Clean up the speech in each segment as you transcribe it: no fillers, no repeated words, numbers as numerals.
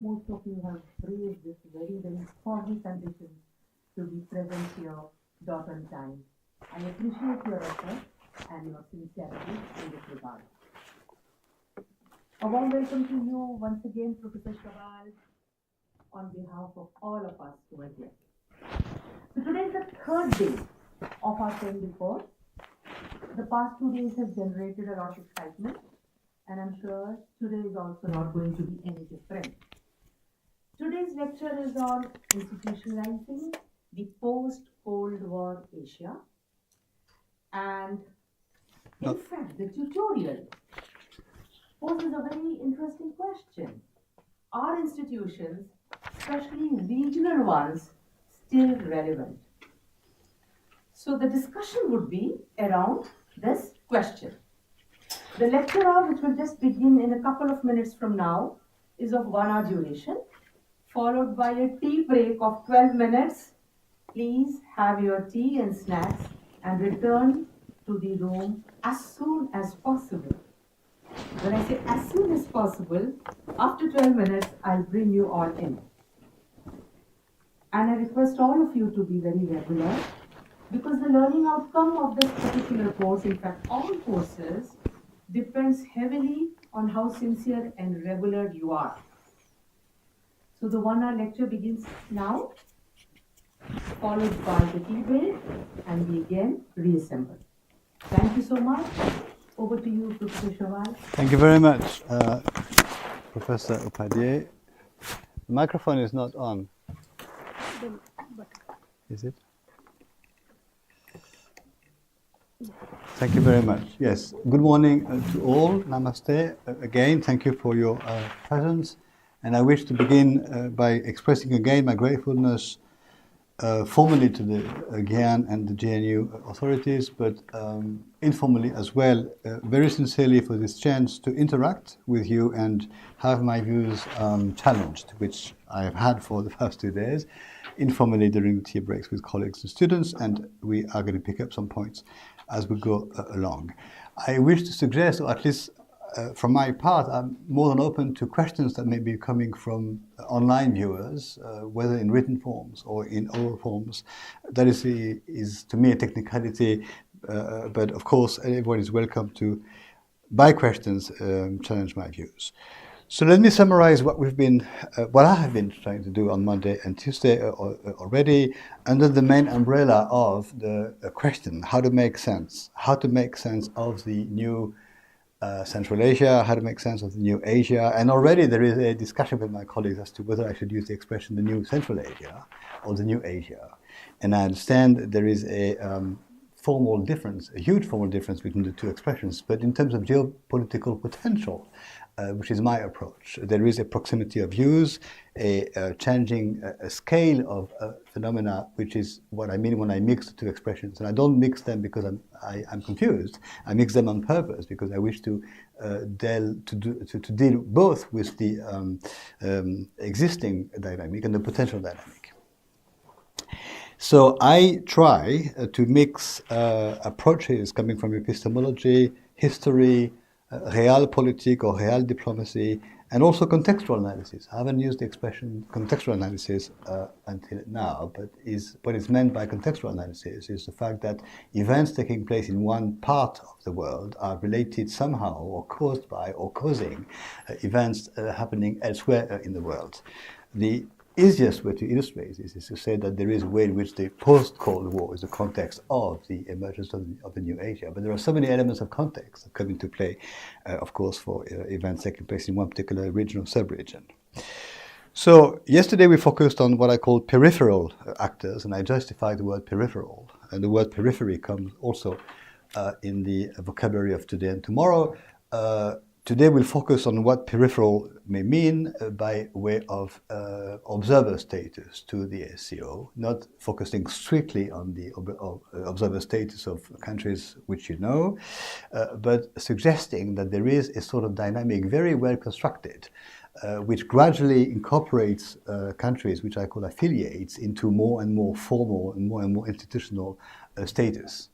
most of you have braved this very, very foggy conditions to be present here dot on time. I appreciate your effort and your sincerity in this regard. A warm welcome to you once again, Professor Shawal, on behalf of all of us who are here. So today is the third day of our 10-day course. The past 2 days have generated a lot of excitement, and I'm sure today is also not going to be any different. Today's lecture is on institutionalizing the post-Cold War Asia, and in fact, the tutorial poses a very interesting question. Are institutions, especially regional ones, still relevant? So the discussion would be around this question. The lecture hour, which will just begin in a couple of minutes from now, is of 1 hour duration, followed by a tea break of 12 minutes. Please have your tea and snacks and return to the room as soon as possible. When I say as soon as possible, after 12 minutes, I'll bring you all in. And I request all of you to be very regular, because the learning outcome of this particular course, in fact all courses, depends heavily on how sincere and regular you are. So the 1 hour lecture begins now, followed by the tea break, and we again reassemble. Thank you so much. Over to you, Professor Shawal. Thank you very much, Professor Upadhyay. The microphone is not on. Is it? Thank you very much. Yes. Good morning to all. Namaste. Again, thank you for your presence. And I wish to begin by expressing again my gratefulness formally to the GIAN and the GNU authorities, but informally as well, very sincerely for this chance to interact with you and have my views challenged, which I have had for the past 2 days, informally during the tea breaks with colleagues and students, and we are going to pick up some points as we go along. I wish to suggest, or at least from my part, I'm more than open to questions that may be coming from online viewers, whether in written forms or in oral forms. That is to me a technicality, but of course everyone is welcome to, by questions, challenge my views. So let me summarize what I have been trying to do on Monday and Tuesday already, under the main umbrella of the question: how to make sense of the new Central Asia, how to make sense of the new Asia. And already there is a discussion with my colleagues as to whether I should use the expression the new Central Asia or the new Asia. And I understand there is a formal difference, a huge formal difference between the two expressions, but in terms of geopolitical potential, which is my approach, there is a proximity of views, a changing scale of phenomena, which is what I mean when I mix the two expressions. And I don't mix them because I'm confused. I mix them on purpose because I wish to deal both with the existing dynamic and the potential dynamic. So I try to mix approaches coming from epistemology, history, realpolitik or real diplomacy, and also contextual analysis. I haven't used the expression contextual analysis until now, but what is meant by contextual analysis is the fact that events taking place in one part of the world are related somehow or caused by or causing events happening elsewhere in the world. The easiest way to illustrate this is to say that there is a way in which the post-Cold War is the context of the emergence of the new Asia. But there are so many elements of context that come into play, of course, for events taking place in one particular region or sub-region. So yesterday we focused on what I call peripheral actors, and I justified the word peripheral. And the word periphery comes also in the vocabulary of today and tomorrow. Today we'll focus on what peripheral may mean by way of observer status to the SCO, not focusing strictly on the observer status of countries which you know, but suggesting that there is a sort of dynamic very well constructed, which gradually incorporates countries which I call affiliates into more and more formal and more institutional status.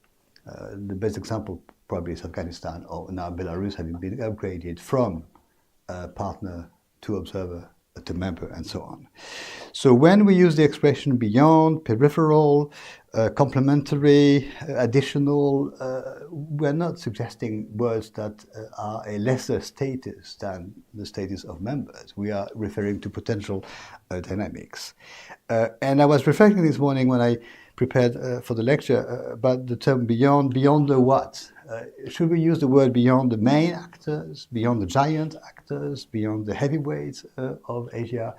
The best example probably is Afghanistan, or now Belarus, having been upgraded from partner to observer to member, and so on. So when we use the expression beyond, peripheral, complementary, additional, we're not suggesting words that are a lesser status than the status of members. We are referring to potential dynamics. And I was reflecting this morning when I prepared for the lecture about the term beyond the what? Should we use the word beyond the main actors, beyond the giant actors, beyond the heavyweights of Asia?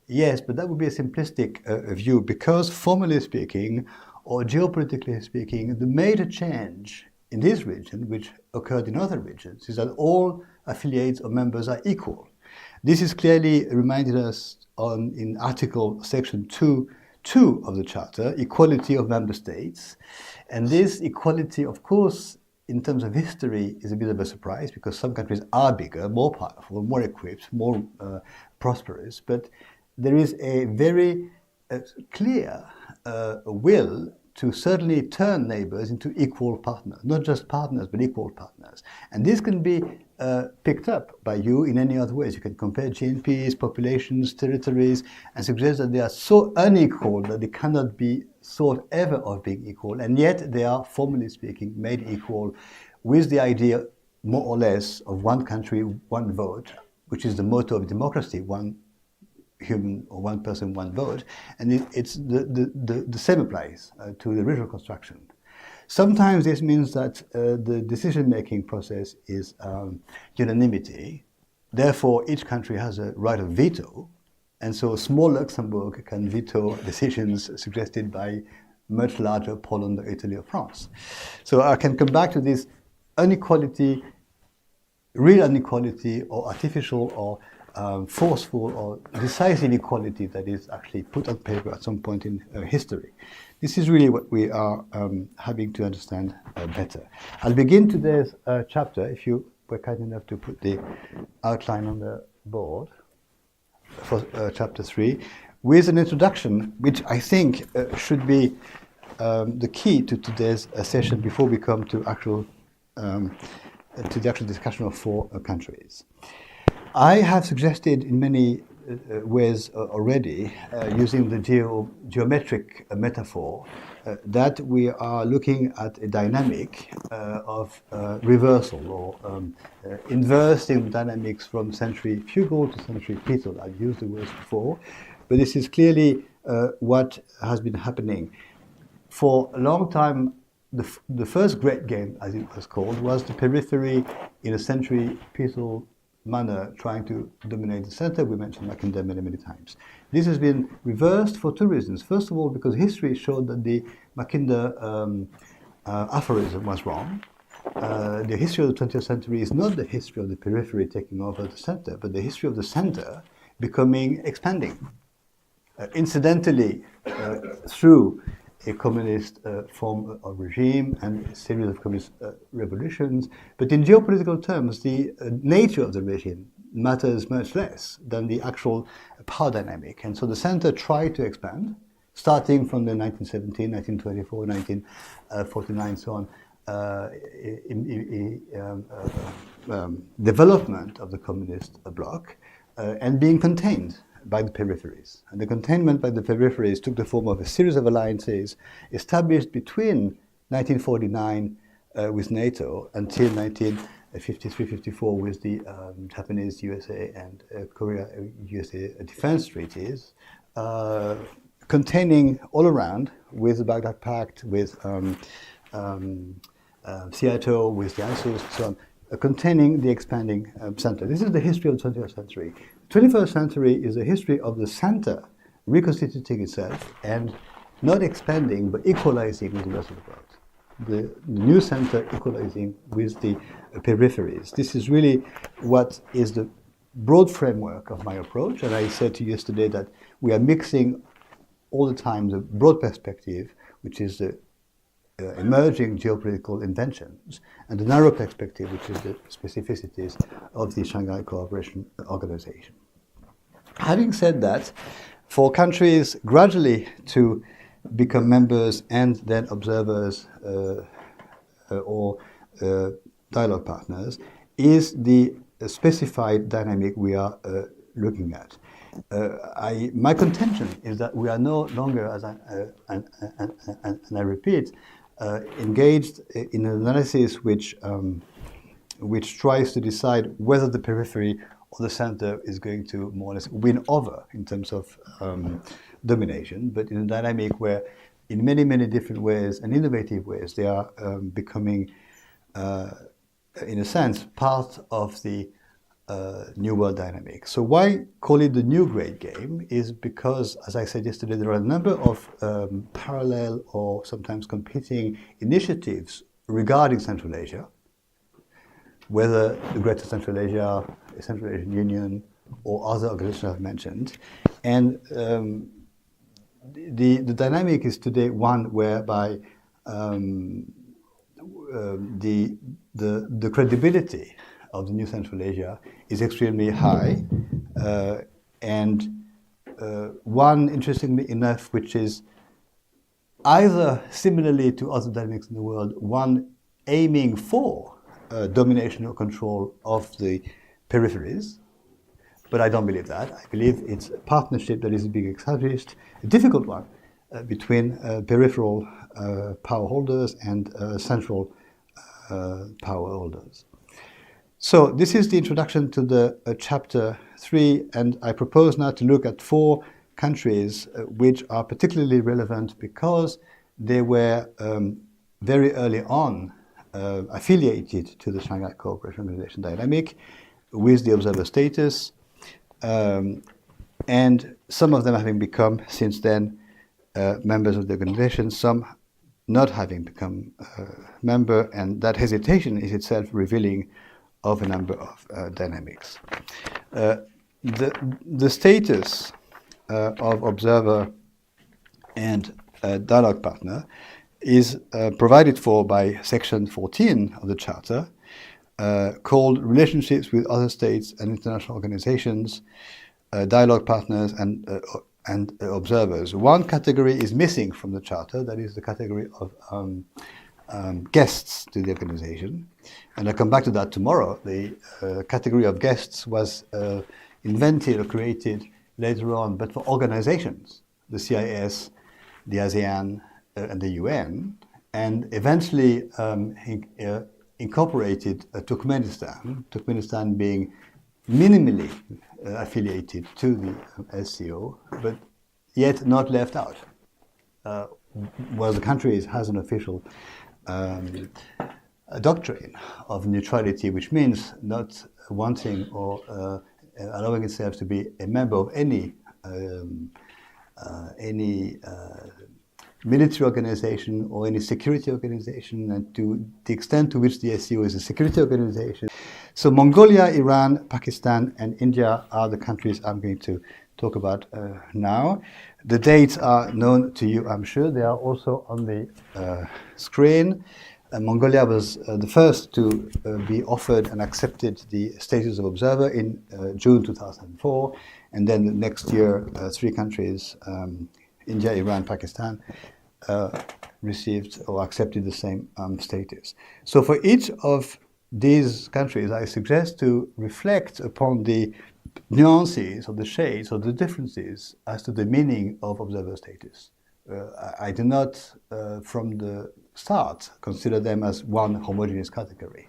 Yes, but that would be a simplistic view, because formally speaking, or geopolitically speaking, the major change in this region, which occurred in other regions, is that all affiliates or members are equal. This is clearly reminded us in Article Section 2 of the Charter, equality of member states. And this equality, of course, in terms of history, is a bit of a surprise, because some countries are bigger, more powerful, more equipped, more prosperous. But there is a very clear will to certainly turn neighbors into equal partners, not just partners, but equal partners. And this can be picked up by you in any other ways. You can compare GNPs, populations, territories, and suggest that they are so unequal that they cannot be thought ever of being equal, and yet they are, formally speaking, made equal with the idea, more or less, of one country, one vote, which is the motto of democracy, one human or one person, one vote, and it's the same applies to the regional construction. Sometimes this means that the decision-making process is unanimity. Therefore, each country has a right of veto, and so small Luxembourg can veto decisions suggested by much larger Poland or Italy or France. So I can come back to this inequality, real inequality, or artificial, or forceful or decisive equality that is actually put on paper at some point in history. This is really what we are having to understand better. I'll begin today's chapter, if you were kind enough to put the outline on the board for chapter 3, with an introduction which I think should be the key to today's session before we come to the actual discussion of 4 countries. I have suggested in many ways already, using the geometric metaphor, that we are looking at a dynamic of reversal, or inversing dynamics from centrifugal to centripetal. I've used the words before, but this is clearly what has been happening. For a long time, the first great game, as it was called, was the periphery in a centripetal manner trying to dominate the center. We mentioned Mackinder many, many times. This has been reversed for 2 reasons. First of all, because history showed that the Mackinder aphorism was wrong. The history of the 20th century is not the history of the periphery taking over the center, but the history of the center expanding. Incidentally, through a communist form of regime and a series of communist revolutions. But in geopolitical terms, the nature of the regime matters much less than the actual power dynamic. And so the center tried to expand, starting from the 1917, 1924, 1949, so on, development of the communist bloc, and being contained by the peripheries. And the containment by the peripheries took the form of a series of alliances established between 1949 with NATO until 1953-54 with the Japanese, USA, and Korea-USA defense treaties, containing all around, with the Baghdad Pact, with Seattle, with the ISIS, so on, containing the expanding center. This is the history of the 20th century. 21st century is a history of the center reconstituting itself and not expanding but equalizing with the rest of the world. The new center equalizing with the peripheries. This is really what is the broad framework of my approach, and I said to you yesterday that we are mixing all the time the broad perspective, which is the emerging geopolitical inventions, and the narrow perspective, which is the specificities of the Shanghai Cooperation Organization. Having said that, for countries gradually to become members and then observers or dialogue partners is the specified dynamic we are looking at. my contention is that we are no longer, and I repeat, engaged in an analysis which tries to decide whether the periphery or the center is going to more or less win over in terms of domination, but in a dynamic where in many, many different ways and innovative ways they are becoming, in a sense, part of the new world dynamic. So why call it the new great game is because, as I said yesterday, there are a number of parallel or sometimes competing initiatives regarding Central Asia, whether the Greater Central Asia, the Central Asian Union, or other organizations I've mentioned. And the dynamic is today one whereby the credibility of the new Central Asia is extremely high, and one, interestingly enough, which is either similarly to other dynamics in the world, one aiming for domination or control of the peripheries, but I don't believe that. I believe it's a partnership that is being established, a difficult one, between peripheral power holders and central power holders. So this is the introduction to the chapter 3, and I propose now to look at 4 countries which are particularly relevant because they were very early on affiliated to the Shanghai Cooperation Organization dynamic with the observer status, and some of them having become since then members of the organization, some not having become member, and that hesitation is itself revealing of a number of dynamics. The status of observer and dialogue partner is provided for by section 14 of the Charter, called Relationships with Other States and International Organizations, Dialogue Partners and Observers. One category is missing from the Charter, that is the category of guests to the organization. And I'll come back to that tomorrow. The category of guests was invented or created later on, but for organizations, the CIS, the ASEAN, and the UN, and eventually incorporated Turkmenistan being minimally affiliated to the SCO, but yet not left out. Well, the country has an official doctrine of neutrality, which means not wanting or allowing itself to be a member of any military organization or any security organization, and to the extent to which the SCO is a security organization. So Mongolia, Iran, Pakistan, and India are the countries I'm going to talk about now. The dates are known to you, I'm sure. They are also on the screen. Mongolia was the first to be offered and accepted the status of observer in June 2004, and then the next year 3 countries, India, Iran, Pakistan, received or accepted the same status. So for each of these countries, I suggest to reflect upon the nuances or the shades or the differences as to the meaning of observer status. I do not, from the start, consider them as one homogeneous category.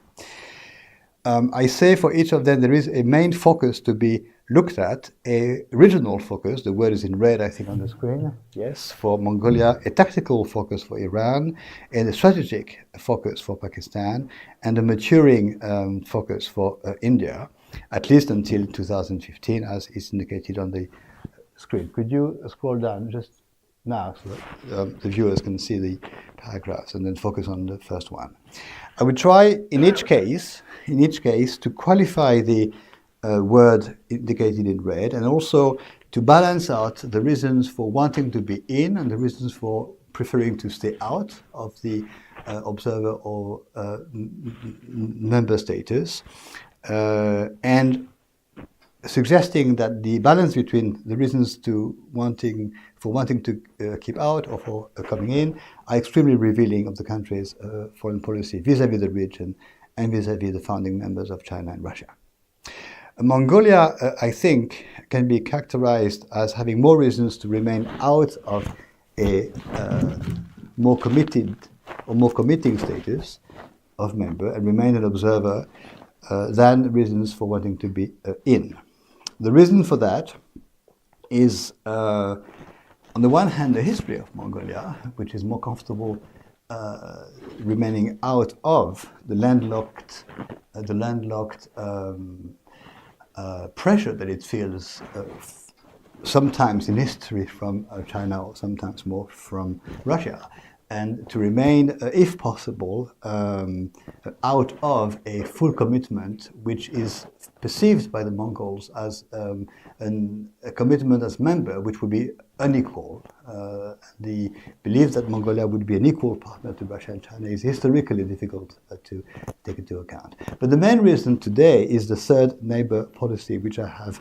I say for each of them there is a main focus to be looked at, a regional focus, the word is in red I think on the screen, yes, for Mongolia, a tactical focus for Iran, and a strategic focus for Pakistan, and a maturing focus for India, at least until 2015 as is indicated on the screen. Could you scroll down just now so that the viewers can see the paragraphs and then focus on the first one. I would try in each case to qualify the word indicated in red, and also to balance out the reasons for wanting to be in and the reasons for preferring to stay out of the observer or member status, and suggesting that the balance between the reasons for wanting to keep out or for coming in are extremely revealing of the country's foreign policy vis-à-vis the region and vis-à-vis the founding members of China and Russia. Mongolia, I think, can be characterized as having more reasons to remain out of a more committed or more committing status of member and remain an observer than reasons for wanting to be in. The reason for that is, on the one hand, the history of Mongolia, which is more comfortable remaining out of the landlocked pressure that it feels sometimes in history from China or sometimes more from Russia, and to remain, if possible, out of a full commitment which is perceived by the Mongols as a commitment as member which would be unequal. The belief that Mongolia would be an equal partner to Russia and China is historically difficult to take into account. But the main reason today is the third neighbor policy, which I have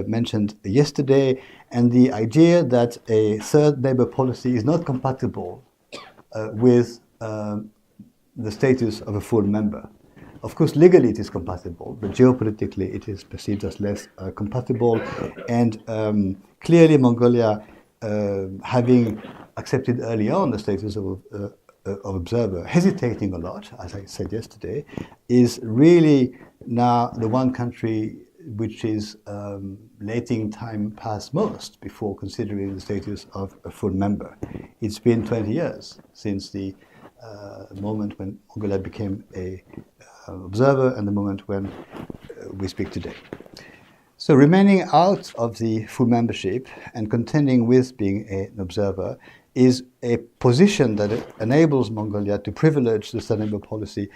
mentioned yesterday, and the idea that a third neighbor policy is not compatible with the status of a full member. Of course, legally it is compatible, but geopolitically it is perceived as less compatible. And clearly Mongolia, having accepted early on the status of observer, hesitating a lot, as I said yesterday, is really now the one country which is letting time pass most before considering the status of a full member. It's been 20 years since the moment when Mongolia became a observer and the moment when we speak today. So remaining out of the full membership and contending with being an observer is a position that enables Mongolia to privilege the third neighbor policy,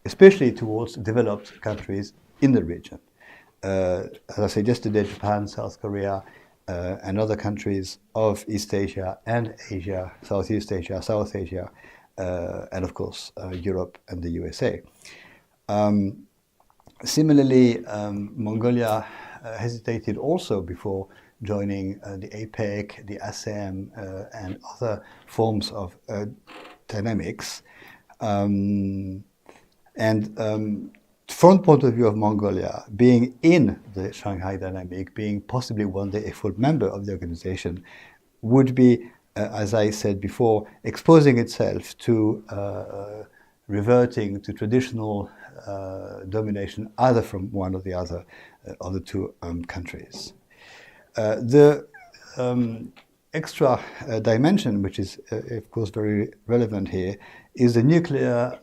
especially towards developed countries in the region. As I said yesterday, Japan, South Korea, and other countries of East Asia and Asia, Southeast Asia, South Asia, and of course Europe and the USA. Similarly, Mongolia hesitated also before joining the APEC, the ASEM, and other forms of dynamics. From the point of view of Mongolia, being in the Shanghai dynamic, being possibly one day a full member of the organization, would be, as I said before, exposing itself to reverting to traditional domination, either from one or the other of the two countries. The extra dimension, which is of course very relevant here, is the nuclear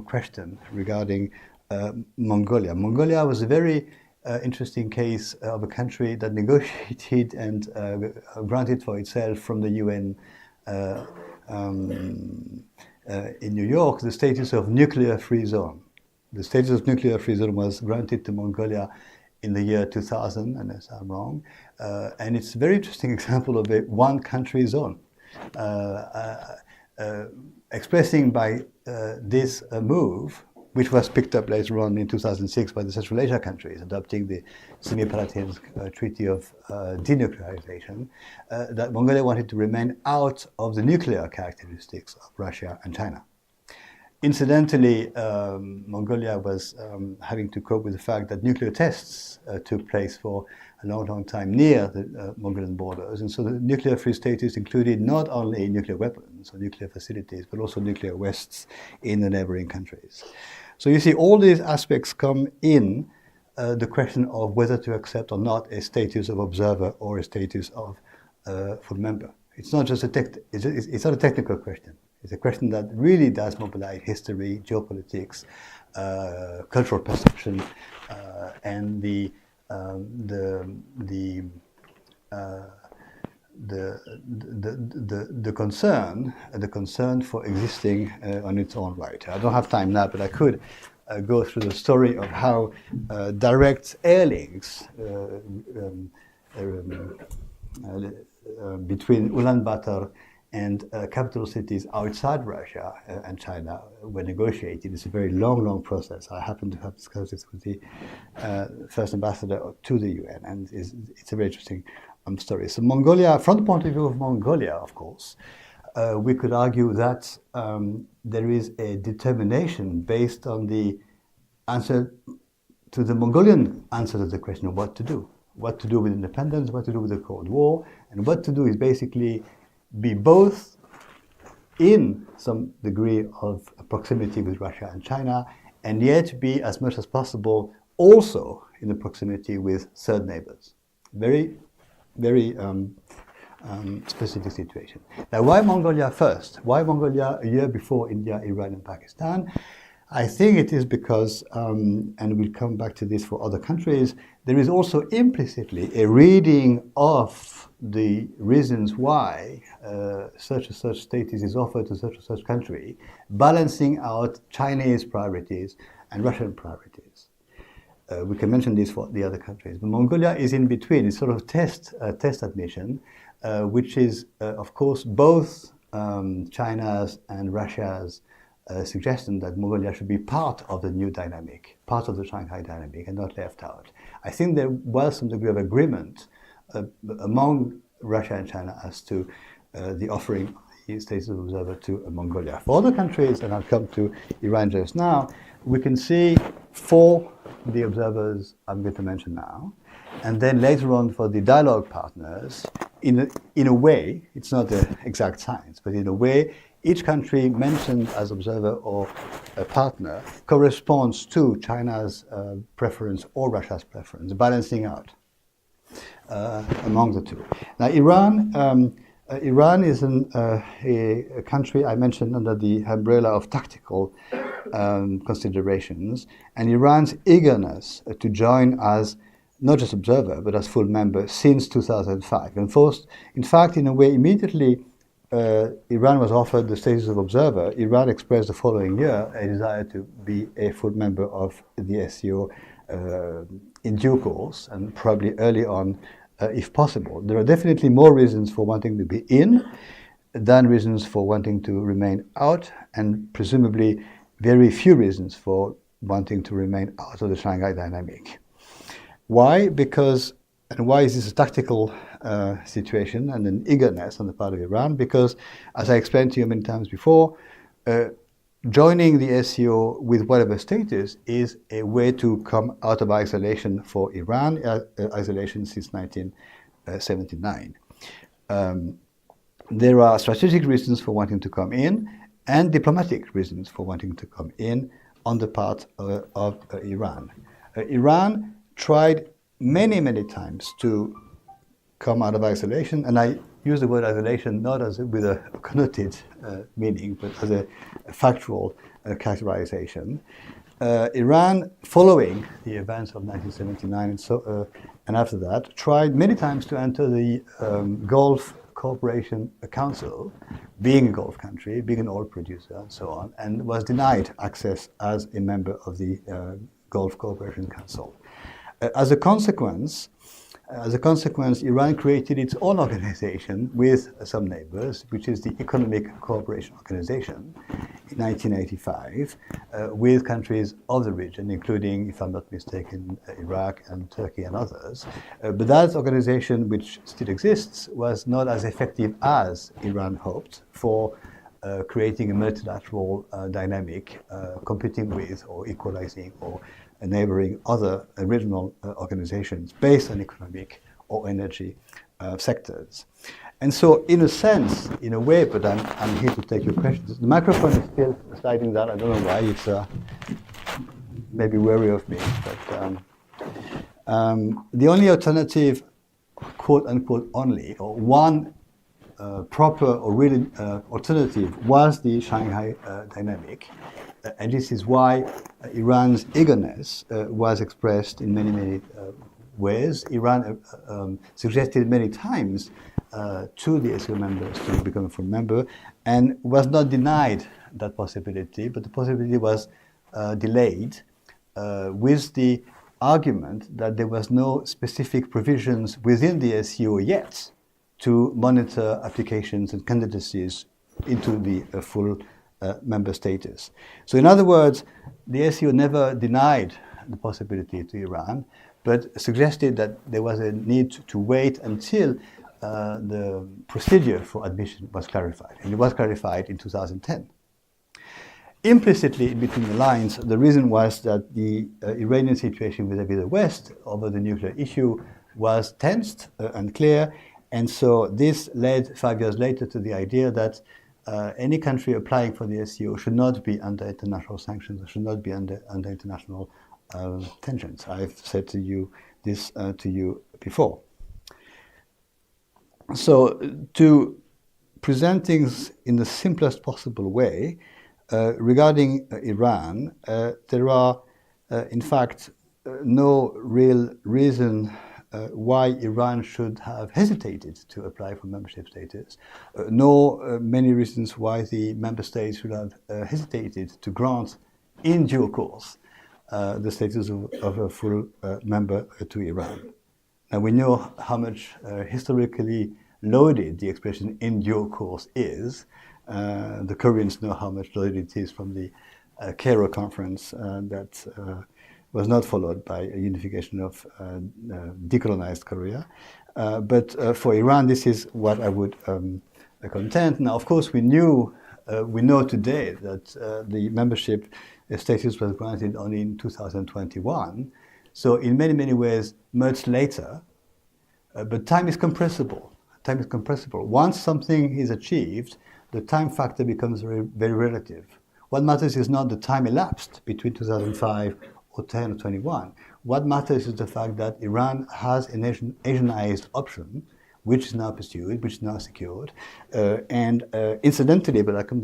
question regarding Mongolia. Mongolia was a very interesting case of a country that negotiated and granted for itself from the UN in New York the status of nuclear-free zone. The status of nuclear-free zone was granted to Mongolia in the year 2000, unless I'm wrong, and it's a very interesting example of a one-country zone, expressing by this move, which was picked up later on in 2006 by the Central Asia countries, adopting the Semipalatinsk Treaty of Denuclearization, that Mongolia wanted to remain out of the nuclear characteristics of Russia and China. Incidentally, Mongolia was having to cope with the fact that nuclear tests took place for a long, long time near the Mongolian borders, and so the nuclear-free status included not only nuclear weapons or nuclear facilities, but also nuclear wastes in the neighboring countries. So you see, all these aspects come in the question of whether to accept or not a status of observer or a status of full member. It's not just it's not a technical question. It's a question that really does mobilize history, geopolitics, cultural perception, and the concern for existing on its own right. I don't have time now, but I could go through the story of how direct air links between Ulaanbaatar and capital cities outside Russia and China were negotiated. It's a very long, long process. I happen to have discussed this with the first ambassador to the UN, and it's a very interesting story. So Mongolia, from the point of view of Mongolia, of course, we could argue that there is a determination based on the answer to the Mongolian answer to the question of what to do. What to do with independence, what to do with the Cold War, and what to do is basically be both in some degree of proximity with Russia and China, and yet be as much as possible also in the proximity with third neighbors. Very, very specific situation. Now, why Mongolia first? Why Mongolia a year before India, Iran, and Pakistan? I think it is because, and we'll come back to this for other countries, there is also implicitly a reading of the reasons why such and such status is offered to such and such country, balancing out Chinese priorities and Russian priorities. We can mention this for the other countries. But Mongolia is in between. It's sort of test admission, which is, of course, both China's and Russia's suggestion that Mongolia should be part of the new dynamic, part of the Shanghai dynamic, and not left out. I think there was some degree of agreement among Russia and China as to the offering of the status of observer to Mongolia. For other countries, and I'll come to Iran just now, we can see for the observers I'm going to mention now, and then later on for the dialogue partners, in a way, it's not an exact science, but in a way, each country mentioned as observer or a partner corresponds to China's preference or Russia's preference, balancing out among the two. Now, Iran is a country I mentioned under the umbrella of tactical considerations, and Iran's eagerness to join as not just observer, but as full member since 2005. And first, in fact, in a way, immediately Iran was offered the status of observer, Iran expressed the following year a desire to be a full member of the SCO in due course, and probably early on, if possible. There are definitely more reasons for wanting to be in than reasons for wanting to remain out, and presumably very few reasons for wanting to remain out of the Shanghai dynamic. Why? Because, and why is this a tactical situation and an eagerness on the part of Iran? Because, as I explained to you many times before, joining the SCO with whatever status is a way to come out of isolation for Iran, isolation since 1979. There are strategic reasons for wanting to come in and diplomatic reasons for wanting to come in on the part of Iran. Iran tried many, many times to come out of isolation, and I use the word isolation not as with a connoted meaning, but as a factual characterization. Iran, following the events of 1979 and after that, tried many times to enter the Gulf Cooperation Council, being a Gulf country, being an oil producer, and so on, and was denied access as a member of the Gulf Cooperation Council. As a consequence, Iran created its own organization with some neighbors, which is the Economic Cooperation Organization, in 1985, with countries of the region, including, if I'm not mistaken, Iraq and Turkey and others. But that organization, which still exists, was not as effective as Iran hoped for creating a multilateral dynamic, competing with or equalizing or neighboring other regional organizations based on economic or energy sectors. And so, in a sense, in a way, but I'm here to take your questions. The microphone is still sliding down. I don't know why. It's maybe wary of me. But the only alternative, quote unquote, only, or one proper or really alternative was the Shanghai dynamic. And this is why Iran's eagerness was expressed in many, many ways. Iran suggested many times to the SCO members to become a full member and was not denied that possibility, but the possibility was delayed with the argument that there was no specific provisions within the SCO yet to monitor applications and candidacies into the full member status. So in other words, the SCO never denied the possibility to Iran, but suggested that there was a need to wait until the procedure for admission was clarified. And it was clarified in 2010. implicitly in between the lines, the reason was that the Iranian situation vis-à-vis the West over the nuclear issue was tensed, unclear, and so this led 5 years later to the idea that any country applying for the SCO should not be under international sanctions, or should not be under international tensions. I've said to you this to you before. So to present things in the simplest possible way, regarding Iran, there are in fact no real reason why Iran should have hesitated to apply for membership status, nor many reasons why the member states should have hesitated to grant in due course the status of a full member to Iran. Now we know how much historically loaded the expression in due course is. The Koreans know how much loaded it is from the Cairo conference that was not followed by a unification of decolonized Korea. But for Iran, this is what I would contend. Now, of course, we know today that the membership status was granted only in 2021. So in many, many ways, much later. But time is compressible. Time is compressible. Once something is achieved, the time factor becomes very, very relative. What matters is not the time elapsed between 2005 or 10 or 21. What matters is the fact that Iran has an Asianized option, which is now pursued, which is now secured. And incidentally, but I come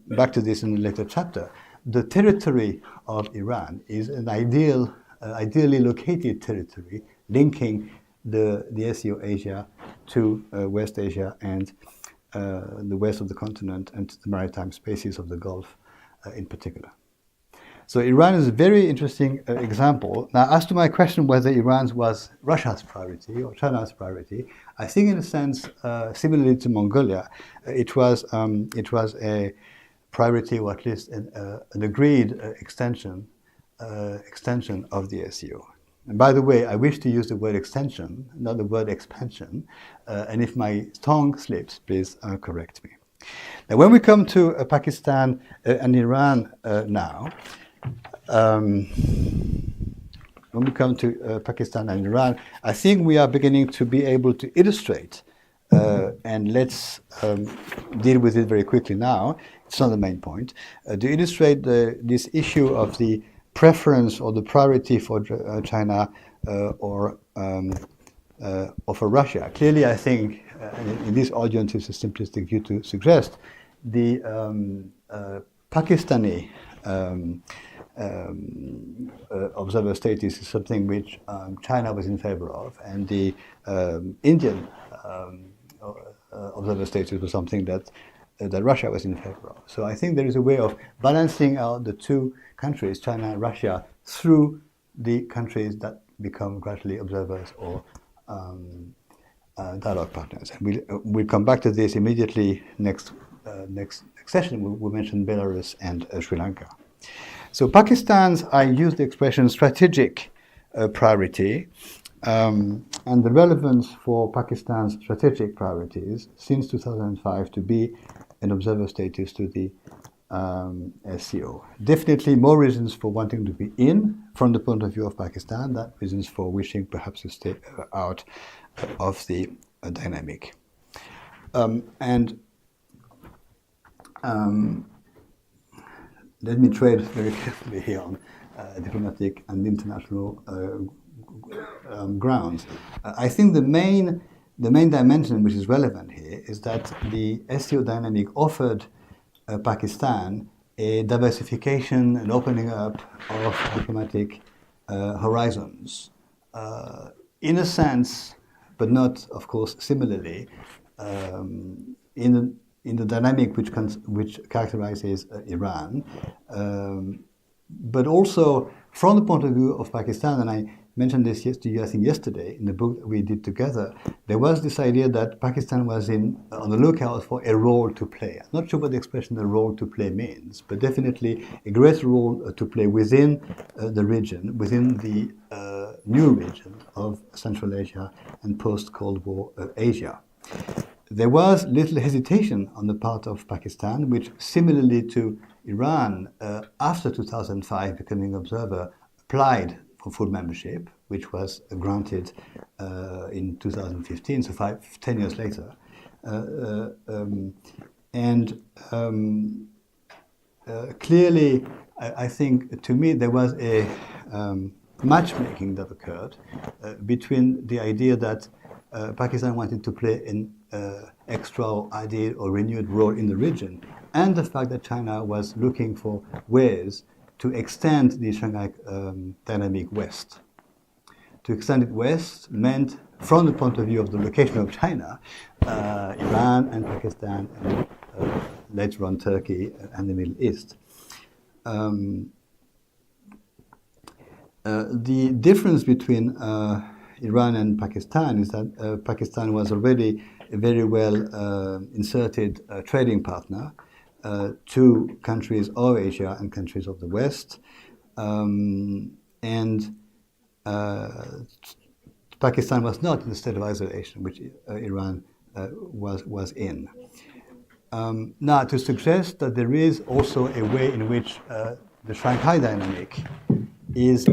back to this in a later chapter, the territory of Iran is an ideally located territory linking the SCO Asia to West Asia and the west of the continent and to the maritime spaces of the Gulf in particular. So Iran is a very interesting example. Now, as to my question whether Iran's was Russia's priority or China's priority, I think in a sense, similarly to Mongolia, it was a priority, or at least an agreed extension of the SCO. And by the way, I wish to use the word extension, not the word expansion. And if my tongue slips, please correct me. Now, when we come to Pakistan and Iran now, when we come to Pakistan and Iran, I think we are beginning to be able to illustrate, and let's deal with it very quickly now. It's not the main point. To illustrate this issue of the preference or the priority for China or for Russia. Clearly, I think in this audience it's a simplistic view to suggest the Pakistani observer status is something which China was in favor of, and the Indian observer status was something that Russia was in favor of. So I think there is a way of balancing out the two countries, China and Russia, through the countries that become gradually observers or dialogue partners. And we'll come back to this immediately next session. We'll mention Belarus and Sri Lanka. So Pakistan's, I use the expression strategic priority, and the relevance for Pakistan's strategic priorities since 2005 to be an observer status to the SCO. Definitely more reasons for wanting to be in from the point of view of Pakistan than reasons for wishing perhaps to stay out of the dynamic. Let me trade very carefully here on diplomatic and international grounds. I think the main dimension which is relevant here is that the SCO dynamic offered Pakistan a diversification and opening up of diplomatic horizons. In a sense, but not, of course, similarly, in the dynamic which characterizes Iran, but also from the point of view of Pakistan, and I mentioned this to you, I think, yesterday in the book that we did together, there was this idea that Pakistan was on the lookout for a role to play. I'm not sure what the expression "a role to play" means, but definitely a great role to play within the region, within the new region of Central Asia and post-Cold War Asia. There was little hesitation on the part of Pakistan, which similarly to Iran, after 2005, becoming observer, applied for full membership, which was granted in 2015, so 10 years later. Clearly, I think, to me, there was a matchmaking that occurred between the idea that Pakistan wanted to play an extraordinary or renewed role in the region, and the fact that China was looking for ways to extend the Shanghai dynamic west. To extend it west meant, from the point of view of the location of China, Iran and Pakistan, and later on Turkey and the Middle East. The difference between Iran and Pakistan is that Pakistan was already a very well inserted trading partner to countries of Asia and countries of the West. Pakistan was not in a state of isolation, which Iran was in. Now, to suggest that there is also a way in which the Shanghai dynamic is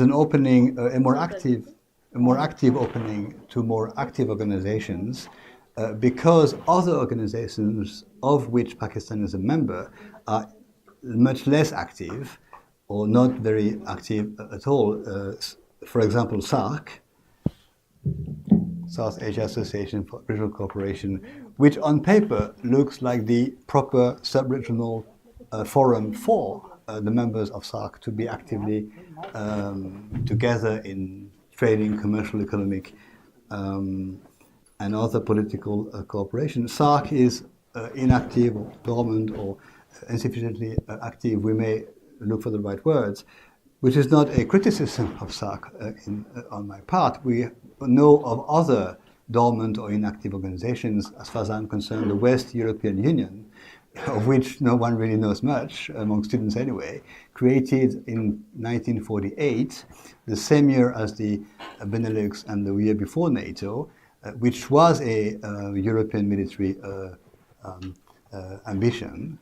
an opening, a more active opening to more active organizations, because other organizations of which Pakistan is a member are much less active or not very active at all. For example, SAARC, South Asia Association for Regional Cooperation, which on paper looks like the proper sub-regional forum for the members of SAARC to be actively together in trading, commercial, economic, and other political cooperation. SAARC is inactive or dormant or insufficiently active. We may look for the right words, which is not a criticism of SAARC on my part. We know of other dormant or inactive organizations. As far as I'm concerned, the West European Union, of which no one really knows much, among students anyway, created in 1948, the same year as the Benelux and the year before NATO, which was a European military ambition.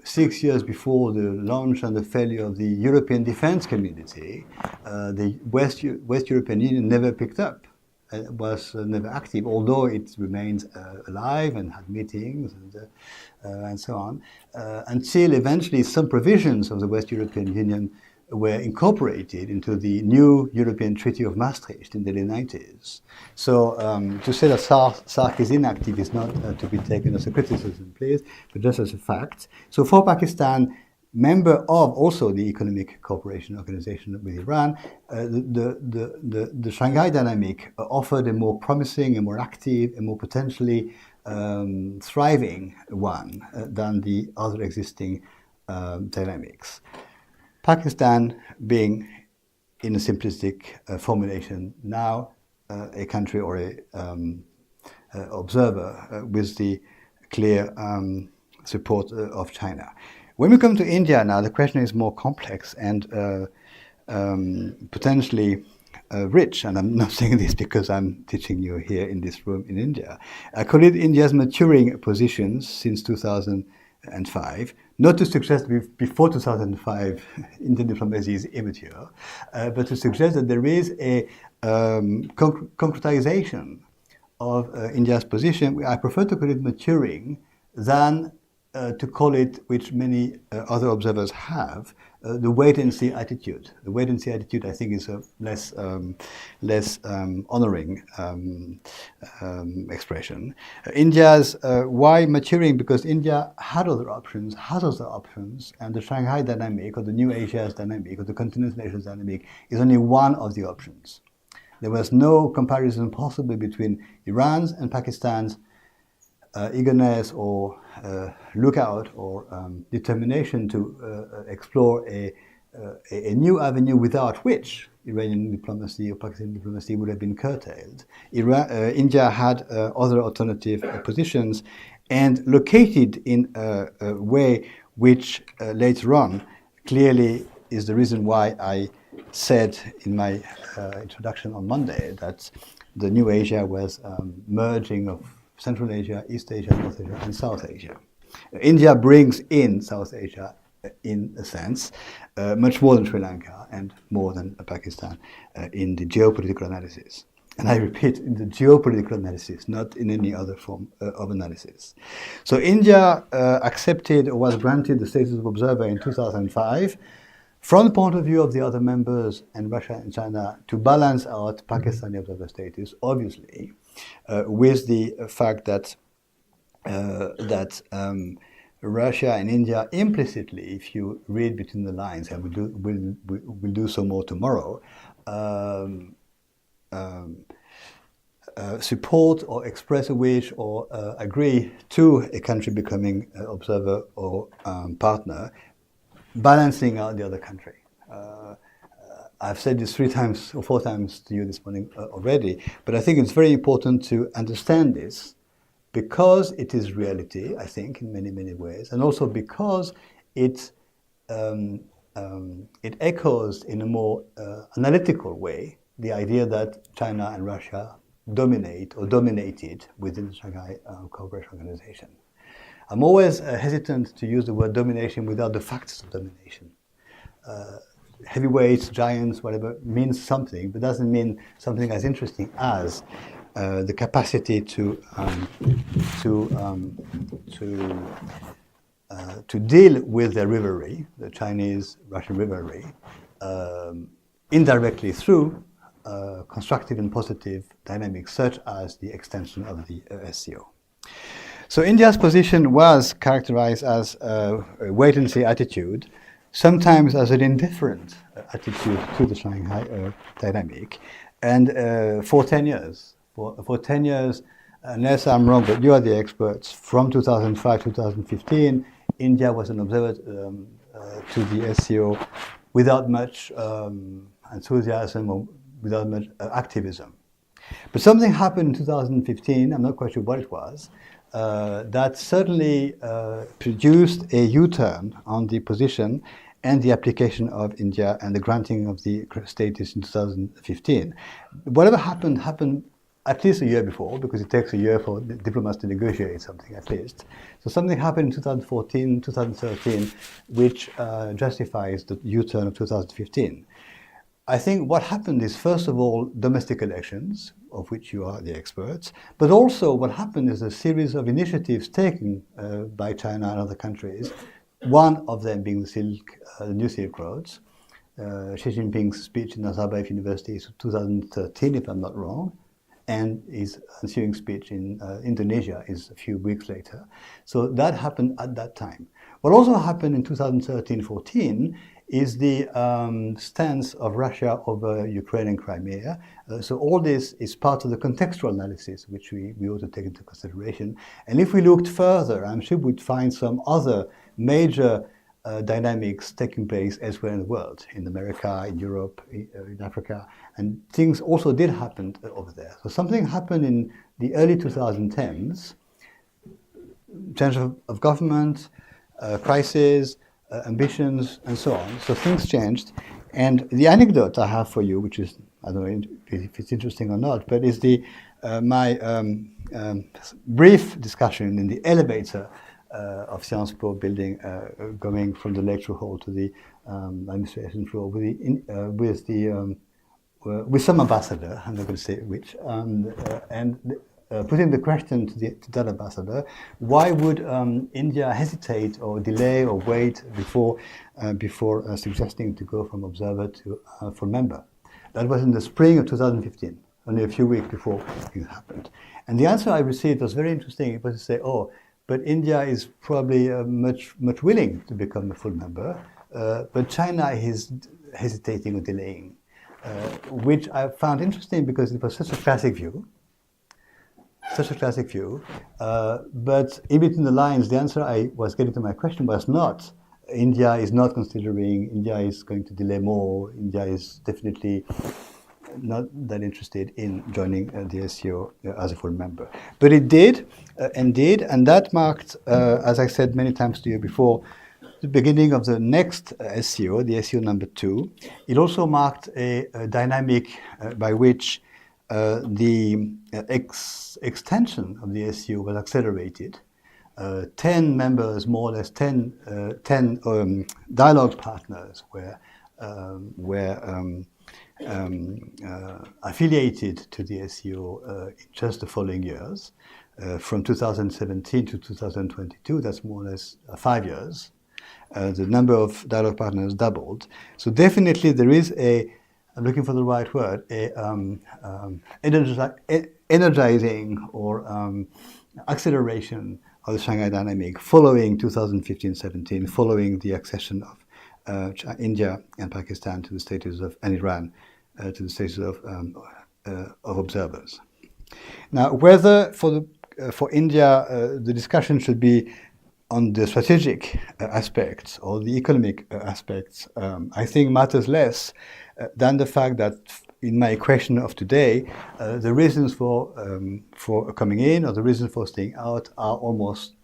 6 years before the launch and the failure of the European Defence Community, the West European Union never picked up. It was never active, although it remained alive and had meetings and so on, until eventually some provisions of the West European Union were incorporated into the new European Treaty of Maastricht in the late 90s. So to say that SAARC is inactive is not to be taken as a criticism, please, but just as a fact. So for Pakistan, member of also the Economic Cooperation Organization with Iran, the Shanghai dynamic offered a more promising, a more active, a more potentially thriving one than the other existing dynamics. Pakistan being, in a simplistic formulation, now a country or a observer with the clear support of China. When we come to India now, the question is more complex and potentially rich, and I'm not saying this because I'm teaching you here in this room in India. I call it India's maturing positions since 2005. Not to suggest before 2005 Indian diplomacy is immature, but to suggest that there is a concretization of India's position. I prefer to call it maturing than to call it, which many other observers have, the wait-and-see attitude. The wait-and-see attitude, I think, is a less honoring expression. India's why maturing? Because India had other options, has other options, and the Shanghai dynamic, or the New Asia's dynamic, or the continental Asia's dynamic, is only one of the options. There was no comparison possible between Iran's and Pakistan's eagerness or lookout or determination to explore a new avenue without which Iranian diplomacy or Pakistani diplomacy would have been curtailed. India had other alternative positions and located in a way which later on clearly is the reason why I said in my introduction on Monday that the new Asia was merging of Central Asia, East Asia, North Asia, and South Asia. India brings in South Asia in a sense, much more than Sri Lanka and more than Pakistan in the geopolitical analysis. And I repeat, in the geopolitical analysis, not in any other form of analysis. So India accepted or was granted the status of observer in 2005 from the point of view of the other members and Russia and China to balance out Pakistani observer status, obviously, with the fact that Russia and India implicitly, if you read between the lines, and we'll do so more tomorrow, support or express a wish or agree to a country becoming observer or partner, balancing out the other country. I've said this 3 times or 4 times to you this morning already, but I think it's very important to understand this because it is reality, I think, in many, many ways, and also because it echoes in a more analytical way the idea that China and Russia dominate or dominated within the Shanghai Cooperation Organization. I'm always hesitant to use the word domination without the facts of domination. Heavyweights, giants, whatever, means something, but doesn't mean something as interesting as the capacity to deal with their rivalry, the Chinese-Russian rivalry, indirectly through constructive and positive dynamics such as the extension of the SCO. So India's position was characterized as a wait-and-see attitude, sometimes as an indifferent attitude to the Shanghai dynamic, and for 10 years. For 10 years, unless I'm wrong, but you are the experts, from 2005 to 2015, India was an observer to the SCO without much enthusiasm or without much activism. But something happened in 2015, I'm not quite sure what it was, that certainly produced a U-turn on the position and the application of India and the granting of the status in 2015. Whatever happened at least a year before, because it takes a year for diplomats to negotiate something at least. So something happened in 2014, 2013, which justifies the U-turn of 2015. I think what happened is, first of all, domestic elections, of which you are the experts, but also what happened is a series of initiatives taken by China and other countries, one of them being the New Silk Roads. Xi Jinping's speech in Nazarbayev University is 2013, if I'm not wrong, and his ensuing speech in Indonesia is a few weeks later. So that happened at that time. What also happened in 2013-14 is the stance of Russia over Ukraine and Crimea. So all this is part of the contextual analysis which we ought to take into consideration. And if we looked further, I'm sure we'd find some other major dynamics taking place elsewhere in the world, in America, in Europe, in Africa, and things also did happen over there. So something happened in the early 2010s, change of government, crisis, ambitions, and so on. So things changed. And the anecdote I have for you, which is, I don't know if it's interesting or not, but is my brief discussion in the elevator of Sciences Po building, going from the lecture hall to the administration floor with some ambassador, I'm not going to say which, and putting the question to that ambassador: why would India hesitate or delay or wait before suggesting to go from observer to full member? That was in the spring of 2015, only a few weeks before it happened. And the answer I received was very interesting. It was to say, oh, but India is probably much willing to become a full member, but China is hesitating or delaying, which I found interesting because it was such a classic view. But in between the lines, the answer I was getting to my question was not, India is not considering, India is going to delay more, India is definitely not that interested in joining the SCO as a full member. But it did, and that marked, as I said many times to you before, the beginning of the next SCO, the SCO number 2. It also marked a dynamic by which the extension of the SCO was accelerated. 10 members, more or less 10 dialogue partners were affiliated to the SCO in just the following years. From 2017 to 2022, that's more or less 5 years. The number of dialogue partners doubled. So definitely there is I'm looking for the right word, energizing or acceleration of the Shanghai dynamic following 2015-17, following the accession of India and Pakistan to the status of, and Iran to the status of observers. Now, whether for India the discussion should be on the strategic aspects or the economic aspects, I think matters less than the fact that in my equation of today, the reasons for coming in or the reasons for staying out are almost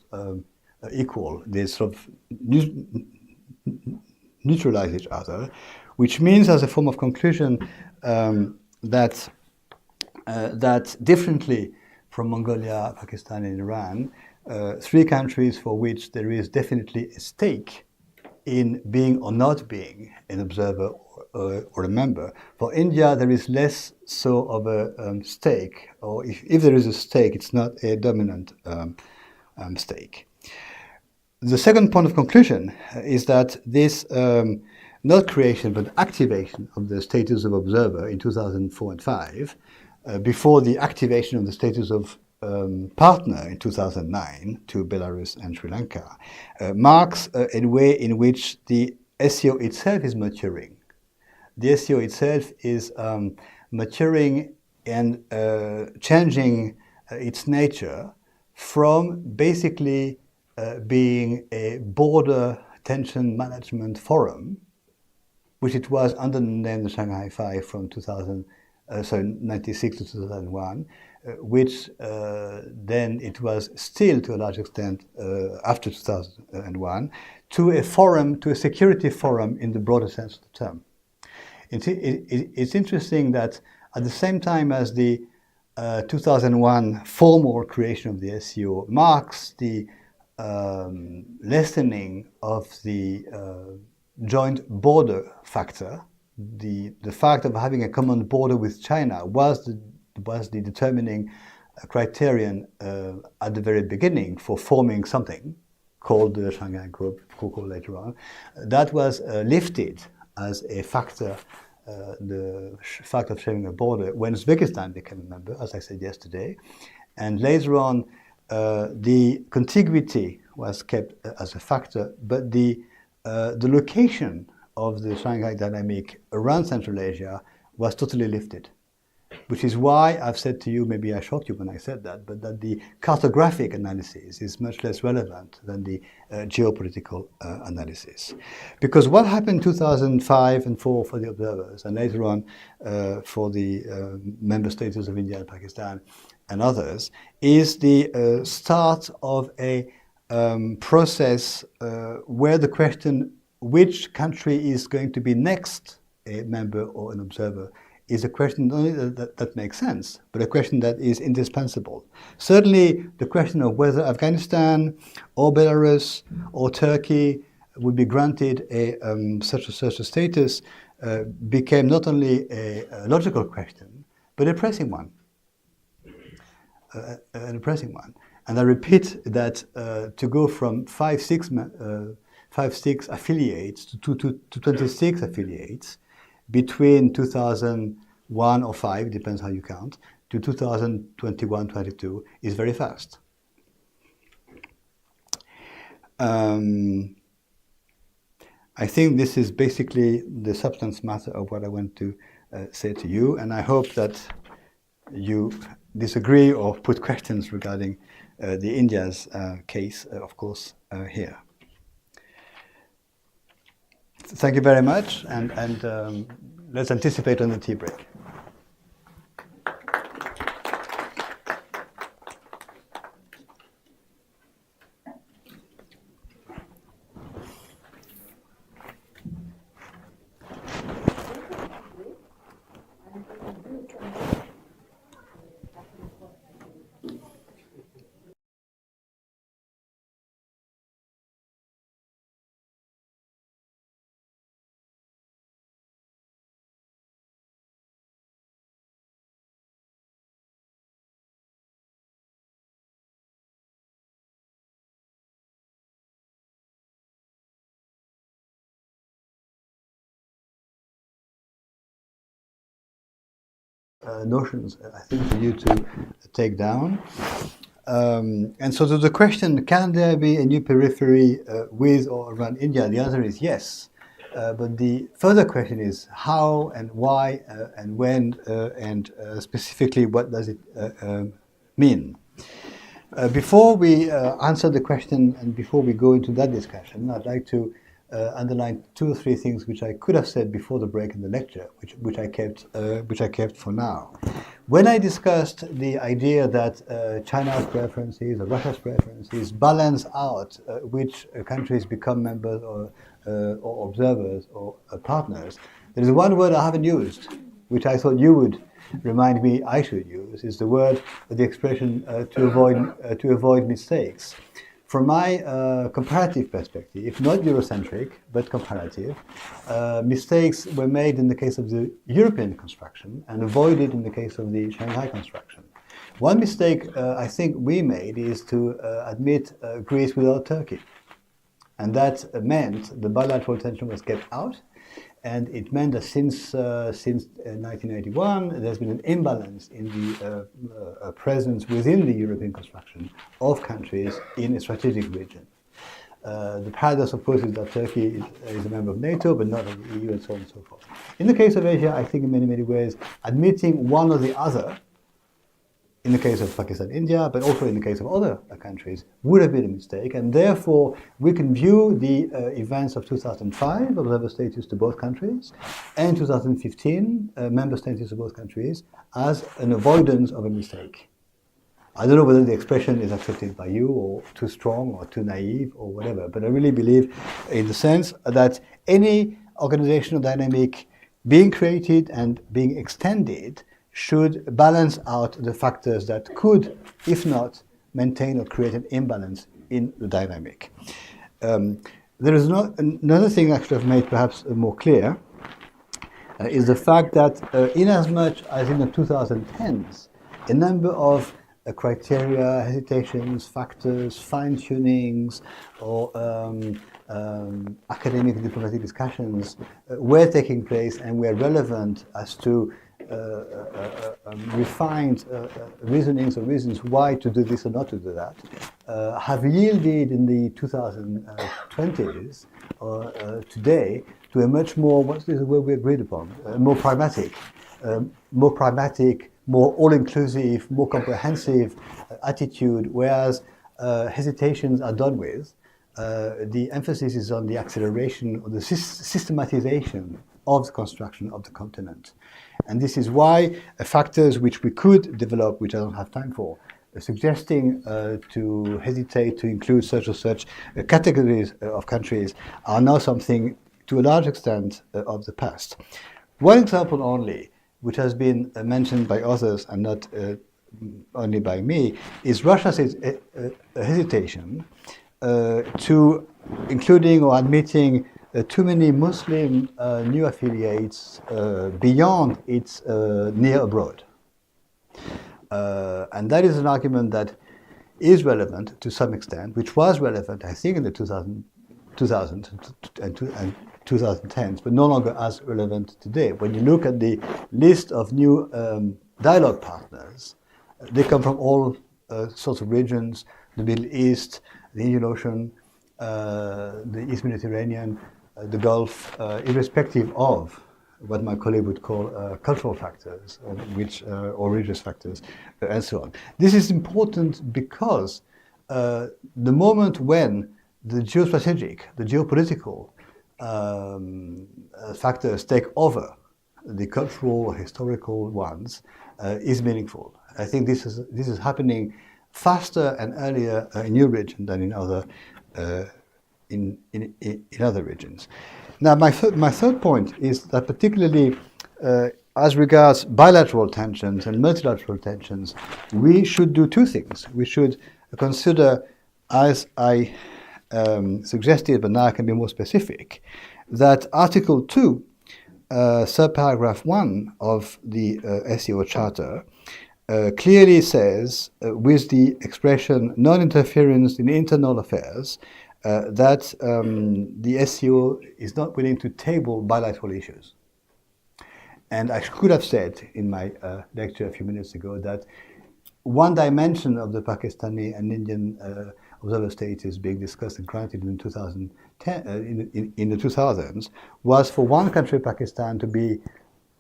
equal. They sort of neutralize each other, which means, as a form of conclusion, that differently from Mongolia, Pakistan, and Iran, 3 countries for which there is definitely a stake in being or not being an observer or a member. For India, there is less so of a stake, or if there is a stake, it's not a dominant stake. The second point of conclusion is that this not creation but activation of the status of observer in 2004 and 5, before the activation of the status of partner in 2009 to Belarus and Sri Lanka, marks a way in which the SCO itself is maturing. The SCO itself is maturing and changing its nature from basically being a border tension management forum, which it was under the name the Shanghai Five from 96 to 2001, which then it was still to a large extent after 2001, to a forum, to a security forum in the broader sense of the term. It's interesting that at the same time as the 2001 formal creation of the SCO marks the lessening of the joint border factor, the fact of having a common border with China was the determining criterion at the very beginning for forming something called the Shanghai Group, called later on. That was lifted as a factor, the fact of sharing a border, when Uzbekistan became a member, as I said yesterday. And later on, the contiguity was kept as a factor, but the location of the Shanghai dynamic around Central Asia was totally lifted. Which is why I've said to you, maybe I shocked you when I said that, but that the cartographic analysis is much less relevant than the geopolitical analysis. Because what happened in 2005 and 4 for the observers, and later on for the member states of India and Pakistan and others, is the start of a process where the question which country is going to be next a member or an observer is a question not only that makes sense, but a question that is indispensable. Certainly, the question of whether Afghanistan or Belarus or Turkey would be granted such a status became not only a logical question, but a pressing one. And I repeat that to go from 5-6 affiliates to 26 affiliates between 2001 or 5, depends how you count, to 2021-22 is very fast. I think this is basically the substance matter of what I want to say to you, and I hope that you disagree or put questions regarding the India's case, of course, here. Thank you very much, and let's anticipate on the tea break. notions, I think, for you to take down. And so to the question, can there be a new periphery with or around India? The answer is yes. But the further question is how and why and when and specifically what does it mean? Before we answer the question and before we go into that discussion, I'd like to underline 2 or 3 things which I could have said before the break in the lecture, which I kept for now. When I discussed the idea that China's preferences or Russia's preferences balance out which countries become members or observers or partners, there is one word I haven't used, which I thought you would remind me I should use, is the word, the expression to avoid mistakes. From my comparative perspective, not Eurocentric, but comparative, mistakes were made in the case of the European construction and avoided in the case of the Shanghai construction. One mistake I think we made is to admit Greece without Turkey. And that meant the bilateral tension was kept out. And it meant that since 1981, there's been an imbalance in the presence within the European construction of countries in a strategic region. The paradox, of course, is that Turkey is a member of NATO, but not of the EU, and so on and so forth. In the case of Asia, I think in many, many ways, admitting one or the other, in the case of Pakistan, India, but also in the case of other countries, would have been a mistake. And therefore, we can view the events of 2005, observer status to both countries, and 2015, member status to both countries, as an avoidance of a mistake. I don't know whether the expression is accepted by you, or too strong, or too naive, or whatever, but I really believe in the sense that any organizational dynamic being created and being extended should balance out the factors that could, if not, maintain or create an imbalance in the dynamic. There is another thing I should have made perhaps more clear, is the fact that in as much as in the 2010s, a number of criteria, hesitations, factors, fine-tunings, or academic diplomatic discussions were taking place and were relevant as to refined reasonings or reasons why to do this or not to do that, have yielded in the 2020s or today to a much more, what's the word we agreed upon, more pragmatic, more all-inclusive, more comprehensive attitude, whereas hesitations are done with. The emphasis is on the acceleration or the systematization of the construction of the continent. And this is why factors which we could develop, which I don't have time for, suggesting to hesitate to include such or such categories of countries are now something, to a large extent, of the past. One example only, which has been mentioned by others and not only by me, is Russia's hesitation to including or admitting too many Muslim new affiliates beyond its near abroad. And that is an argument that is relevant to some extent, which was relevant, I think, in the 2000s and 2010s, but no longer as relevant today. When you look at the list of new dialogue partners, they come from all sorts of regions, the Middle East, the Indian Ocean, the East Mediterranean, the Gulf, irrespective of what my colleague would call cultural factors, or religious factors, and so on. This is important because the moment when the geostrategic, the geopolitical factors take over the cultural or historical ones is meaningful. I think this is happening faster and earlier in your region than in other in other regions. Now, my third point is that particularly as regards bilateral tensions and multilateral tensions, we should do 2 things. We should consider, as I suggested, but now I can be more specific, that Article 2, subparagraph 1 of the SCO Charter clearly says, with the expression non-interference in internal affairs, that the SCO is not willing to table bilateral issues. And I could have said in my lecture a few minutes ago that one dimension of the Pakistani and Indian observer status being discussed and granted in 2010, in the 2000s, was for one country, Pakistan, to be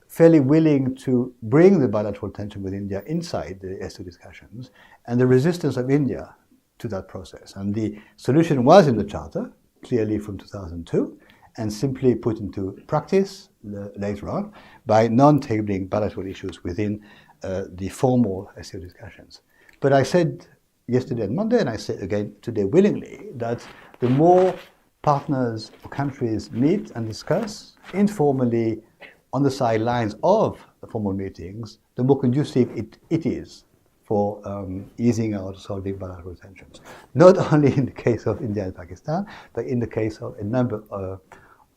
fairly willing to bring the bilateral tension with India inside the SO discussions, and the resistance of India to that process. And the solution was in the Charter, clearly from 2002, and simply put into practice later on by non-tabling bilateral issues within the formal SEO discussions. But I said yesterday and Monday, and I say again today willingly, that the more partners or countries meet and discuss informally on the sidelines of the formal meetings, the more conducive it is for easing out solving bilateral tensions. Not only in the case of India and Pakistan, but in the case of a number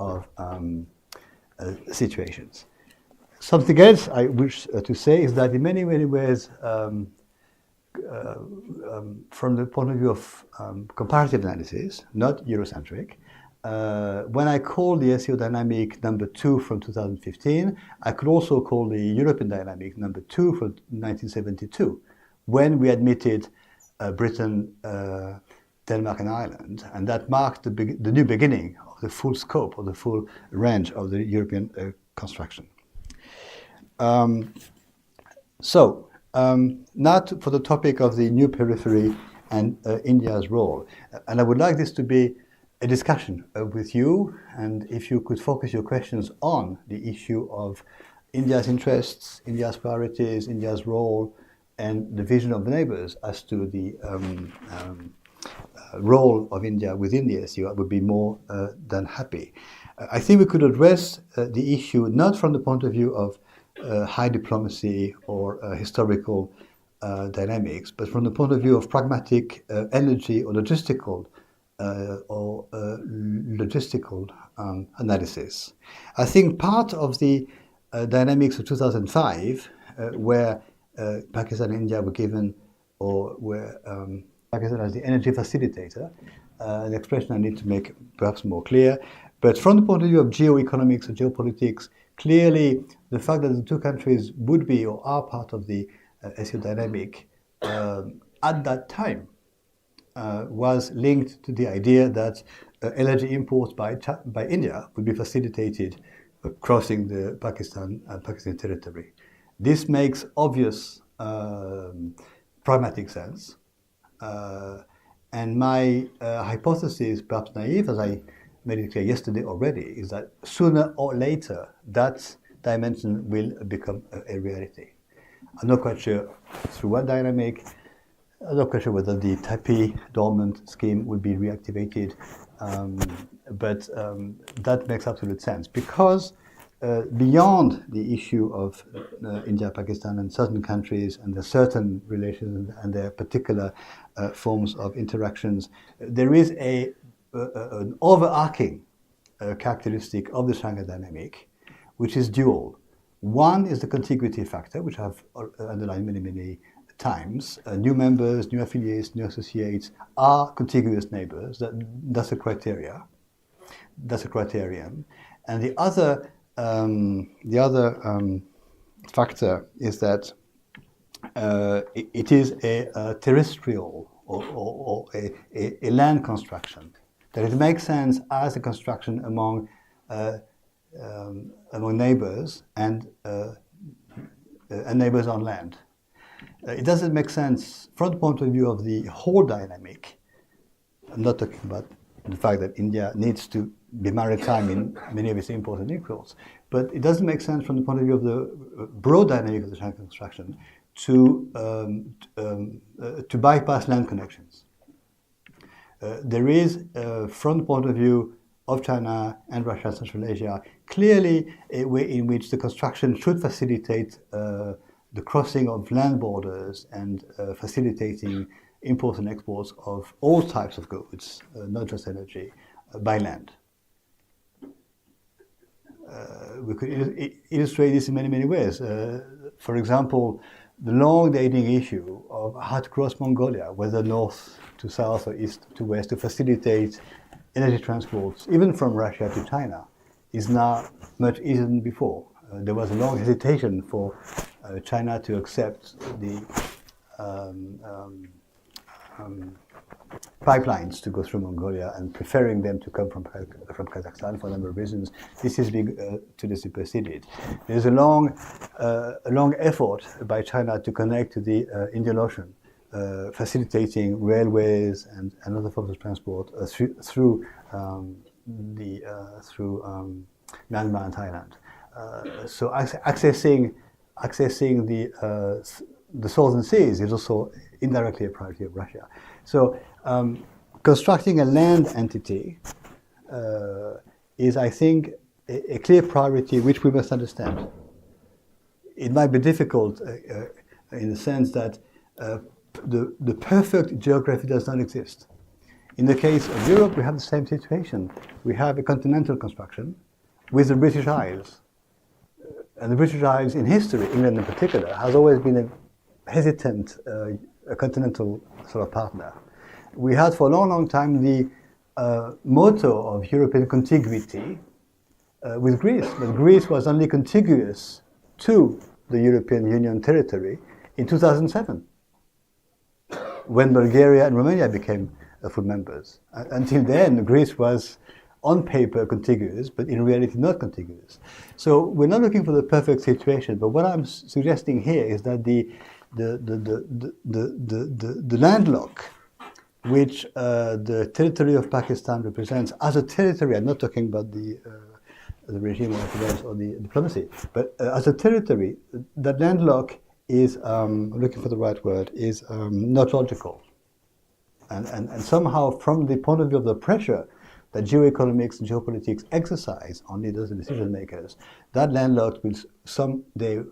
of situations. Something else I wish to say is that in many, many ways, from the point of view of comparative analysis, not Eurocentric, when I call the SEO dynamic number 2 from 2015, I could also call the European dynamic number 2 from 1972, when we admitted Britain, Denmark and Ireland, and that marked the new beginning of the full scope, of the full range of the European construction. Now for the topic of the new periphery and India's role. And I would like this to be a discussion with you, and if you could focus your questions on the issue of India's interests, India's priorities, India's role, and the vision of the neighbors as to the role of India within the SEO, I would be more than happy. I think we could address the issue not from the point of view of high diplomacy or historical dynamics, but from the point of view of pragmatic energy or logistical analysis. I think part of the dynamics of 2005, where Pakistan and India were given, or where Pakistan as the energy facilitator, an expression I need to make perhaps more clear, but from the point of view of geoeconomics or geopolitics, clearly the fact that the two countries would be or are part of the SEO dynamic at that time was linked to the idea that LNG imports by India would be facilitated crossing the Pakistan territory. This makes obvious pragmatic sense, and my hypothesis, perhaps naive, as I made it clear yesterday already, is that sooner or later that dimension will become a reality. I'm not quite sure through what dynamic. I'm not quite sure whether the TAPI dormant scheme will be reactivated, but that makes absolute sense, because beyond the issue of India, Pakistan and certain countries and the certain relations and their particular forms of interactions, there is an overarching characteristic of the Shanghai dynamic, which is dual. One is the contiguity factor, which I've underlined many, many times. New members, new affiliates, new associates are contiguous neighbors. That's a criteria. That's a criterion. And the other factor is that it is a terrestrial or a land construction. That it makes sense as a construction among neighbors and neighbors on land. It doesn't make sense from the point of view of the whole dynamic. I'm not talking about the fact that India needs to be maritime in many of its imports and exports, but it doesn't make sense from the point of view of the broad dynamic of the Shanghai construction to bypass land connections. There is, from the point of view of China and Russia and Central Asia, clearly a way in which the construction should facilitate the crossing of land borders and facilitating imports and exports of all types of goods, not just energy, by land. We could illustrate this in many, many ways. For example, the long-dating issue of how to cross Mongolia, whether north to south or east to west, to facilitate energy transports, even from Russia to China, is now much easier than before. there was a long hesitation for China to accept the pipelines to go through Mongolia and preferring them to come from Kazakhstan for a number of reasons. This is being today superseded. There's a long effort by China to connect to the Indian Ocean, facilitating railways and other forms of transport through Myanmar and Thailand. So accessing the southern seas is also indirectly a priority of Russia. So constructing a land entity is, I think, a clear priority which we must understand. It might be difficult in the sense that the perfect geography does not exist. In the case of Europe, we have the same situation. We have a continental construction with the British Isles. And the British Isles in history, England in particular, has always been a hesitant a continental sort of partner. We had for a long, long time the motto of European contiguity with Greece, but Greece was only contiguous to the European Union territory in 2007, when Bulgaria and Romania became full members. Until then, Greece was on paper contiguous, but in reality not contiguous. So we're not looking for the perfect situation, but what I'm suggesting here is that the landlock which the territory of Pakistan represents as a territory, I'm not talking about the regime or the diplomacy, but as a territory, that landlock is, looking for the right word, is not logical. And somehow from the point of view of the pressure that geoeconomics and geopolitics exercise on leaders and decision makers, that landlock will someday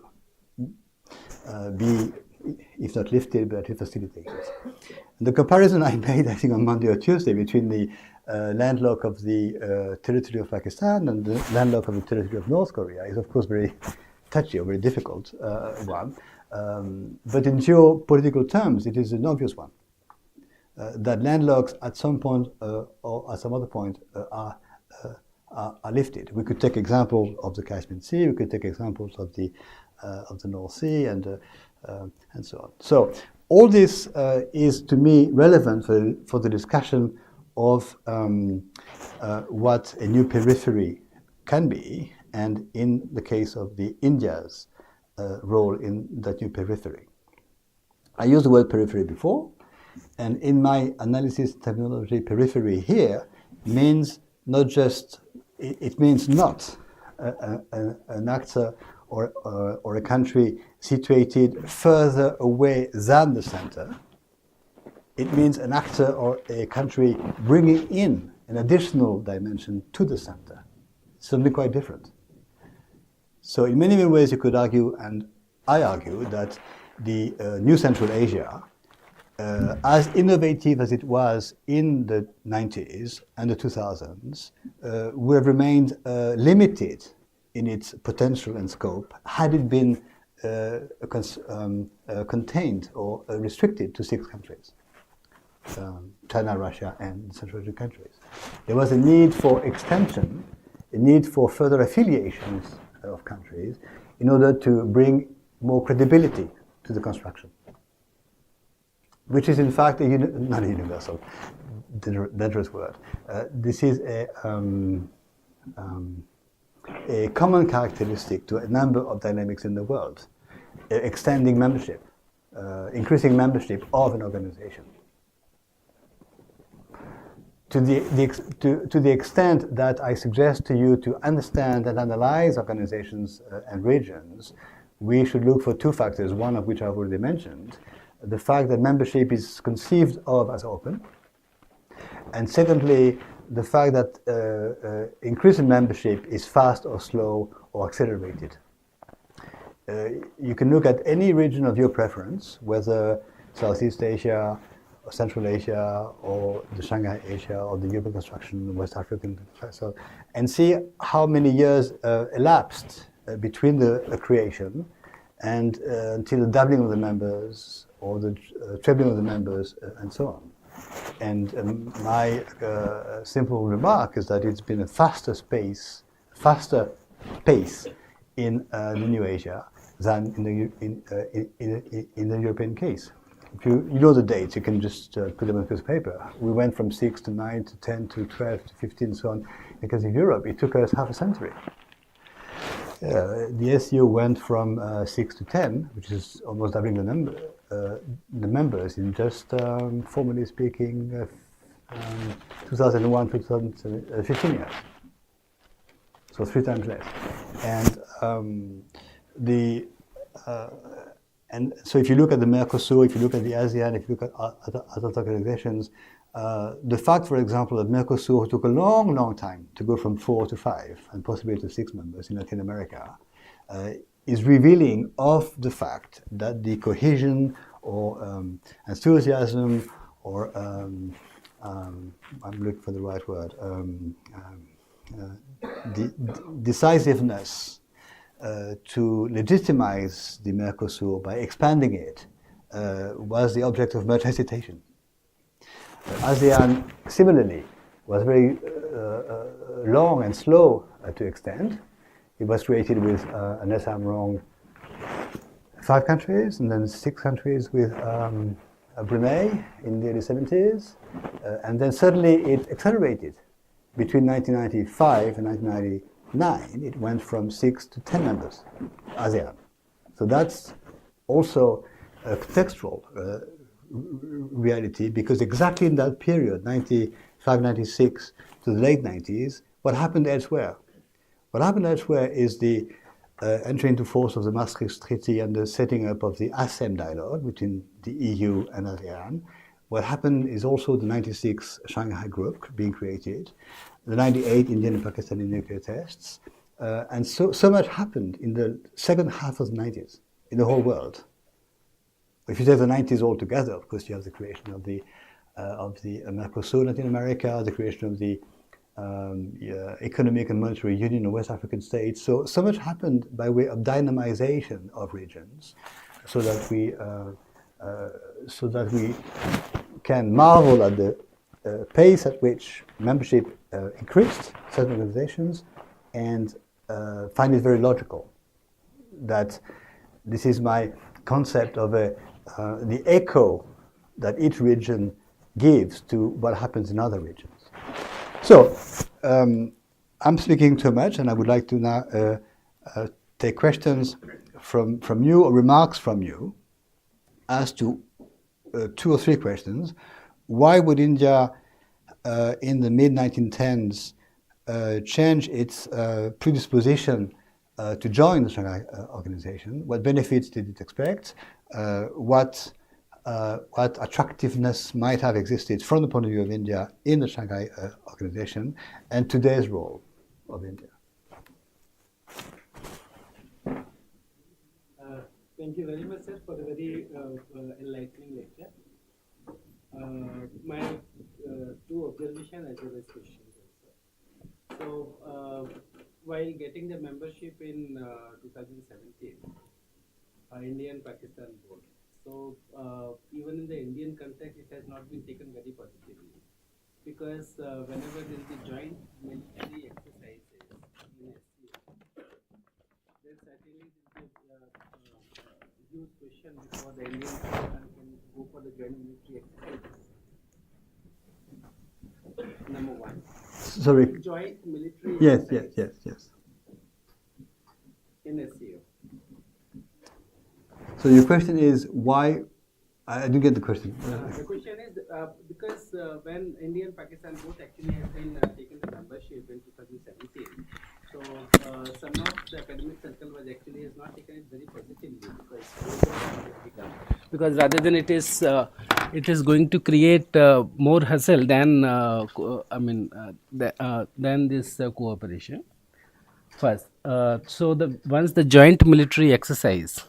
be, if not lifted, but at least facilitated. And the comparison I made, I think, on Monday or Tuesday between the landlock of the territory of Pakistan and the landlock of the territory of North Korea is, of course, very touchy or very difficult one. But in geopolitical terms, it is an obvious one. That landlocks at some point or at some other point are lifted. We could take examples of the Caspian Sea. We could take examples of the North Sea and so on. So all this is, to me, relevant for the discussion of what a new periphery can be, and in the case of the India's role in that new periphery. I used the word periphery before. And in my analysis terminology, periphery here means not just, it means not an actor or a country situated further away than the center. It means an actor or a country bringing in an additional dimension to the center. It's something quite different. So in many ways you could argue, and I argue, that the new Central Asia, as innovative as it was in the 90s and the 2000s, would have remained limited in its potential and scope had it been contained or restricted to 6 countries, China, Russia, and Central Asian countries. There was a need for extension, a need for further affiliations of countries in order to bring more credibility to the construction, which is in fact not a universal, dangerous word. This is a common characteristic to a number of dynamics in the world, extending membership, increasing membership of an organization. To the extent that I suggest to you to understand and analyze organizations and regions, we should look for 2 factors, one of which I've already mentioned: the fact that membership is conceived of as open, and secondly, the fact that increase in membership is fast or slow or accelerated. You can look at any region of your preference, whether Southeast Asia, or Central Asia, or the Shanghai Asia, or the European construction, West African, so, and see how many years elapsed between the creation and until the doubling of the members, or the trebling of the members, and so on. And my simple remark is that it's been a faster pace in the New Asia than in the European case. If you know the dates, you can just put them on a piece of paper. We went from 6 to 9 to 10 to 12 to 15 and so on, because in Europe it took us half a century. The SEO went from 6 to 10, which is almost doubling the members in just, formally speaking, 2001 to 2015 years. So 3 times less. And so if you look at the Mercosur, if you look at the ASEAN, if you look at other organizations, the fact, for example, that Mercosur took a long, long time to go from 4 to 5 and possibly to 6 members in Latin America is revealing of the fact that the cohesion or enthusiasm or I'm looking for the right word, decisiveness to legitimize the Mercosur by expanding it was the object of much hesitation. ASEAN, similarly, was very long and slow to extend. It was created with, unless I'm wrong, 5 countries and then 6 countries with Brunei in the early 70s. And then suddenly it accelerated. Between 1995 and 1999, it went from 6 to 10 members, ASEAN. So that's also a contextual reality, because exactly in that period, 95, 96 to the late 90s, what happened elsewhere? What happened elsewhere is the entry into force of the Maastricht Treaty and the setting up of the ASEM dialogue between the EU and ASEAN. What happened is also the 96 Shanghai Group being created, the 98 Indian and Pakistani nuclear tests, and so much happened in the second half of the 90s in the whole world. If you take the 90s altogether, of course, you have the creation of the Mercosur Latin America, the creation of the Economic and Monetary Union of West African states. So much happened by way of dynamization of regions, so that we can marvel at the pace at which membership increased certain organizations, and find it very logical that this is my concept of the echo that each region gives to what happens in other regions. So I'm speaking too much, and I would like to now take questions from you or remarks from you as to 2 or 3 questions. Why would India in the mid-1910s change its predisposition to join the Shanghai Organization? What benefits did it expect? What attractiveness might have existed from the point of view of India in the Shanghai Organization, and today's role of India? Thank you very much, sir, for the very enlightening lecture. My 2 observations as well as questions also. So, while getting the membership in 2017, India and Pakistan both. So, even in the Indian context, it has not been taken very positively, because whenever there will be joint military exercises in SCO, there certainly will be a huge question before the Indian Pakistan can go for the joint military exercises. Number 1. Sorry. Joint military Yes. in SCO. So your question is why? I didn't get the question. The question is because when India and Pakistan both actually have been taken the membership in 2017, so some of the academic circle was actually has not taken it very positively, because rather than it is going to create more hassle than than this cooperation. First, so once the joint military exercise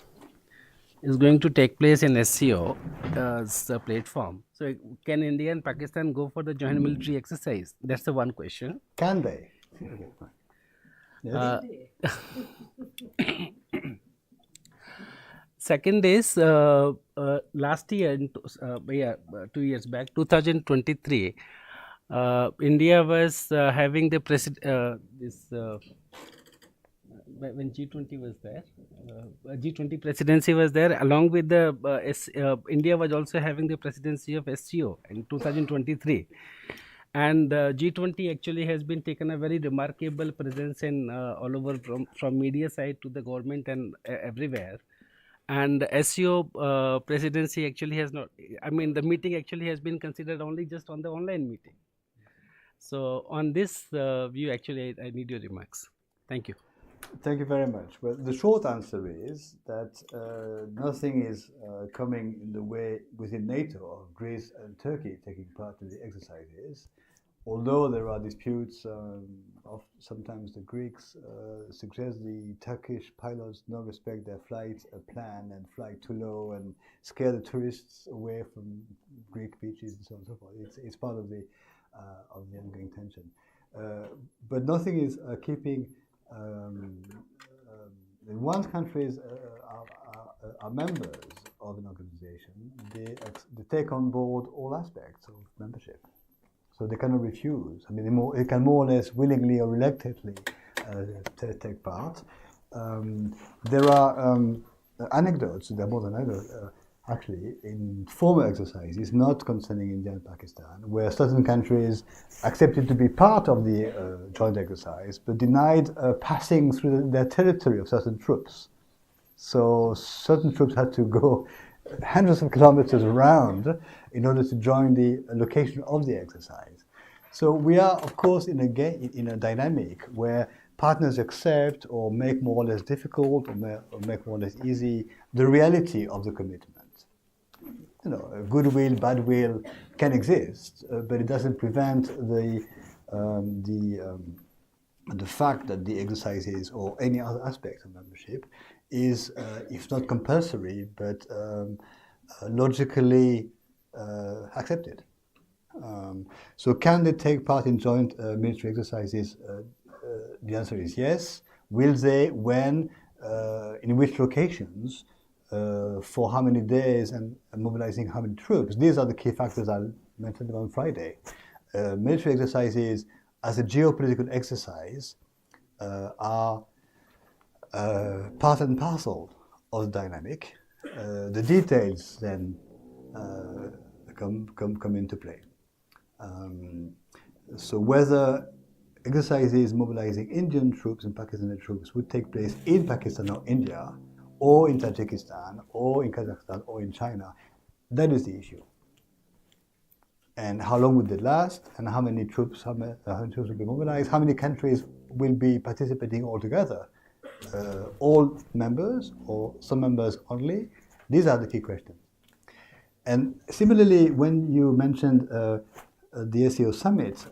is going to take place in SCO as a platform. So can India and Pakistan go for the joint military exercise? That's the one question. Can they? Okay, fine. Yes. Second is last year, 2 years back, 2023, India was having the when G20 was there. G20 presidency was there, along with the India was also having the presidency of SCO in 2023. And G20 actually has been taken a very remarkable presence in all over from media side to the government and everywhere. And SCO presidency actually has not, I mean, the meeting actually has been considered only just on the online meeting. So on this view, actually, I need your remarks. Thank you. Thank you very much. Well, the short answer is that nothing is coming in the way within NATO of Greece and Turkey taking part in the exercises. Although there are disputes, sometimes the Greeks suggest the Turkish pilots not respect their flight plan and fly too low and scare the tourists away from Greek beaches and so on and so forth. It's part of the ongoing tension. But nothing is keeping. Once countries are members of an organization, they take on board all aspects of membership. So they cannot refuse. I mean, they can more or less willingly or reluctantly take part. There are anecdotes, there are more than anecdotes, actually, in former exercises, not concerning India and Pakistan, where certain countries accepted to be part of the joint exercise, but denied passing through their territory of certain troops. So certain troops had to go hundreds of kilometers around in order to join the location of the exercise. So we are, of course, in a dynamic where partners accept or make more or less difficult or make more or less easy the reality of the commitment. You know, goodwill, bad will can exist, but it doesn't prevent the fact that the exercises or any other aspect of membership is, if not compulsory, but logically accepted. So can they take part in joint military exercises? The answer is yes. Will they? When? In which locations? For how many days? And mobilizing how many troops? These are the key factors I mentioned on Friday. Military exercises as a geopolitical exercise are part and parcel of the dynamic. The details then come into play. So whether exercises mobilizing Indian troops and Pakistani troops would take place in Pakistan or India, or in Tajikistan, or in Kazakhstan, or in China, that is the issue. And how long would they last? And how many troops will be mobilized? How many countries will be participating altogether? All members or some members only? These are the key questions. And similarly, when you mentioned the SEO summit,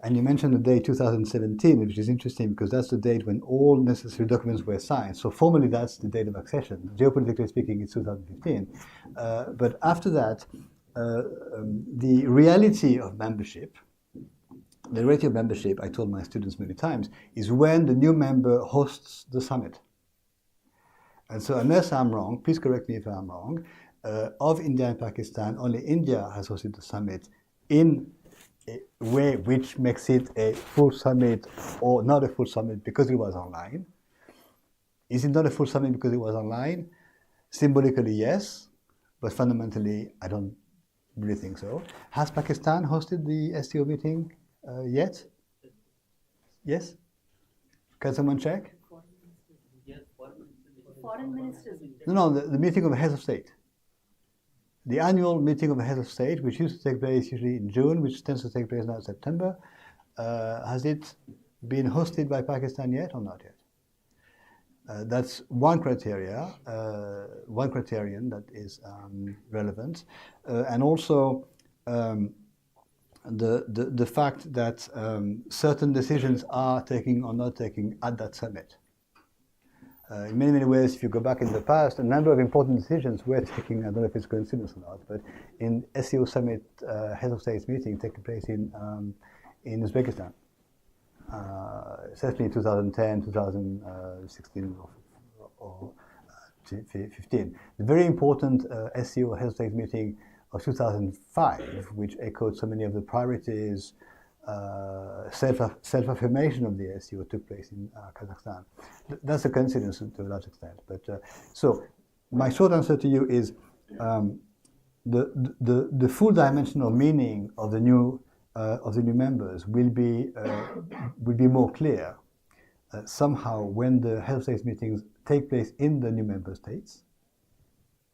and you mentioned the date 2017, which is interesting because that's the date when all necessary documents were signed. So formally, that's the date of accession. Geopolitically speaking, it's 2015. But after that, the reality of membership, I told my students many times, is when the new member hosts the summit. And so unless I'm wrong, please correct me if I'm wrong, of India and Pakistan, only India has hosted the summit in a way which makes it a full summit or not a full summit because it was online. Is it not a full summit because it was online? Symbolically, yes, but fundamentally, I don't really think so. Has Pakistan hosted the STO meeting yet? Yes? Can someone check? Foreign ministers. No, the meeting of the heads of state. The annual meeting of the heads of state, which used to take place usually in June, which tends to take place now in September, has it been hosted by Pakistan yet or not yet? That's one criterion that is relevant, and also the fact that certain decisions are taken or not taken at that summit. In many, many ways, if you go back in the past, a number of important decisions were taken, I don't know if it's coincidence or not, but in SEO summit head of states meeting taking place in Uzbekistan, certainly in 2010, 2016 or 15. The very important SEO head of state meeting of 2005, which echoed so many of the priorities self-affirmation of the SCO took place in Kazakhstan. That's a coincidence to a large extent. But so my short answer to you is the full dimension or meaning of the new members will be more clear somehow when the head of states meetings take place in the new member states,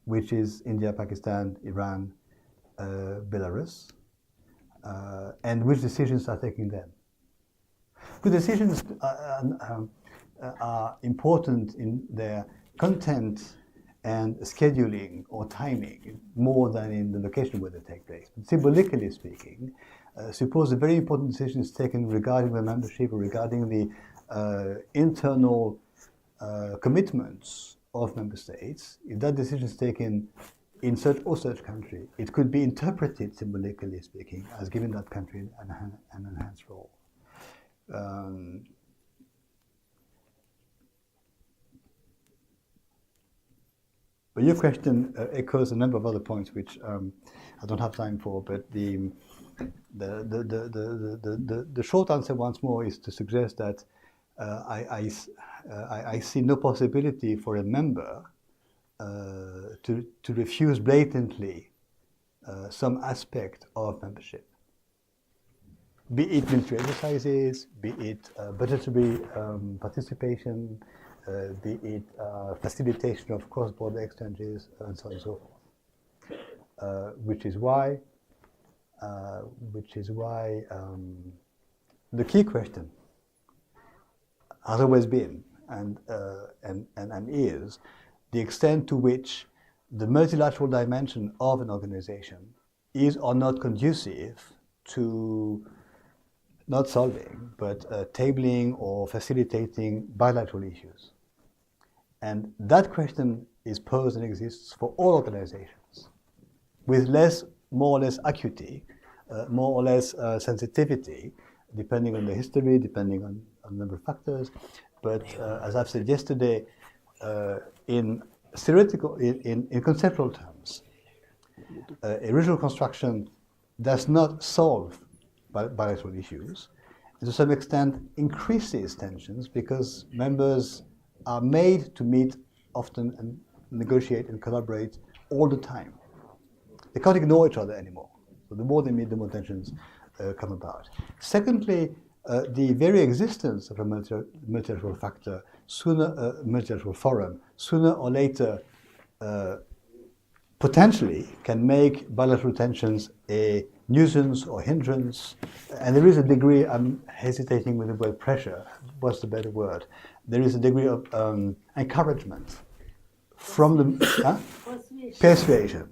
which is India, Pakistan, Iran, Belarus, and which decisions are taken then. Good decisions are important in their content and scheduling or timing more than in the location where they take place. But symbolically speaking, suppose a very important decision is taken regarding the membership or regarding the internal commitments of member states. If that decision is taken in such or such country, it could be interpreted symbolically speaking as giving that country an enhanced role. But your question echoes a number of other points which I don't have time for, but the short answer once more is to suggest that I see no possibility for a member to refuse blatantly some aspect of membership, be it military exercises, be it budgetary participation, be it facilitation of cross-border exchanges, and so on and so forth. Which is why the key question has always been and is the extent to which the multilateral dimension of an organization is or not conducive to not solving, but tabling or facilitating bilateral issues. And that question is posed and exists for all organizations, with more or less acuity, more or less sensitivity, depending on the history, depending on a number of factors. But as I've said yesterday, in theoretical, in conceptual terms, a regional construction does not solve bilateral issues, and to some extent increases tensions because members are made to meet often and negotiate and collaborate all the time. They can't ignore each other anymore. So the more they meet, the more tensions come about. Secondly, the very existence of a multilateral factor, multilateral forum, sooner or later potentially can make bilateral tensions a nuisance or hindrance. And there is a degree, I'm hesitating with the word pressure, what's the better word? There is a degree of encouragement from the persuasion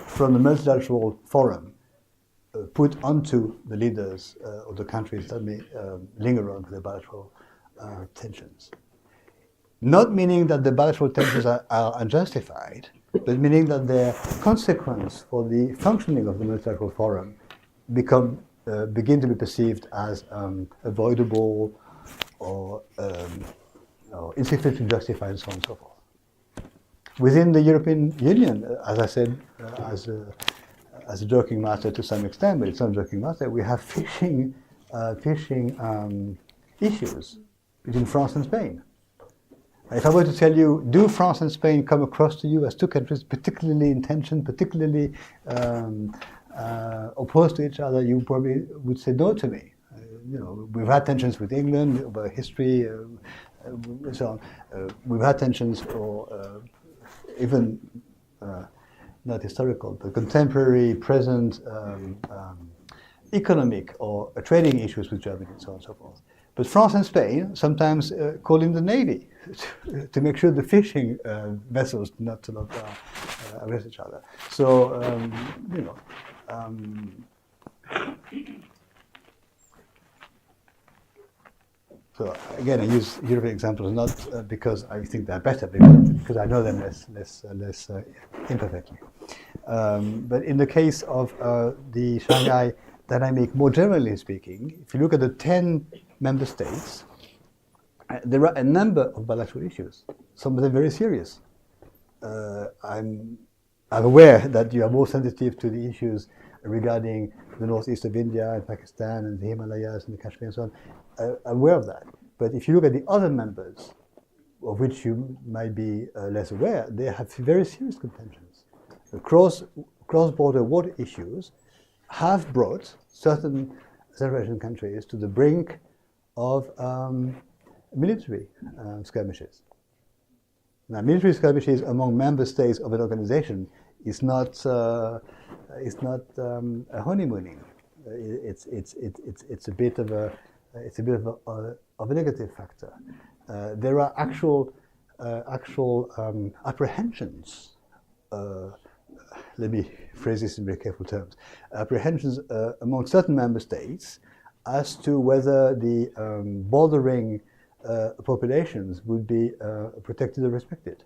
from the multilateral forum put onto the leaders of the countries that may linger on to the bilateral tensions. Not meaning that the bilateral tensions are unjustified, but meaning that their consequence for the functioning of the multilateral forum begin to be perceived as avoidable or insufficiently justified, and so on and so forth. Within the European Union, as I said, as a joking matter to some extent, but it's not a joking matter, we have fishing issues between France and Spain. If I were to tell you, do France and Spain come across to you as two countries particularly in tension, particularly opposed to each other, you probably would say no to me. We've had tensions with England over history, and so on. We've had tensions, or even not historical, but contemporary, present economic or trading issues with Germany, and so on and so forth. But France and Spain sometimes call in the Navy to make sure the fishing vessels do not arrest each other. So, so again, I use European examples not because I think they're better, because I know them less imperfectly. But in the case of the Shanghai dynamic, more generally speaking, if you look at the 10 member states, there are a number of bilateral issues, some of them very serious. I'm aware that you are more sensitive to the issues regarding the northeast of India and Pakistan and the Himalayas and the Kashmir and so on, aware of that. But if you look at the other members, of which you might be less aware, they have very serious contentions. The cross-border water issues have brought certain Central Asian countries to the brink of military skirmishes. Now, military skirmishes among member states of an organization is not honeymooning. It's a bit of a negative factor. There are actual apprehensions. Let me phrase this in very careful terms. Apprehensions among certain member states as to whether the bordering populations would be protected or respected.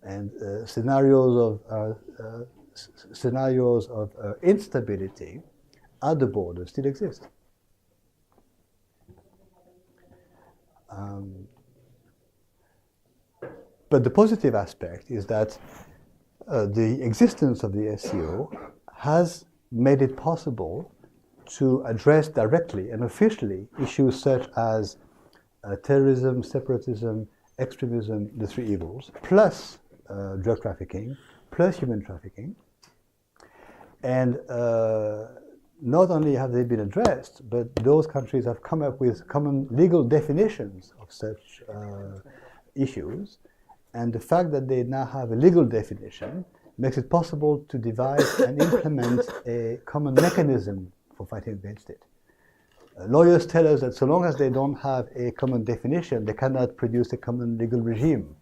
And scenarios of instability at the border still exist. But the positive aspect is that the existence of the SCO has made it possible to address directly and officially issues such as terrorism, separatism, extremism, the three evils, plus drug trafficking, plus human trafficking. And not only have they been addressed, but those countries have come up with common legal definitions of such issues. And the fact that they now have a legal definition makes it possible to devise and implement a common mechanism for fighting against it. Lawyers tell us that so long as they don't have a common definition, they cannot produce a common legal regime,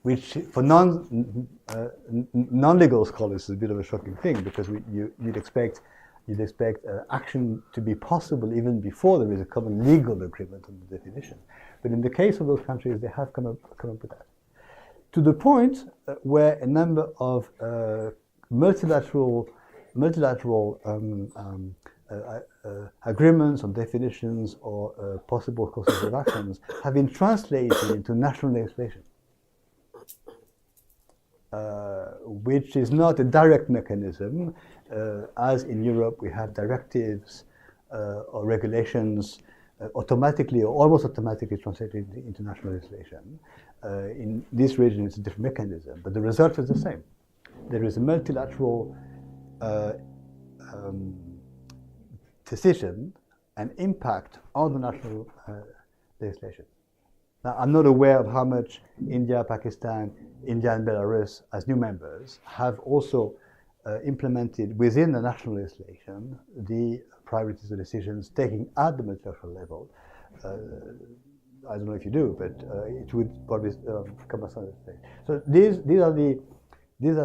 which for non-legal scholars is a bit of a shocking thing, because you'd expect action to be possible even before there is a common legal agreement on the definition. But in the case of those countries, they have come up with that. To the point where a number of multilateral agreements on definitions or possible courses of actions have been translated into national legislation, which is not a direct mechanism. As in Europe, we have directives or regulations automatically or almost automatically translated into national legislation. In this region, it's a different mechanism, but the result is the same. There is a multilateral decision and impact on the national legislation. Now, I'm not aware of how much India, Pakistan, India and Belarus, as new members, have also implemented within the national legislation the priorities or decisions taken at the multilateral level. I don't know if you do, but it would probably come as another thing. So these are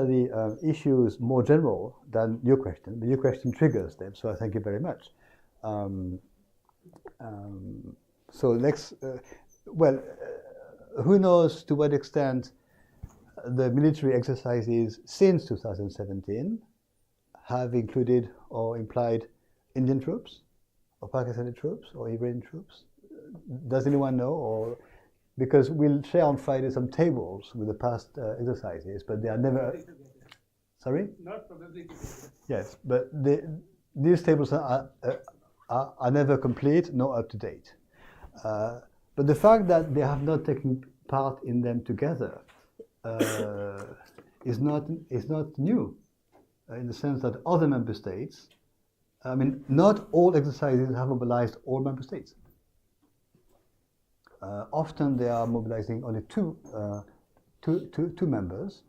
the issues more general than your question, but your question triggers them. So I thank you very much. So next, who knows to what extent the military exercises since 2017 have included or implied Indian troops, or Pakistani troops, or Iranian troops? Does anyone know? Or because we'll share on Friday some tables with the past exercises, but they are never. Sorry? Not probably. Yes, but these tables are never complete nor up to date. But the fact that they have not taken part in them together is not new, in the sense that other member states. I mean, not all exercises have mobilized all member states. Often they are mobilizing only two members,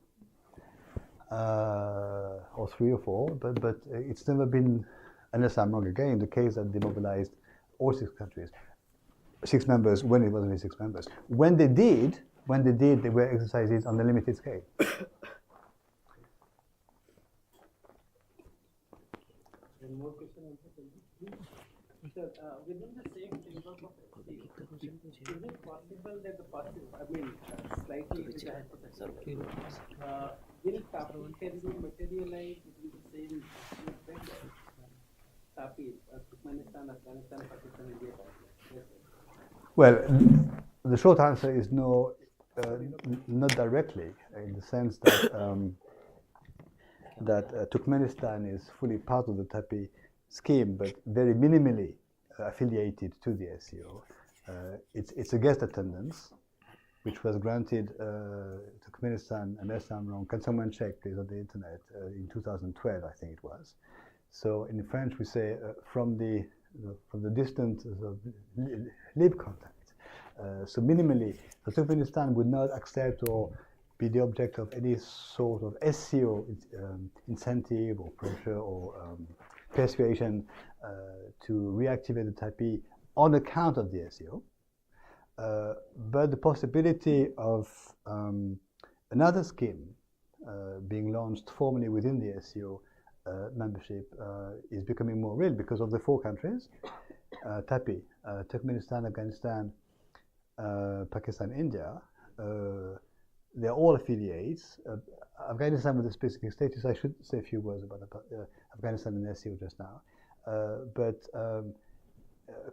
or three or four, but it's never been, unless I'm wrong again, the case that they mobilized all 6 countries, 6 members when it was only 6 members. When they did, they were exercises on a limited scale. One more question on this. Sir, within the same framework of SCO, is it possible that slightly it is a hypothetical, will TAPI can be materialized within the same framework? TAPI, Turkmenistan, Afghanistan, Pakistan, India, yes, Well, the short answer is no, not directly, in the sense that that Turkmenistan is fully part of the TAPI scheme, but very minimally affiliated to the SCO. It's a guest attendance, which was granted Turkmenistan, unless I'm wrong, can someone check please on the internet, in 2012 I think it was. So in French we say from the distant live contact. So minimally, Turkmenistan would not accept or be the object of any sort of SCO incentive or pressure or persuasion to reactivate the TAPI on account of the SCO. But the possibility of another scheme being launched formally within the SCO membership is becoming more real because of the four countries, TAPI, Turkmenistan, Afghanistan, Pakistan, India. They're all affiliates. Afghanistan with a specific status. I should say a few words about Afghanistan and SCO just now. But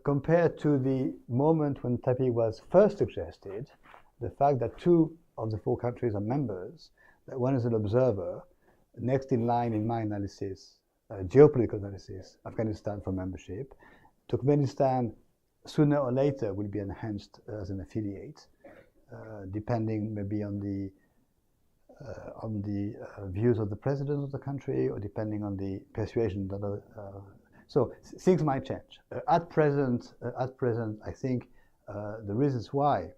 compared to the moment when TAPI was first suggested, the fact that two of the four countries are members, that one is an observer, next in line in my analysis, geopolitical analysis, Afghanistan for membership. Turkmenistan, sooner or later, will be enhanced as an affiliate, depending maybe on the views of the president of the country, or depending on the persuasion that so things might change. At present, I think the reasons why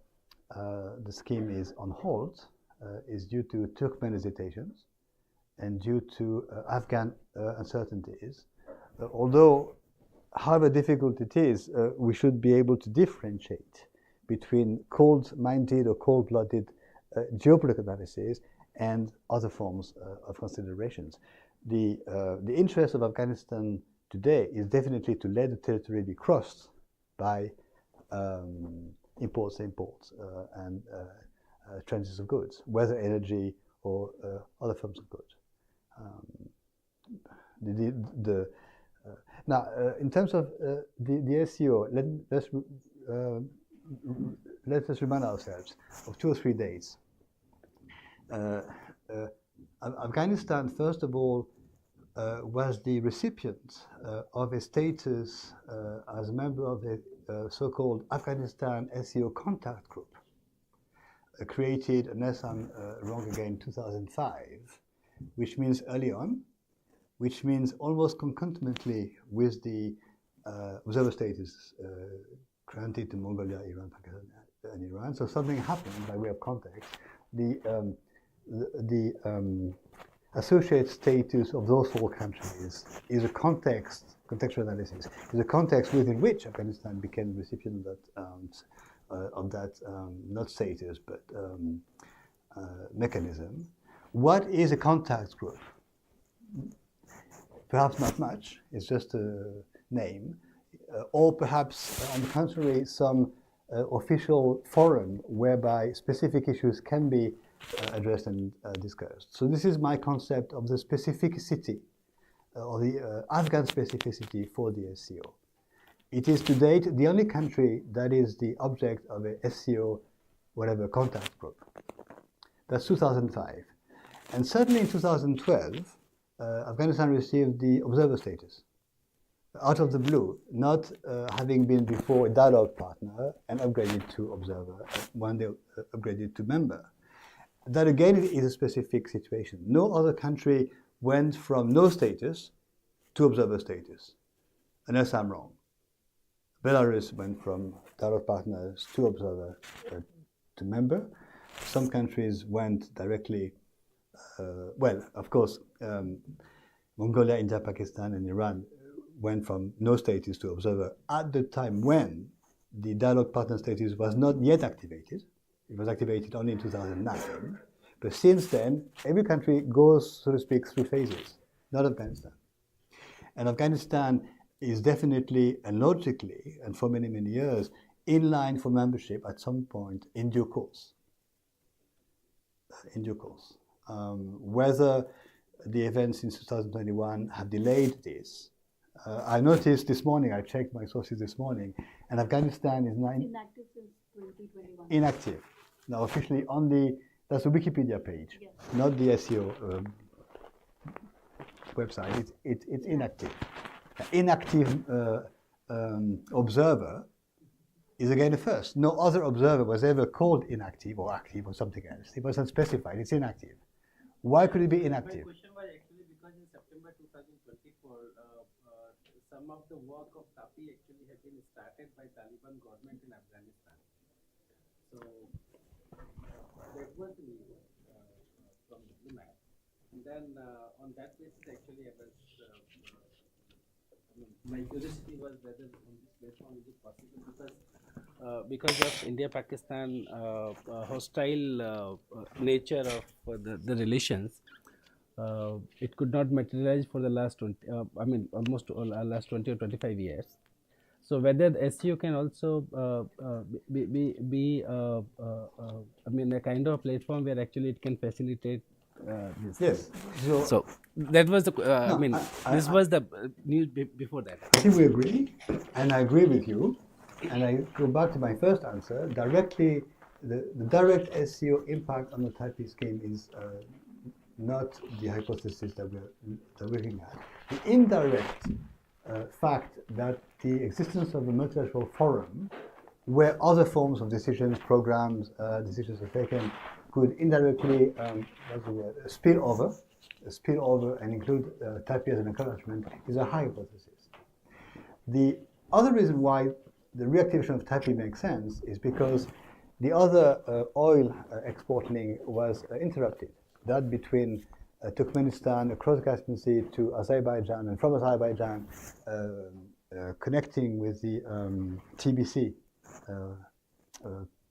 the scheme is on hold is due to Turkmen hesitations and due to Afghan uncertainties. Although, however difficult it is, we should be able to differentiate between cold-minded or cold-blooded geopolitical analysis and other forms of considerations. The interest of Afghanistan today is definitely to let the territory be crossed by imports and transits of goods, whether energy or other forms of goods. Now, in terms of the SCO, let us remind ourselves of 2 or 3 dates. Afghanistan, first of all, was the recipient of a status as a member of the so-called Afghanistan SCO contact group, created, unless I'm wrong again, in 2005, which means early on, which means almost concomitantly with the observer status granted to Mongolia, Iran, Pakistan, and Iran. So something happened by way of context. The associate status of those 4 countries is a contextual analysis, is a context within which Afghanistan became the recipient of that not status, but mechanism. What is a contact group? Perhaps not much, it's just a name, or perhaps, on the contrary, some official forum whereby specific issues can be addressed and discussed. So this is my concept of the specificity, or the Afghan specificity for the SCO. It is to date the only country that is the object of a SCO, whatever, contact group. That's 2005. And certainly in 2012, Afghanistan received the observer status, out of the blue, not having been before a dialogue partner and upgraded to observer, one day upgraded to member. That again is a specific situation. No other country went from no status to observer status, unless I'm wrong. Belarus went from dialogue partners to observer to member. Some countries went directly, well, of course, Mongolia, India, Pakistan, and Iran went from no status to observer at the time when the dialogue partner status was not yet activated. It was activated only in 2009. But since then, every country goes, so to speak, through phases, not Afghanistan. And Afghanistan is definitely and logically, and for many, many years, in line for membership at some point in due course. Whether the events in 2021 have delayed this, I noticed this morning, I checked my sources this morning, and Afghanistan is inactive since 2021. Inactive. Now officially on the, that's the Wikipedia page, Yes. not the SEO website, it's inactive. Inactive observer is again a first. No other observer was ever called inactive or active or something else. It wasn't specified. It's inactive. Why could it be My inactive? question was actually because in September 2024, some of the work of TAPI actually had been started by Taliban government in Afghanistan. So that was the news from the map. And then on that basis, actually, I was, my curiosity was whether on this platform is it possible because of India-Pakistan hostile nature of the relations. It could not materialize for the last 20, almost last 20 or 25 years. So whether the SEO can also be a kind of platform where actually it can facilitate this. Yes. So that was the, No, this was the news before that. I think we agree, and I agree with you. And I go back to my first answer. Directly, the direct SEO impact on the Taipei scheme is not the hypothesis that we're looking at. The indirect fact that the existence of a multilateral forum where other forms of decisions, programs, decisions are taken could indirectly spill over and include Taipei as an encouragement is a high hypothesis. The other reason why the reactivation of Taipei makes sense is because the other oil export link was interrupted. That between Turkmenistan across the Caspian Sea to Azerbaijan, and from Azerbaijan connecting with the TBC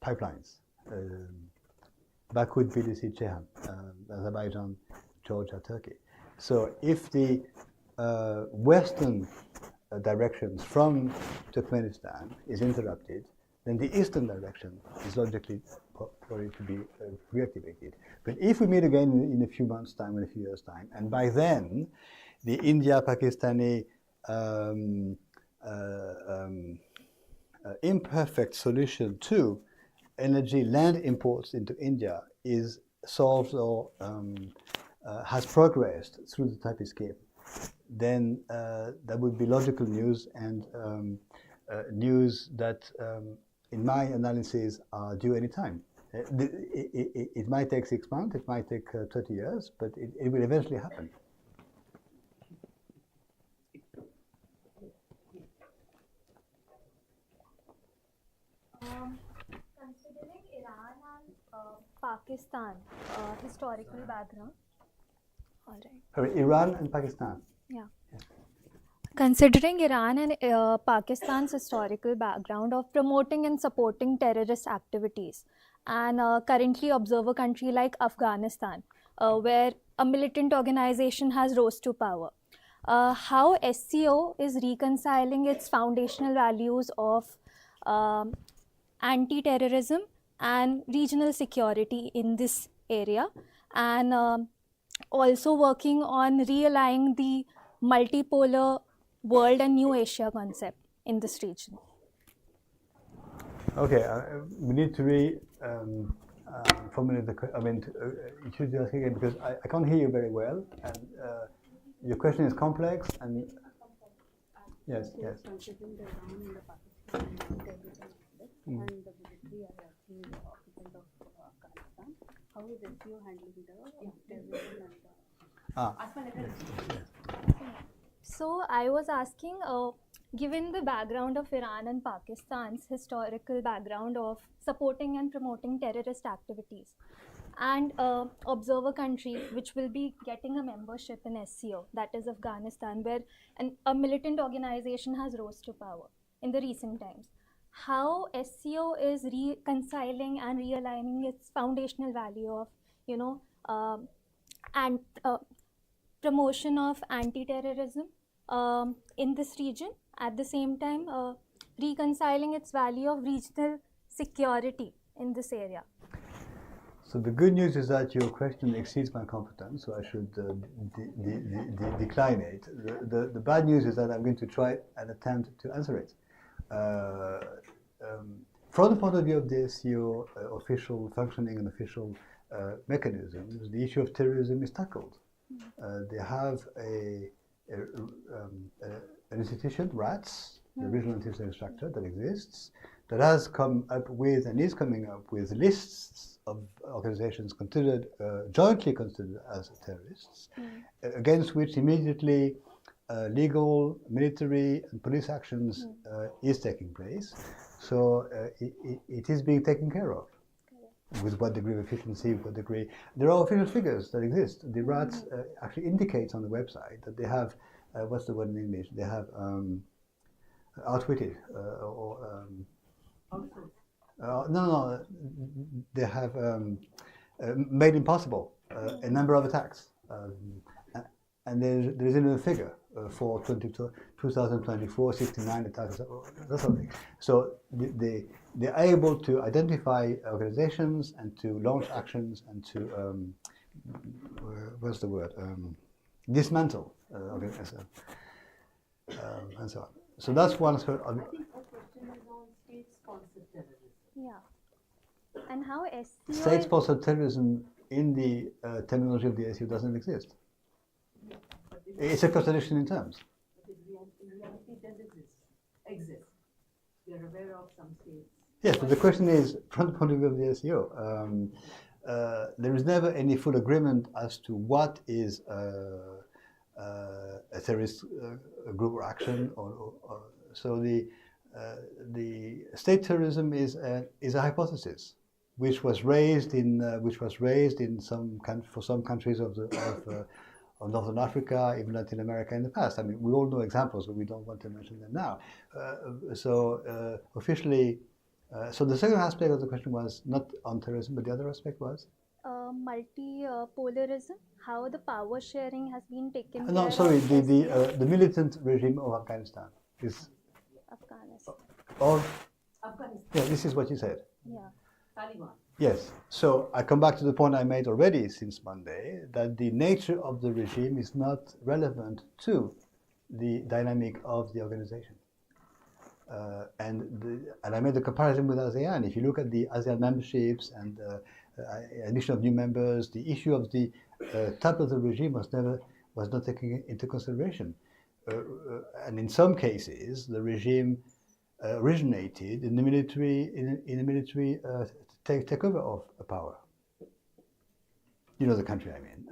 pipelines, Baku, Tbilisi, Ceyhan, Azerbaijan, Georgia, Turkey. So if the western directions from Turkmenistan is interrupted, then the eastern direction is logically for it to be reactivated. But if we meet again in a few months' time, in a few years' time, and by then the India-Pakistani imperfect solution to energy land imports into India is solved or has progressed through the Taipei scheme, then that would be logical news and news that, in my analysis, are due any time. It might take 6 months, it might take 30 years, but it will eventually happen. Considering Iran and Pakistan historical background, all right. Sorry, Iran and Pakistan. Yeah. Considering Iran and Pakistan's historical background of promoting and supporting terrorist activities, and currently observe a country like Afghanistan, where a militant organization has rose to power, how SCO is reconciling its foundational values of anti-terrorism and regional security in this area, and also working on realigning the multipolar world and new Asia concept in this region. Okay, we need to formulate the question. You should ask again because I can't hear you very well, and your question is complex. And yes. Considering the Iran and the Pakistan terrorism and the military are actually the occupant of Afghanistan, how is SEO handling the terrorism and the... So I was asking, given the background of Iran and Pakistan's historical background of supporting and promoting terrorist activities, and observe a country which will be getting a membership in SCO, that is Afghanistan, where a militant organization has rose to power in the recent times, how SCO is reconciling and realigning its foundational value of, and promotion of anti-terrorism in this region, at the same time reconciling its value of regional security in this area. So the good news is that your question exceeds my competence, so I should decline it. The bad news is that I'm going to try and attempt to answer it. From the point of view of the SEO official functioning and official mechanisms, the issue of terrorism is tackled. They have an institution, RATS, the Regional Institutional Structure that exists, that has come up with and is coming up with lists of organizations considered, jointly considered as terrorists, against which immediately legal, military, and police actions is taking place. So it is being taken care of. With what degree of efficiency, with what degree. There are official figures that exist. The RATS actually indicates on the website that they have, what's the word in English? They have outwitted no, they have made impossible a number of attacks. And there is another figure for 2024, 69 attacks, that sort of thing. So they're able to identify organizations and to launch actions and to, what's the word, dismantle organizations, and so on. So that's one sort of. I think her question is on state-sponsored terrorism. Yeah. And how SCO State-sponsored terrorism in the terminology of the SU doesn't exist. It's a contradiction in terms. But in reality, it does exist. We are aware of some states. Yes, but the question is, from the point of view of the SEO, there is never any full agreement as to what is a terrorist group or action. So the state terrorism is a hypothesis, which was raised in for some countries of Northern Africa, even Latin America in the past. I mean, we all know examples, but we don't want to mention them now. Officially, so the second aspect of the question was not on terrorism, but the other aspect was? multi-polarism, how the power sharing has been taken No, care sorry, of the militant regime of Afghanistan is. Afghanistan. Afghanistan. Yeah, this is what you said. Yeah. Taliban. Yes. So I come back to the point I made already since Monday, that the nature of the regime is not relevant to the dynamic of the organization. And I made the comparison with ASEAN. If you look at the ASEAN memberships and addition of new members, the issue of the type of the regime was not taken into consideration. And in some cases, the regime originated in the military takeover of power. You know the country I mean.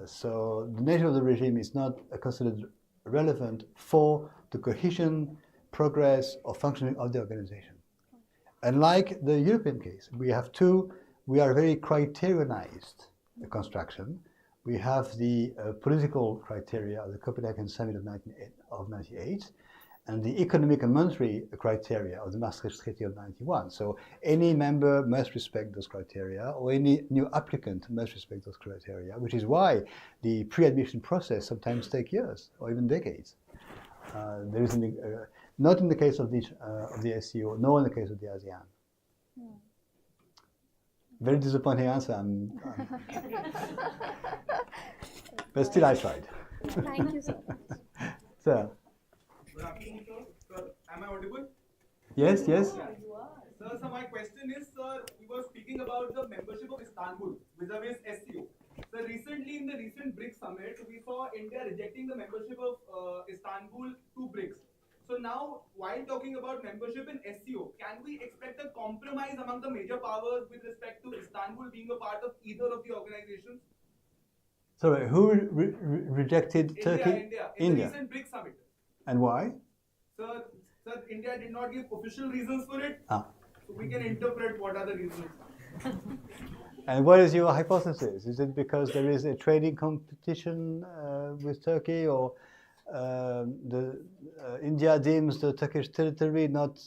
So the nature of the regime is not considered relevant for the cohesion, progress, or functioning of the organization. Unlike the European case, we are very criterianized construction. We have the political criteria of the Copenhagen Summit of 1998, and the economic and monetary criteria of the Maastricht Treaty of 91. So any member must respect those criteria, or any new applicant must respect those criteria, which is why the pre-admission process sometimes takes years or even decades. There is not in the case of the SCO, nor in the case of the ASEAN. Very disappointing answer, but still I tried. Thank you so much. Sir. Good afternoon, sir. Sir, am I audible? Yes, yes. Sir, so my question is, sir, we were speaking about the membership of Istanbul vis-a-vis SCO. So recently, in the recent BRICS summit, we saw India rejecting the membership of Istanbul to BRICS. So now, while talking about membership in SCO, can we expect a compromise among the major powers with respect to Istanbul being a part of either of the organizations? Sorry, who rejected Turkey? India. The recent BRICS summit. And why? Sir, India did not give official reasons for it. Ah. So we can interpret what are the reasons. And what is your hypothesis? Is it because there is a trading competition with Turkey, or India deems the Turkish territory not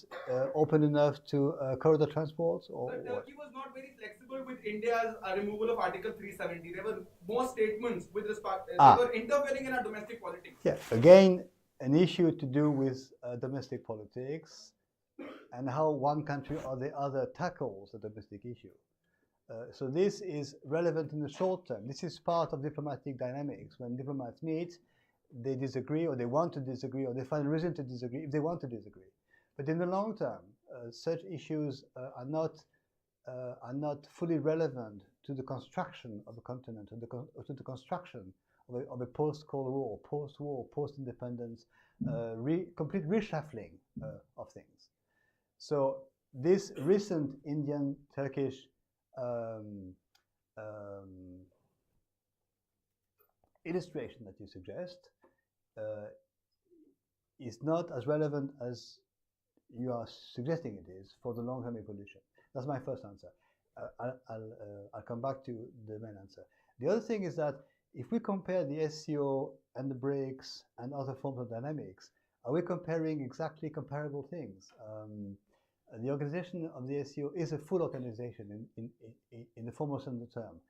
open enough to corridor transport? Or Turkey was not very flexible with India's removal of Article 370. There were more statements with respect. They were interfering in our domestic politics. Yeah, again, an issue to do with domestic politics and how one country or the other tackles the domestic issue. So this is relevant in the short term. This is part of diplomatic dynamics. When diplomats meet, they disagree, or they want to disagree, or they find a reason to disagree if they want to disagree. But in the long term, such issues are not fully relevant to the construction of a continent, to the construction of a post-Cold War, post-war, post-independence, complete reshuffling of things. So this recent Indian-Turkish illustration that you suggest is not as relevant as you are suggesting it is for the long-term evolution. That's my first answer. I'll come back to the main answer. The other thing is that if we compare the SCO and the BRICS and other forms of dynamics, are we comparing exactly comparable things? The organization of the SCO is a full organization in the formal sense of the term.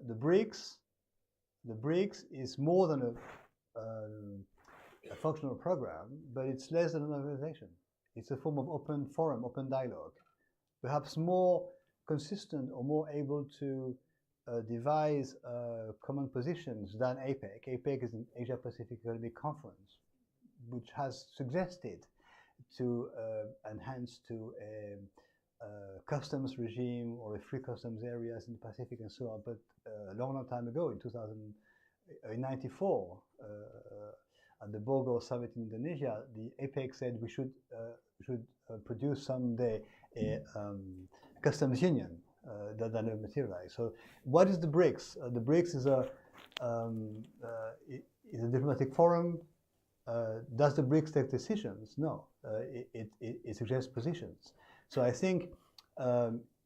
The BRICS is more than a functional program, but it's less than an organization. It's a form of open forum, open dialogue, perhaps more consistent or more able to devise common positions than APEC. APEC is an Asia-Pacific Economic Conference, which has suggested to enhance to a customs regime or a free customs areas in the Pacific and so on. But a long time ago, in 1994, at the Bogor summit in Indonesia, the APEC said we should produce someday a customs union that never materialized. So, what is the BRICS? The BRICS is a diplomatic forum. Does the BRICS take decisions? No, it suggests positions. So I think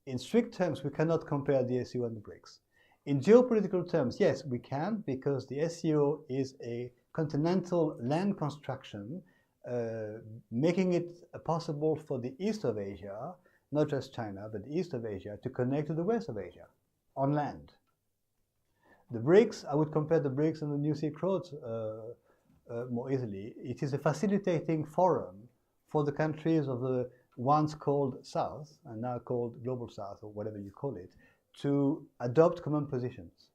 in strict terms, we cannot compare the SCO and the BRICS. In geopolitical terms, yes, we can, because the SCO is a continental land construction, making it possible for the east of Asia, not just China, but the east of Asia, to connect to the west of Asia on land. The BRICS, I would compare the BRICS and the New Silk Road more easily. It is a facilitating forum for the countries of the once called South, and now called Global South, or whatever you call it, to adopt common positions.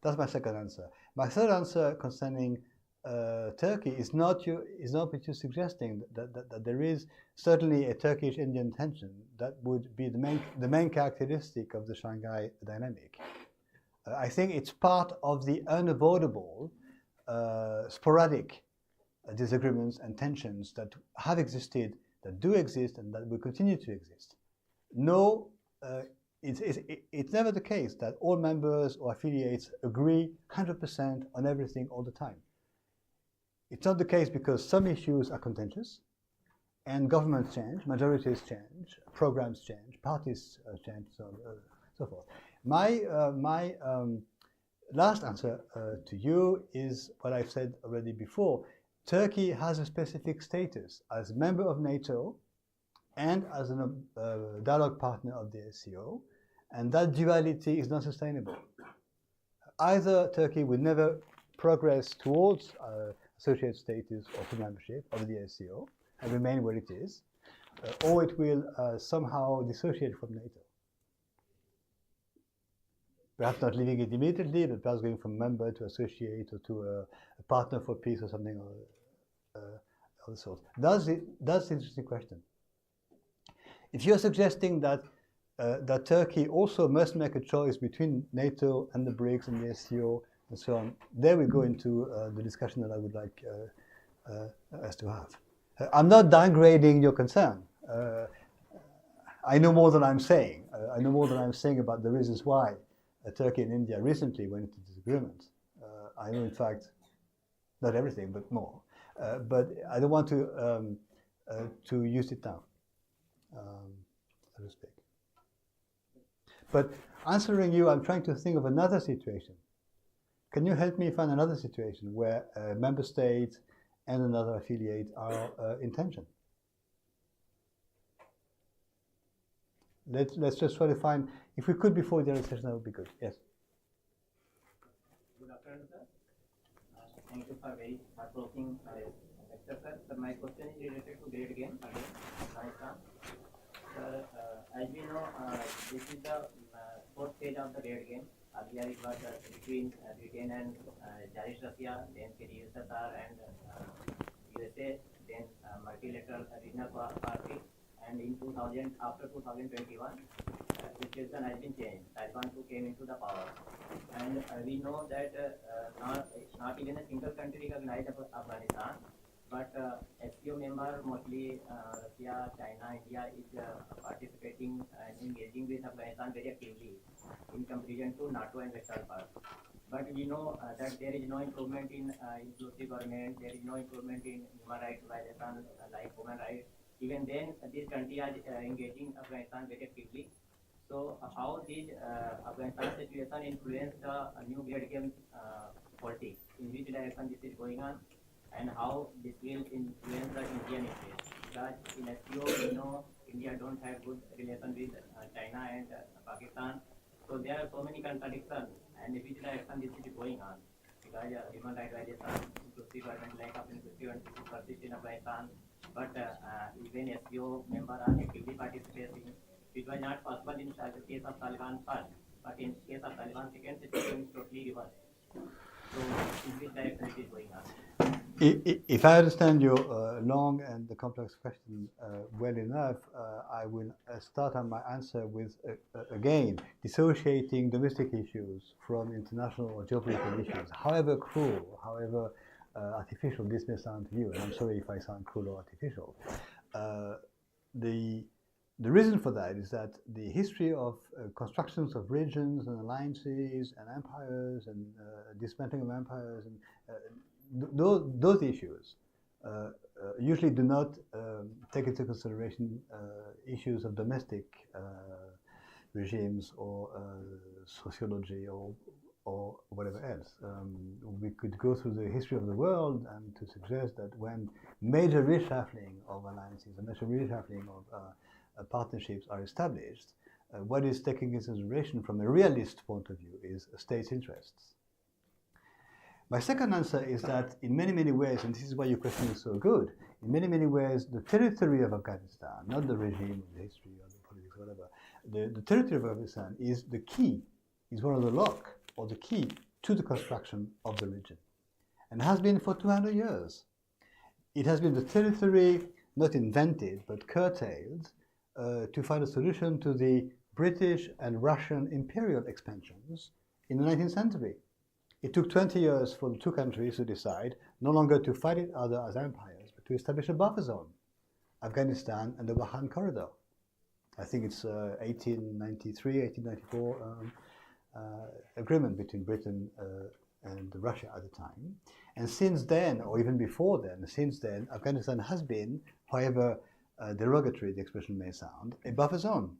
That's my second answer. My third answer concerning Turkey is not what you're suggesting, that there is certainly a Turkish-Indian tension that would be the main characteristic of the Shanghai dynamic. I think it's part of the unavoidable sporadic disagreements and tensions that have existed, that do exist, and that will continue to exist. No, it's never the case that all members or affiliates agree 100% on everything all the time. It's not the case because some issues are contentious, and governments change, majorities change, programs change, parties change, so forth. My last answer to you is what I've said already before. Turkey has a specific status as a member of NATO and as a dialogue partner of the SCO, and that duality is not sustainable. Either Turkey will never progress towards associate status or full membership of the SCO and remain where it is, or it will somehow dissociate from NATO. Perhaps not leaving it immediately, but perhaps going from member to associate or to a partner for peace or something of the sort. That's the interesting question. If you're suggesting that that Turkey also must make a choice between NATO and the BRICS and the SCO and so on, there we go into the discussion that I would like us to have. I'm not downgrading your concern. I know more than I'm saying. I know more than I'm saying about the reasons why Turkey and India recently went into disagreement. I know, in fact, not everything, but more. But I don't want to use it now, so to speak. But answering you, I'm trying to think of another situation. Can you help me find another situation where a member state and another affiliate are in tension? Let's just try to find, if we could before the other session, that would be good. Yes. Good afternoon, sir. Thank you for very thought-provoking lecture, sir. So my question is related to grade game again, Afghanistan. Sir, as we know, this is the fourth phase of the grade game. Earlier it was between Britain and Tsarist Russia, then USSR and USA, then multilateral regional party, and in 2000, after 2021, situation has been changed. Taliban too came into the power, and we know that not even a single country recognized Afghanistan, but SCO member, mostly Russia, China, India is participating and engaging with Afghanistan very actively in comparison to NATO and Western part. But we know that there is no improvement in inclusive government, there is no improvement in human rights violations like human rights. Even then, this country is engaging Afghanistan very actively. So how did Afghanistan situation influence the new grade game politics? In which direction this is going on, and how this will influence the Indian interest? Because in SCO, we know India don't have good relations with China and Pakistan. So there are so many contradictions, and in which direction this is going on? Because human rights violations, inclusive government like Afghanistan persist in Afghanistan, but even SCO members are actively participating. It was not possible in the case of Taliban first, but in case of Taliban second, situation is totally reversed. So in which direction it is going on? If I understand your long and the complex question well enough, I will start on my answer with, again, dissociating domestic issues from international or geopolitical issues, however cruel, however artificial this may sound to you, and I'm sorry if I sound cruel or artificial. The reason for that is that the history of constructions of regions and alliances and empires and dismantling of empires and those issues usually do not take into consideration issues of domestic regimes or sociology or whatever else. We could go through the history of the world and to suggest that when major reshuffling of alliances and major reshuffling of partnerships are established, what is taken into consideration from a realist point of view is states' interests. My second answer is that in many, many ways, and this is why your question is so good, in many, many ways, the territory of Afghanistan, not the regime or the history or the politics, whatever, the territory of Afghanistan is the key, is one of the lock or the key to the construction of the region, and has been for 200 years. It has been the territory, not invented, but curtailed to find a solution to the British and Russian imperial expansions in the 19th century. It took 20 years for the two countries to decide no longer to fight each other as empires, but to establish a buffer zone, Afghanistan and the Wahan corridor. I think it's 1893, 1894 agreement between Britain and Russia at the time. And since then, or even before then, Afghanistan has been, however derogatory the expression may sound, a buffer zone.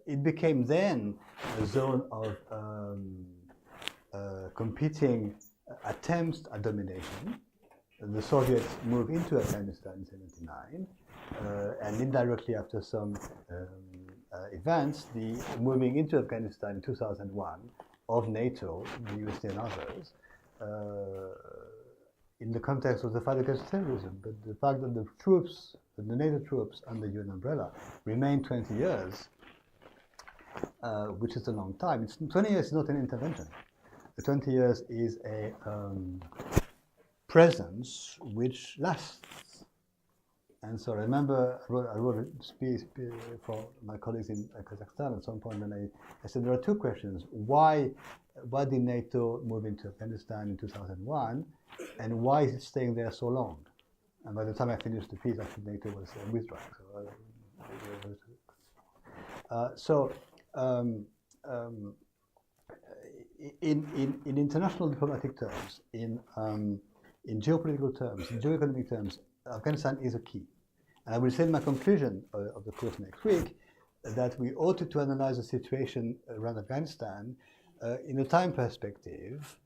It became then a zone of competing attempts at domination. The Soviets moved into Afghanistan in 1979, and indirectly after some events, the moving into Afghanistan in 2001 of NATO, the USA and others, in the context of the fight against terrorism. But the fact that the troops, the NATO troops under the UN umbrella, remained 20 years, which is a long time. 20 years is not an intervention. The 20 years is a presence which lasts. And so I remember I wrote a speech for my colleagues in Kazakhstan at some point, and I said there are two questions. Why did NATO move into Afghanistan in 2001, and why is it staying there so long? And by the time I finished the piece, actually NATO was withdrawing. In international diplomatic terms, in geopolitical terms, in geoeconomic terms, Afghanistan is a key. And I will say in my conclusion of the course next week that we ought to analyze the situation around Afghanistan in a time perspective,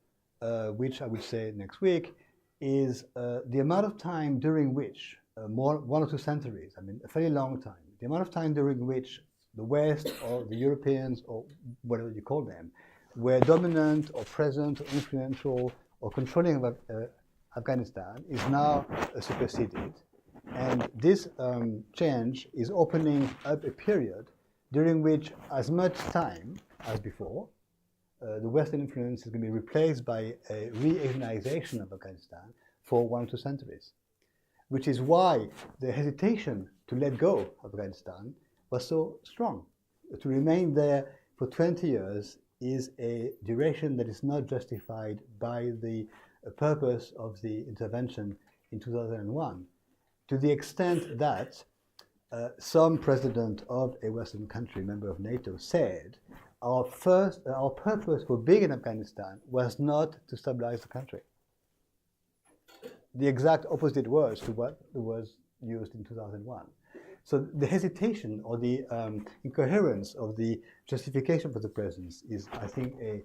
which I will say next week, is the amount of time during which, 1 or 2 centuries, I mean a fairly long time, the amount of time during which the West or the Europeans or whatever you call them were dominant or present or influential or controlling Afghanistan is now superseded. And this change is opening up a period during which as much time as before, the Western influence is going to be replaced by a re-Asianization of Afghanistan for 1 or 2 centuries. which is why the hesitation to let go of Afghanistan was so strong. To remain there for 20 years is a duration that is not justified by the purpose of the intervention in 2001, to the extent that some president of a Western country, member of NATO, said our purpose for being in Afghanistan was not to stabilize the country. The exact opposite words to what was used in 2001. So the hesitation or the incoherence of the justification for the presence is, I think, a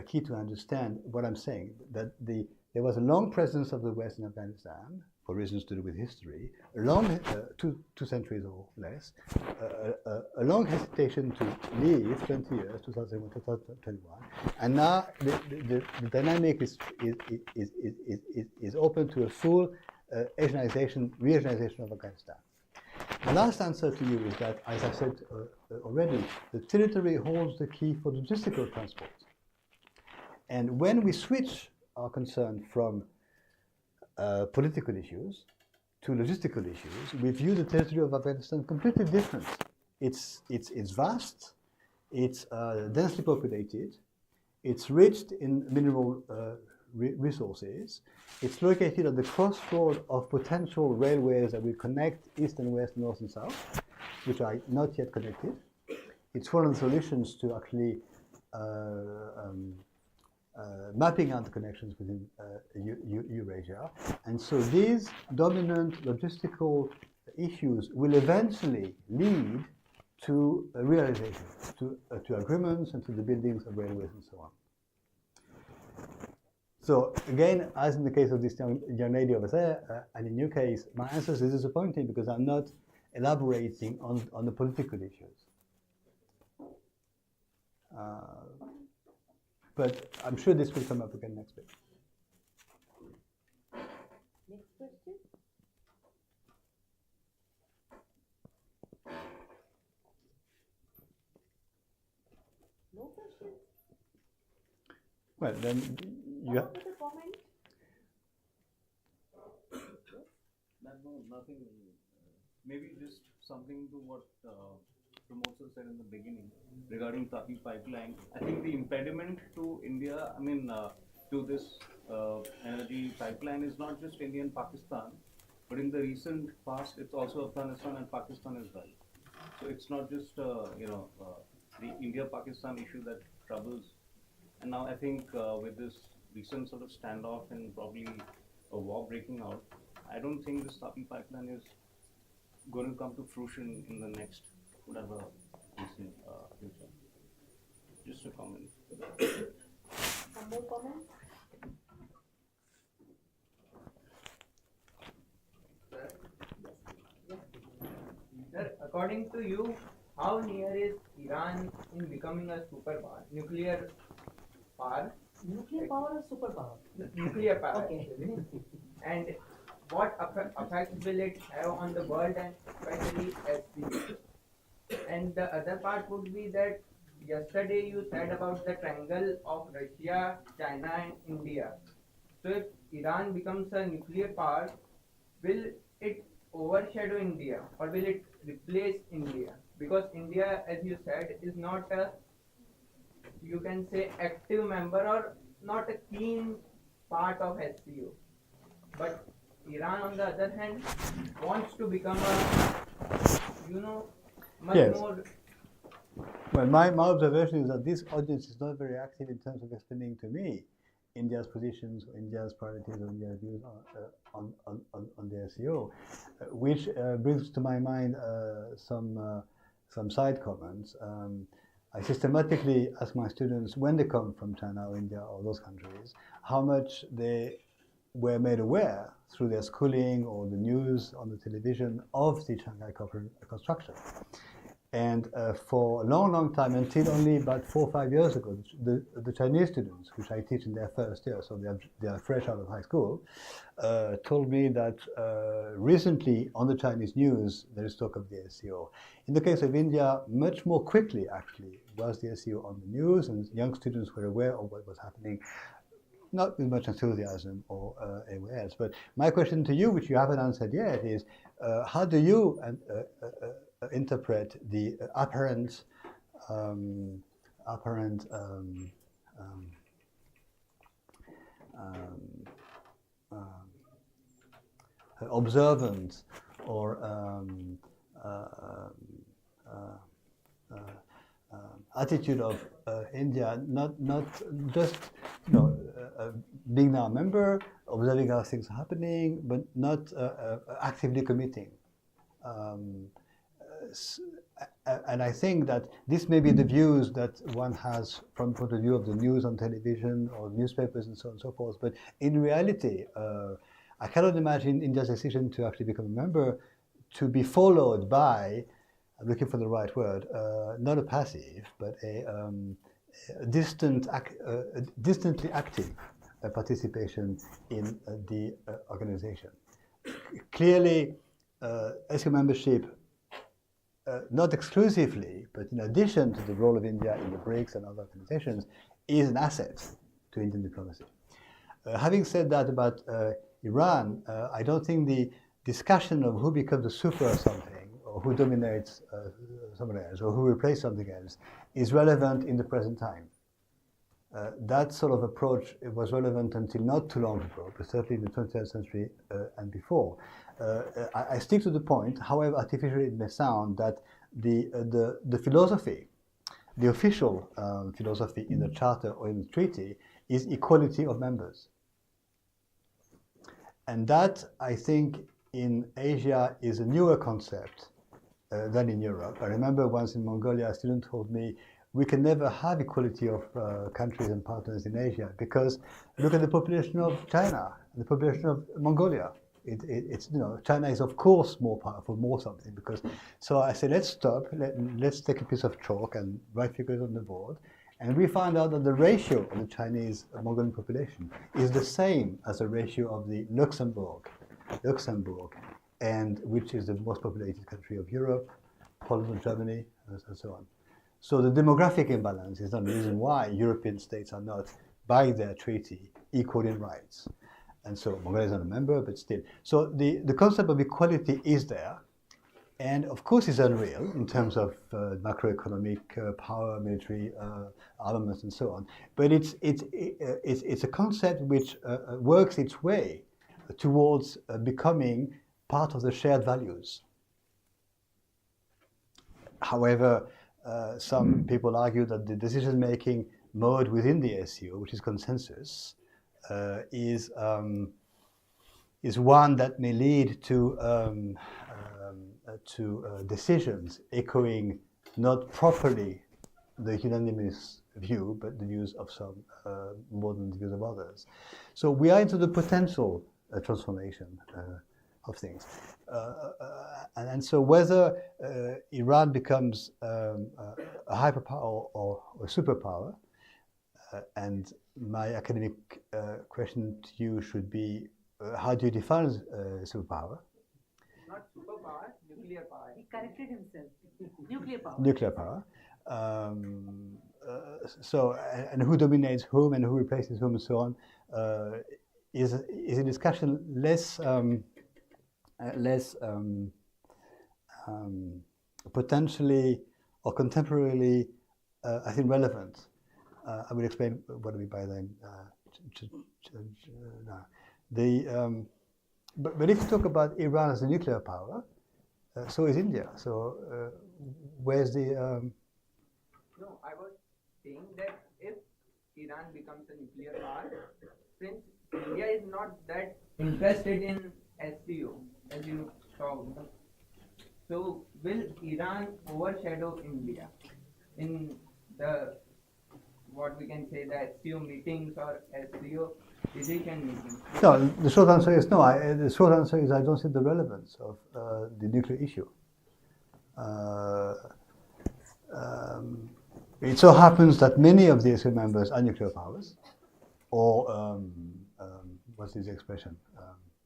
key to understand what I'm saying, that there was a long presence of the West in Afghanistan, for reasons to do with history, a long, 2 centuries or less, a long hesitation to leave, 20 years, 2001, 2021, and now the dynamic is open to a full Asianization, re-Asianization of Afghanistan. The last answer to you is that, as I said already, the territory holds the key for logistical transport. And when we switch our concern from political issues to logistical issues, we view the territory of Afghanistan completely different. It's vast, it's densely populated, it's rich in mineral resources, it's located at the crossroad of potential railways that will connect east and west, north and south, which are not yet connected. It's one of the solutions to actually mapping out the connections within Eurasia. And so these dominant logistical issues will eventually lead to realization, to agreements and to the buildings of railways and so on. So again, as in the case of this young lady over there, and in your case, my answer is disappointing because I'm not elaborating on the political issues. But I'm sure this will come up again next week. Next question. No questions? Well, then you have... Another comment? Nothing. Maybe just something to what Pramod said in the beginning regarding Tapi pipeline. I think the impediment to India, to this energy pipeline is not just India and Pakistan, but in the recent past, it's also Afghanistan and Pakistan as well. So it's not just the India-Pakistan issue that troubles. And now I think with this recent sort of standoff and probably a war breaking out, I don't think this Tapi pipeline is going to come to fruition in the next whatever recent future. Just a comment. Some more comments? Sir, according to you, how near is Iran in becoming a superpower, nuclear power? Nuclear power or superpower? Nuclear power. Okay. And what effect will it have on the world and especially SPU? And the other part would be that yesterday you said about the triangle of Russia, China and India. So if Iran becomes a nuclear power, will it overshadow India or will it replace India? Because India, as you said, is not a, you can say, active member or not a keen part of SPU. But Iran, on the other hand, wants to become a, much Yes. more. Well, my observation is that this audience is not very active in terms of explaining to me India's positions, India's priorities, or India's views on the SEO, which brings to my mind some side comments. I systematically ask my students when they come from China or India or those countries, how much they were made aware through their schooling or the news on the television of the Shanghai Cooperation construction. And for a long time, until only about 4 or 5 years ago, the Chinese students, which I teach in their first year, so they are fresh out of high school, told me that recently on the Chinese news, there is talk of the SCO. In the case of India, much more quickly, actually, was the SCO on the news, and young students were aware of what was happening not with much enthusiasm or anywhere else. But my question to you, which you haven't answered yet, is how do you interpret the apparent observance or attitude of India, not just being now a member, observing how things are happening, but not actively committing. And I think that this may be the views that one has from the point of view of the news on television or newspapers and so on and so forth. But in reality, I cannot imagine India's decision to actually become a member to be followed by, I'm looking for the right word, not a passive, but a distantly active participation in the organization. Clearly, SEO membership, not exclusively, but in addition to the role of India in the BRICS and other organizations, is an asset to Indian diplomacy. Having said that about Iran, I don't think the discussion of who becomes a super something, or who dominates someone else, or who replaces something else, is relevant in the present time. That sort of approach was relevant until not too long ago, but certainly in the 20th century and before. I stick to the point, however artificial it may sound, that the philosophy, the official philosophy in the Charter or in the treaty is equality of members. And that, I think, in Asia is a newer concept than in Europe. I remember once in Mongolia, a student told me, we can never have equality of countries and partners in Asia because look at the population of China, the population of Mongolia. It's China is of course more powerful, more something, because, so I said, let's stop, let's take a piece of chalk and write figures on the board. And we found out that the ratio of the Chinese Mongolian population is the same as the ratio of the Luxembourg, and which is the most populated country of Europe, Poland and Germany, and so on. So the demographic imbalance is not the reason why European states are not, by their treaty, equal in rights. And so Mongolia is not a member, but still. So the concept of equality is there, and of course it's unreal in terms of macroeconomic power, military armaments, and so on. But it's a concept which works its way towards becoming part of the shared values. However, some people argue that the decision-making mode within the SEO, which is consensus, is one that may lead to decisions echoing not properly the unanimous view, but the views of some more than the views of others. So we are into the potential transformation of things. And so whether Iran becomes a hyperpower or a superpower, and my academic question to you should be, how do you define superpower? Not superpower, nuclear power. He corrected himself. Nuclear power. Nuclear power. So, and who dominates whom and who replaces whom and so on, is a discussion less potentially or contemporarily, I think, relevant. I will explain what we by then. But if you talk about Iran as a nuclear power, so is India. So where's the? No, I was saying that if Iran becomes a nuclear power, since India is not that interested in SEO, as you saw, so will Iran overshadow India in the, what we can say, the SEO meetings or SEO decision meetings? No, the short answer is no. The short answer is I don't see the relevance of the nuclear issue. It so happens that many of the SEO members are nuclear powers, or what's this expression?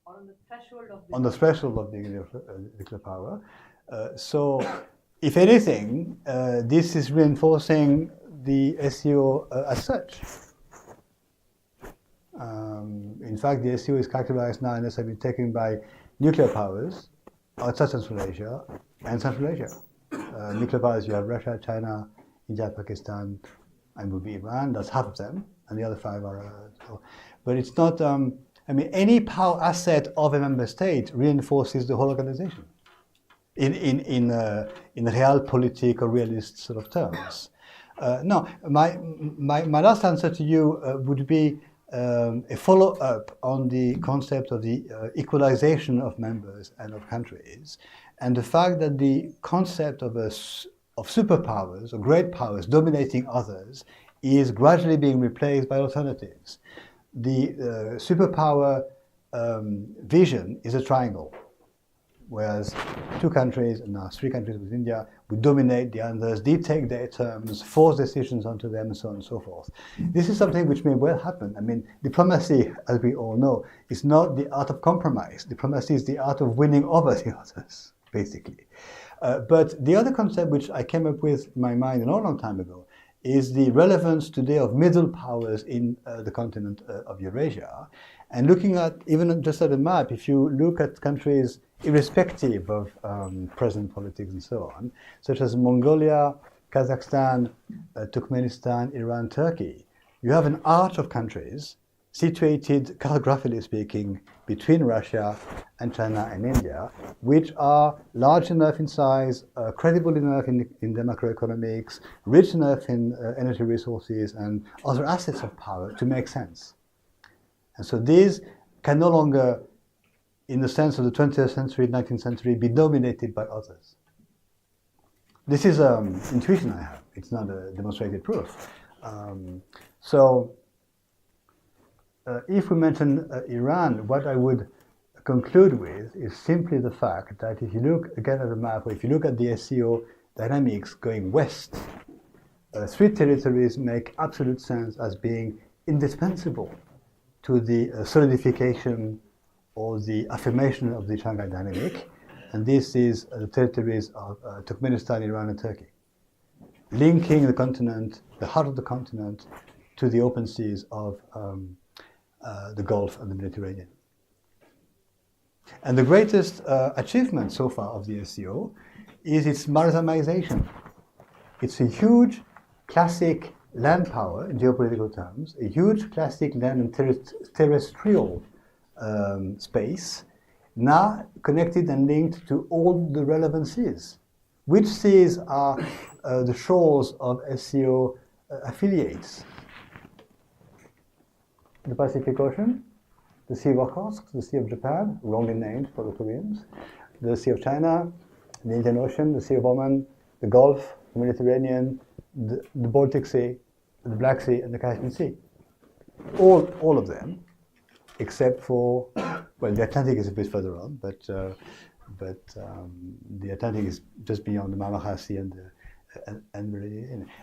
On the threshold of On the threshold of the nuclear power. So, if anything, this is reinforcing the SEO as such. In fact, the SCO is characterized now as having been taken by nuclear powers outside Central Asia and Central Asia. Nuclear powers, you have Russia, China, India, Pakistan, and would be Iran. That's half of them, and the other 5 are. But it's not. I mean, any power asset of a member state reinforces the whole organization. In realpolitik or realist sort of terms. No, my last answer to you would be a follow-up on the concept of the equalization of members and of countries, and the fact that the concept of superpowers or great powers dominating others is gradually being replaced by alternatives. The superpower vision is a triangle, whereas 2 countries, and now 3 countries with India, would dominate the others, dictate their terms, force decisions onto them, and so on and so forth. This is something which may well happen. I mean, diplomacy, as we all know, is not the art of compromise. Diplomacy is the art of winning over the others, basically. But the other concept which I came up with in my mind a long time ago is the relevance today of middle powers in the continent of Eurasia. And looking at, even just at a map, if you look at countries irrespective of present politics and so on, such as Mongolia, Kazakhstan, Turkmenistan, Iran, Turkey, you have an arch of countries situated, cartographically speaking, between Russia and China and India, which are large enough in size, credible enough in the macroeconomics, rich enough in energy resources and other assets of power to make sense. And so these can no longer, in the sense of the 20th century, 19th century, be dominated by others. This is an intuition I have. It's not a demonstrated proof. If we mention Iran, what I would conclude with is simply the fact that if you look again at the map, or if you look at the SCO dynamics going west, 3 territories make absolute sense as being indispensable to the solidification or the affirmation of the Shanghai dynamic, and this is the territories of Turkmenistan, Iran, and Turkey, linking the continent, the heart of the continent, to the open seas of the Gulf and the Mediterranean. And the greatest achievement so far of the SCO is its maritimization. It's a huge classic land power in geopolitical terms, a huge classic land and terrestrial space, now connected and linked to all the relevant seas. Which seas are the shores of SCO affiliates? The Pacific Ocean, the Sea of Okhotsk, the Sea of Japan, wrongly named for the Koreans, the Sea of China, the Indian Ocean, the Sea of Oman, the Gulf, the Mediterranean, the Baltic Sea, the Black Sea, and the Caspian Sea. All of them, except for, well, the Atlantic is a bit further on, but the Atlantic is just beyond the Marmara Sea and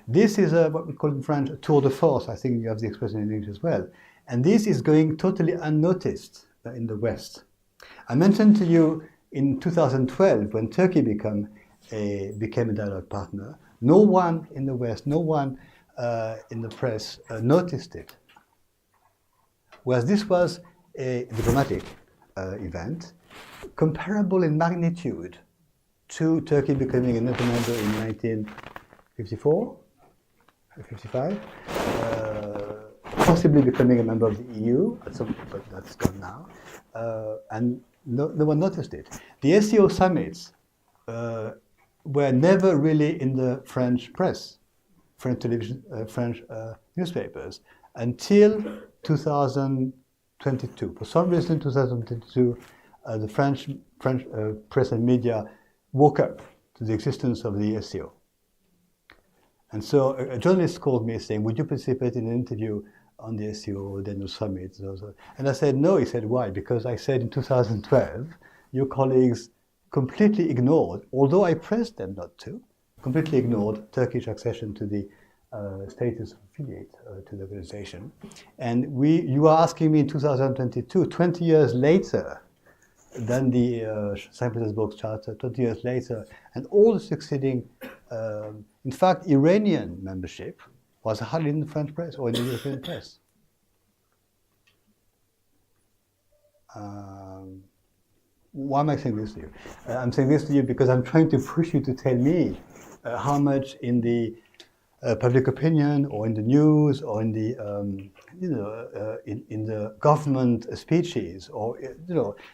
this is what we call in French a tour de force. I think you have the expression in English as well. And this is going totally unnoticed in the West. I mentioned to you in 2012, when Turkey became a dialogue partner, no one in the West, no one in the press noticed it. Whereas this was a diplomatic event, comparable in magnitude to Turkey becoming a NATO member in 1954, 55, possibly becoming a member of the EU, but that's gone now, and no one noticed it. The SCO summits were never really in the French press, French television, French newspapers, until 2022. For some reason, 2022, the French press and media woke up to the existence of the SCO. And so a journalist called me saying, would you participate in an interview on the SCO, then the summit? And I said, no. He said, why? Because I said in 2012, your colleagues completely ignored, although I pressed them not to, completely ignored Turkish accession to the status of affiliate to the organization. And you are asking me in 2022, 20 years later than the St. Petersburg Charter, 20 years later, and all the succeeding, in fact, Iranian membership was hardly in the French press or in the European press. why am I saying this to you? I'm saying this to you because I'm trying to push you to tell me how much in the public opinion or in the news or in the in the government speeches or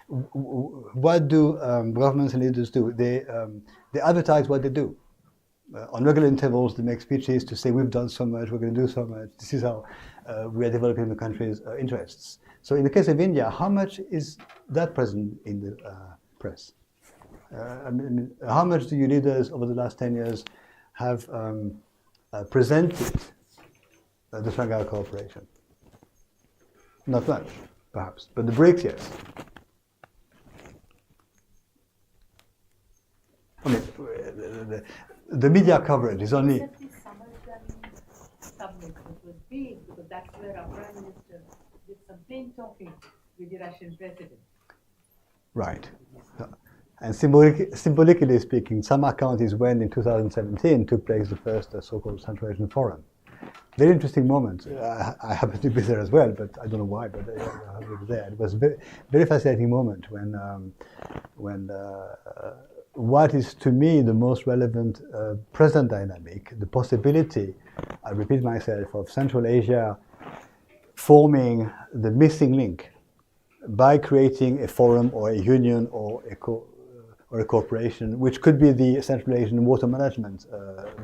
what do governments and leaders do? They advertise what they do. On regular intervals, they make speeches to say we've done so much, we're going to do so much. This is how we are developing the country's interests. So in the case of India, how much is that present in the press? I mean, how much do your leaders over the last 10 years have presented the Shanghai Cooperation? Not much, perhaps, but the BRICS, yes. I mean, the media coverage is only... Summit, which was big, because that's where our Prime Minister did some plain talking with the Russian President. Right. And symbolically speaking, Samarkand is when in 2017 took place the first so-called Central Asian Forum. Very interesting moment. I happened to be there as well, but I don't know why, but I was there. It was a very, very fascinating moment when what is to me the most relevant present dynamic, the possibility, I repeat myself, of Central Asia forming the missing link by creating a forum or a union or a corporation, which could be the Central Asian Water Management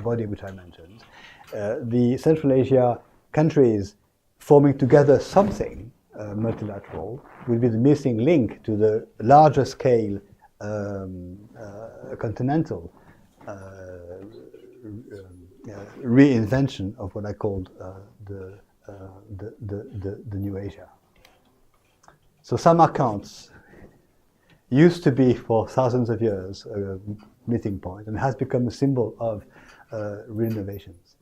body, which I mentioned. The Central Asia countries forming together something multilateral will be the missing link to the larger scale continental reinvention of what I called the New Asia. So Samarkand used to be for thousands of years a meeting point and has become a symbol of real innovations.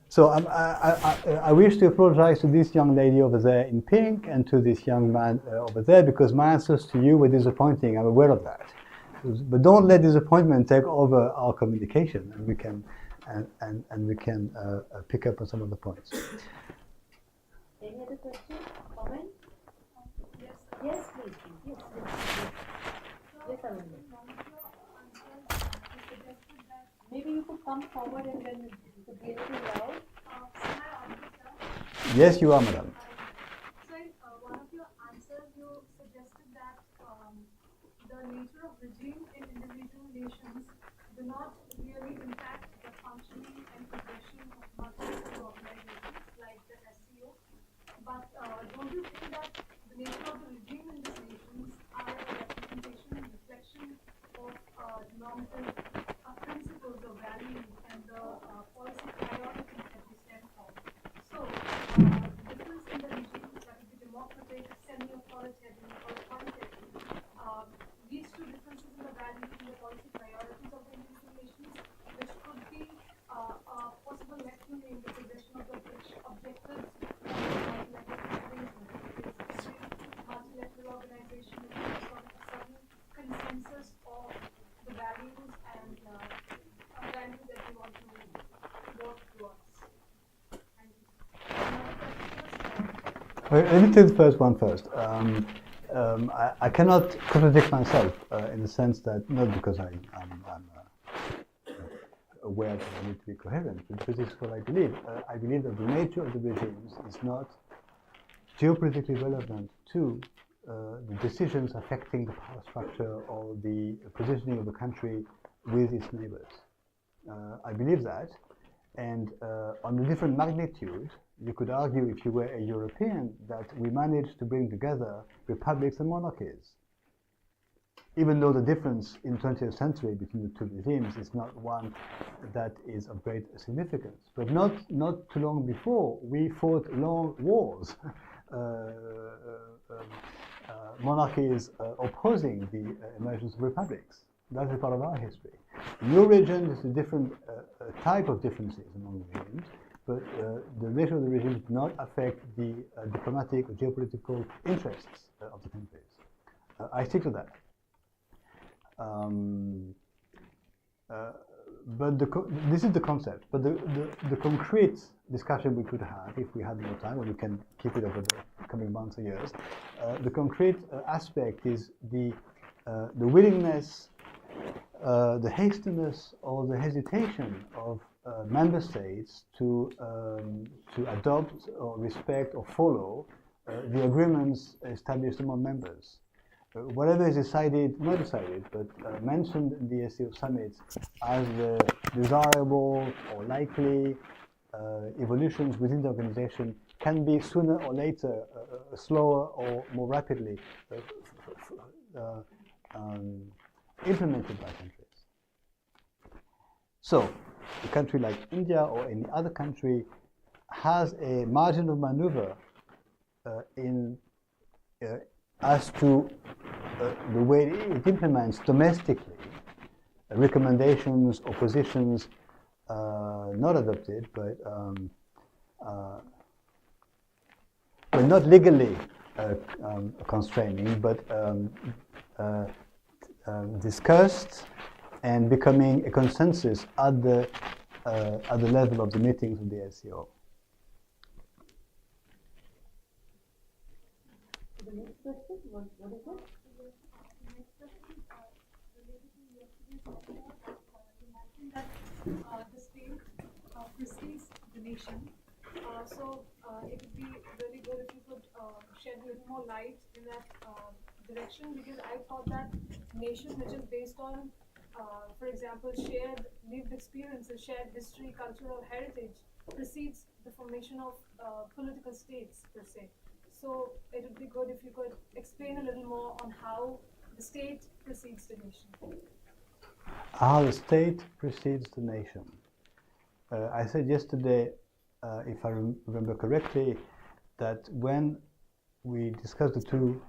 So I wish to apologize to this young lady over there in pink and to this young man over there, because my answers to you were disappointing. I'm aware of that. But don't let disappointment take over our communication, and we can pick up on some of the points. Any other question, comment? Yes. Yes, please. Yes. Yes, Amelia. Maybe you could come forward and then you could be a little loud. Yes, you are, madam. So in one of your answers, you suggested that the nature of regime in individual nations do not really impact the functioning and progression of multilateral organizations like the SCO. But don't you think that the nature of the regime in these nations are a representation and reflection of normative principles or values and the policy priorities that we stand for? So, the difference in the regimes, that is the democratic, semi-authoritarian, or authoritarian, leads to differences in the values and the policy priorities of the individual nations, which could be a possible lacune in the progression of the objectives of the multilateral arrangement. Multilateral organization is a certain consensus of the values and values that we want to work towards. Let me take the first one first. I cannot contradict myself in the sense that, not because I'm aware that I need to be coherent, but because this is what I believe. I believe that the nature of the regimes is not geopolitically relevant to the decisions affecting the power structure or the positioning of the country with its neighbors. I believe that, and on a different magnitude, you could argue, if you were a European, that we managed to bring together republics and monarchies. Even though the difference in the 20th century between the two regimes is not one that is of great significance. But not too long before, we fought long wars. Monarchies opposing the emergence of republics. That's a part of our history. In your region, there's a different type of differences among the regions, but the nature of the regime did not affect the diplomatic or geopolitical interests of the countries. I stick to that. but this is the concept. But the concrete discussion we could have, if we had more time, or we can keep it over the coming months or years, the concrete aspect is the willingness, the hastiness, or the hesitation of member states to adopt or respect or follow the agreements established among members. Whatever is decided, not decided, but mentioned in the SCO summit as the desirable or likely evolutions within the organization can be sooner or later, slower or more rapidly implemented by countries. So, a country like India or any other country has a margin of maneuver as to the way it implements domestically recommendations or positions not adopted, but not legally constraining, but discussed and becoming a consensus at the level of the meetings of the SCO. The next question, what is it? The next question related to yesterday's seminar. You mentioned that the state precedes the nation. So it would be really good if you could shed a little more light in that direction, because I thought that nation, which is based on, for example, shared lived experiences, shared history, cultural heritage, precedes the formation of political states per se. So it would be good if you could explain a little more on how the state precedes the nation. How the state precedes the nation. I said yesterday, if I remember correctly, that when we discussed the two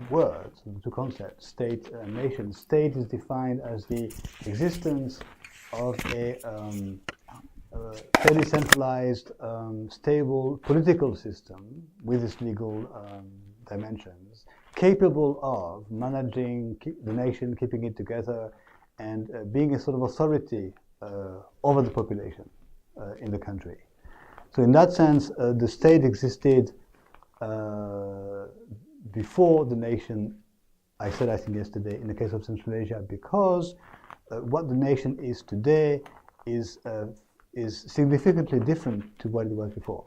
words, the two concepts, state and nation, state is defined as the existence of a fairly centralized, stable political system with its legal dimensions, capable of managing the nation, keeping it together, and being a sort of authority over the population in the country. So in that sense, the state existed before the nation, I said I think yesterday, in the case of Central Asia, because what the nation is today is significantly different to what it was before.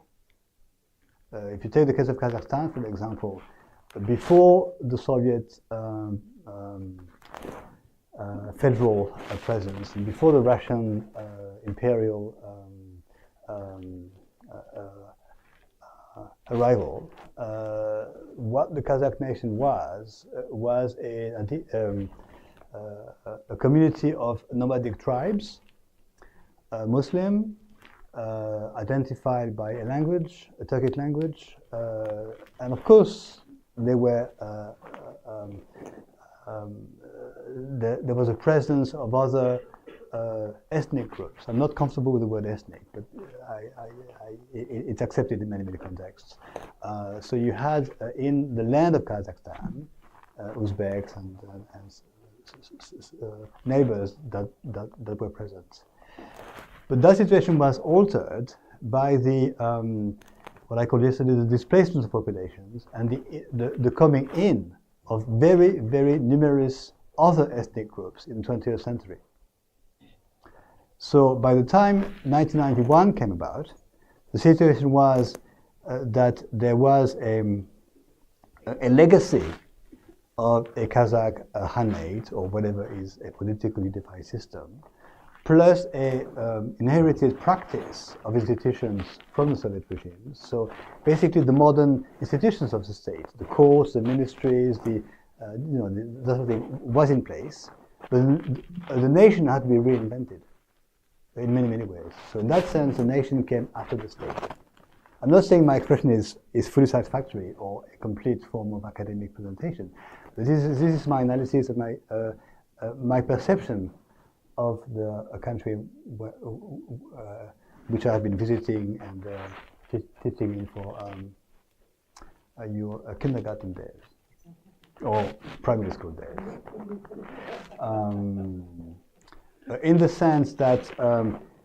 If you take the case of Kazakhstan, for example, before the Soviet federal presence, and before the Russian imperial arrival, what the Kazakh nation was a community of nomadic tribes, Muslim, identified by a language, a Turkic language, and of course they were there was a presence of other ethnic groups. I'm not comfortable with the word ethnic, but it's accepted in many contexts. So you had in the land of Kazakhstan, Uzbeks and neighbors that were present. But that situation was altered by the what I called yesterday the displacement of populations and the coming in of very numerous other ethnic groups in the 20th century. So by the time 1991 came about, the situation was that there was a legacy of a Kazakh Khanate, or whatever is a politically defined system, plus a inherited practice of institutions from the Soviet regimes. So basically the modern institutions of the state, the courts, the ministries, that sort of thing was in place, but the nation had to be reinvented in many ways. So in that sense, the nation came after the state. I'm not saying my expression is fully satisfactory or a complete form of academic presentation, but this is my analysis of my perception of a country which I have been visiting and teaching in for your kindergarten days or primary school days. in the sense that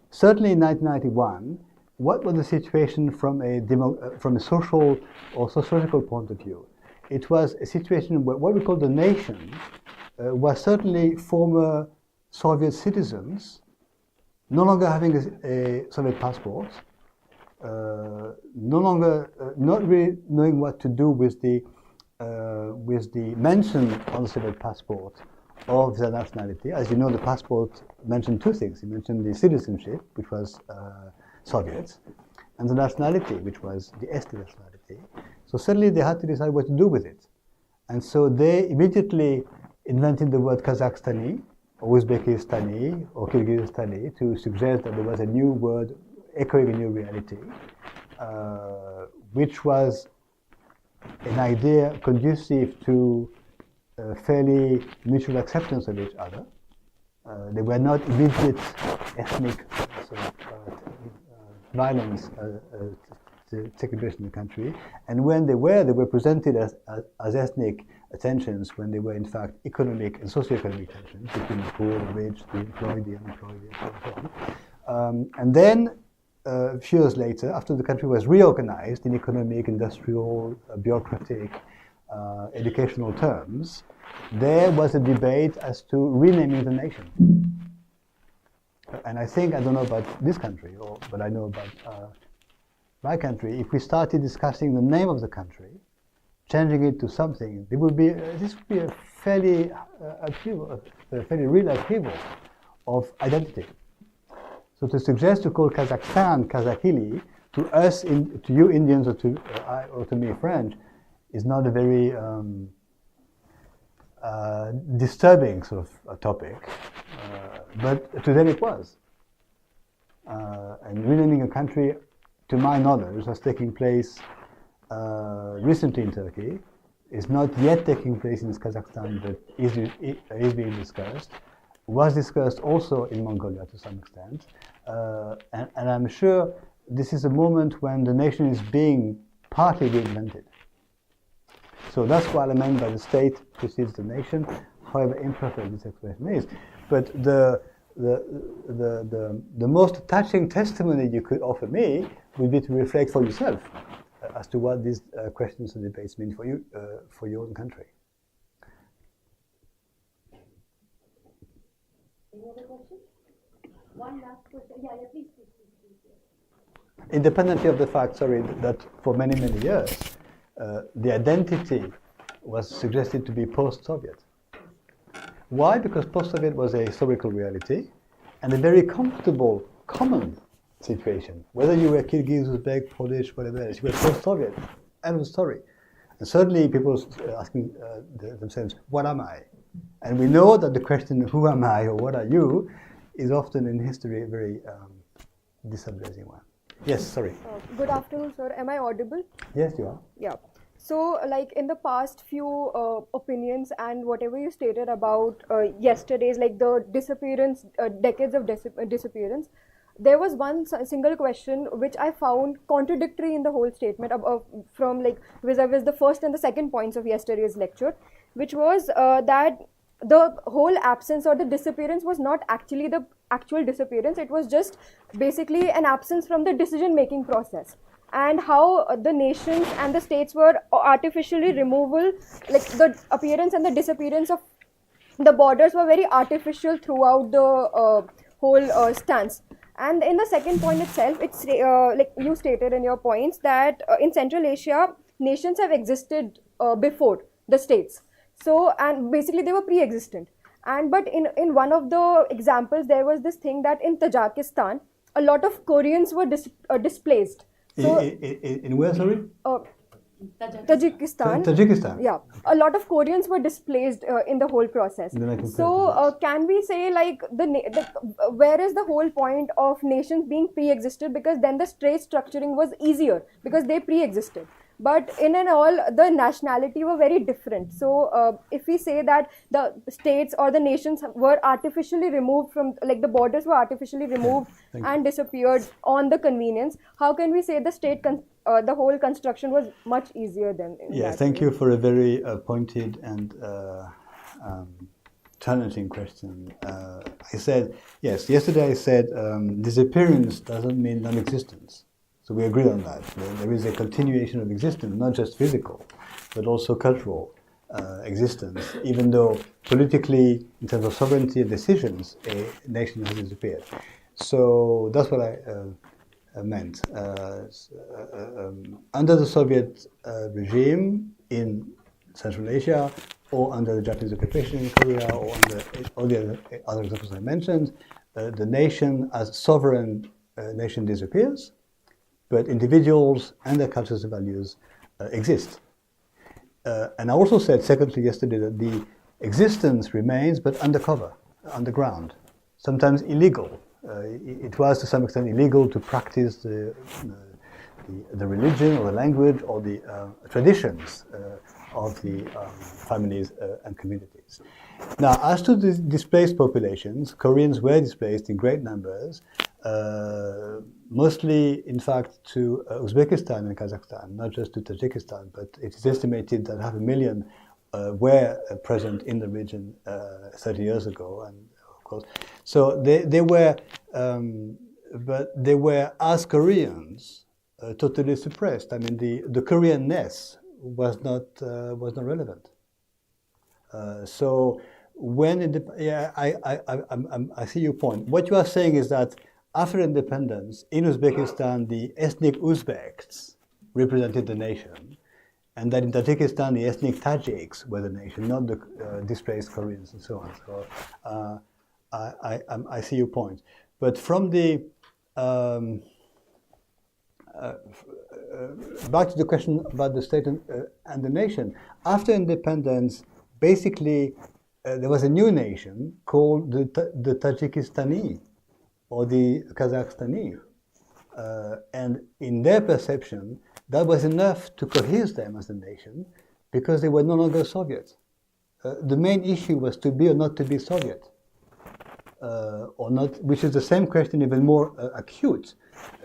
certainly in 1991, what was the situation from a social or sociological point of view? It was a situation where what we call the nation were certainly former Soviet citizens, no longer having a Soviet passport, no longer not really knowing what to do with the mention on the Soviet passport of their nationality. As you know, the passport mentioned two things. It mentioned the citizenship, which was Soviet, and the nationality, which was the Est nationality. So suddenly they had to decide what to do with it. And so they immediately invented the word Kazakhstani, or Uzbekistani, or Kyrgyzstani to suggest that there was a new word echoing a new reality, which was an idea conducive to fairly mutual acceptance of each other. They were not immediate ethnic violence to take place in the country. And when they were presented as ethnic tensions when they were in fact economic and socio-economic tensions between the poor, the rich, the employed, the unemployed, and so on. And then a few years later, after the country was reorganized in economic, industrial, bureaucratic, educational terms, there was a debate as to renaming the nation. And I think, I don't know about this country, but I know about my country. If we started discussing the name of the country, changing it to something, this would be a fairly real upheaval of identity. So to suggest to call Kazakhstan Kazakhili to us, to you Indians, or to me French, is not a very disturbing sort of topic, but to them it was. And renaming a country, to my knowledge, was taking place recently in Turkey. Is not yet taking place in Kazakhstan, but is being discussed. Was discussed also in Mongolia to some extent. And I'm sure this is a moment when the nation is being partly reinvented. So that's what I meant by the state precedes the nation, however imperfect this expression is. But the most touching testimony you could offer me would be to reflect for yourself as to what these questions and debates mean for you, for your own country. Any other questions? One last question. Yeah, please. Independently of the fact, that for many, many years, the identity was suggested to be post-Soviet. Why? Because post-Soviet was a historical reality and a very comfortable, common situation. Whether you were Kyrgyz, Uzbek, Polish, whatever else, you were post-Soviet. End of story. And certainly people asking themselves, what am I? And we know that the question, who am I or what are you, is often in history a very destabilizing one. Yes, sorry. Good afternoon, sir. Am I audible? Yes, you are. Yeah. So, like in the past few opinions and whatever you stated about yesterday's, like the disappearance, decades of disappearance, there was one single question which I found contradictory in the whole statement from like vis-a-vis the first and the second points of yesterday's lecture, which was that the whole absence or the disappearance was not actually the actual disappearance. It was just basically an absence from the decision-making process, and how the nations and the states were artificially removal, like the appearance and the disappearance of the borders were very artificial throughout the whole stance. And in the second point itself, it's like you stated in your points that in Central Asia, nations have existed before the states. So, and basically they were pre-existent. And but in one of the examples, there was this thing that in Tajikistan, a lot of Koreans were displaced. So, in where, sorry? Tajikistan. Tajikistan. Yeah, a lot of Koreans were displaced in the whole process. So, can we say like where is the whole point of nations being pre-existed? Because then the state structuring was easier because they pre-existed. But in and all, the nationality were very different. So if we say that the states or the nations were artificially removed from, like the borders were artificially removed and disappeared on the convenience, how can we say the state, the whole construction was much easier than? Yeah, thank you for a very pointed and challenging question. I said, yes, yesterday I said disappearance doesn't mean non-existence. So we agree on that. There is a continuation of existence, not just physical, but also cultural existence, even though politically, in terms of sovereignty and decisions, a nation has disappeared. So that's what I meant. Under the Soviet regime in Central Asia, or under the Japanese occupation in Korea, or under all the other examples I mentioned, the nation as sovereign nation disappears, but individuals and their cultures and values exist. And I also said, secondly, yesterday, that the existence remains, but undercover, underground, sometimes illegal. It was to some extent illegal to practice the religion or the language or the traditions of the families and communities. Now, as to the displaced populations, Koreans were displaced in great numbers, mostly, in fact, to Uzbekistan and Kazakhstan, not just to Tajikistan, but it is estimated that 500,000 were present in the region 30 years ago, and of course, so they were, but they were, as Koreans, totally suppressed. I mean, the Koreanness was not relevant. So when I see your point. What you are saying is that after independence in Uzbekistan, the ethnic Uzbeks represented the nation, and that in Tajikistan, the ethnic Tajiks were the nation, not the displaced Koreans and so on. So I see your point. But from the back to the question about the state and the nation. After independence, basically, there was a new nation called the Tajikistani or the Kazakhstani. And in their perception, that was enough to cohere them as a nation because they were no longer Soviet. The main issue was to be or not to be Soviet. Or not, which is the same question, even more acute,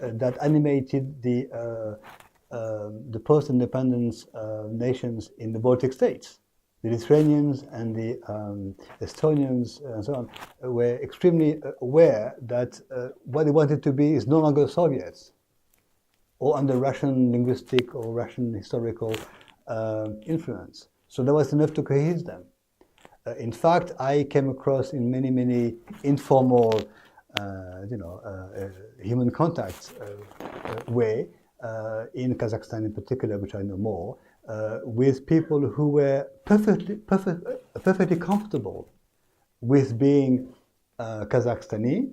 that animated the post-independence nations in the Baltic states. The Lithuanians and the Estonians and so on were extremely aware that what they wanted to be is no longer Soviets or under Russian linguistic or Russian historical influence. So that was enough to cohere them. In fact, I came across in many informal, human contact way in Kazakhstan in particular, which I know more, with people who were perfectly comfortable with being Kazakhstani,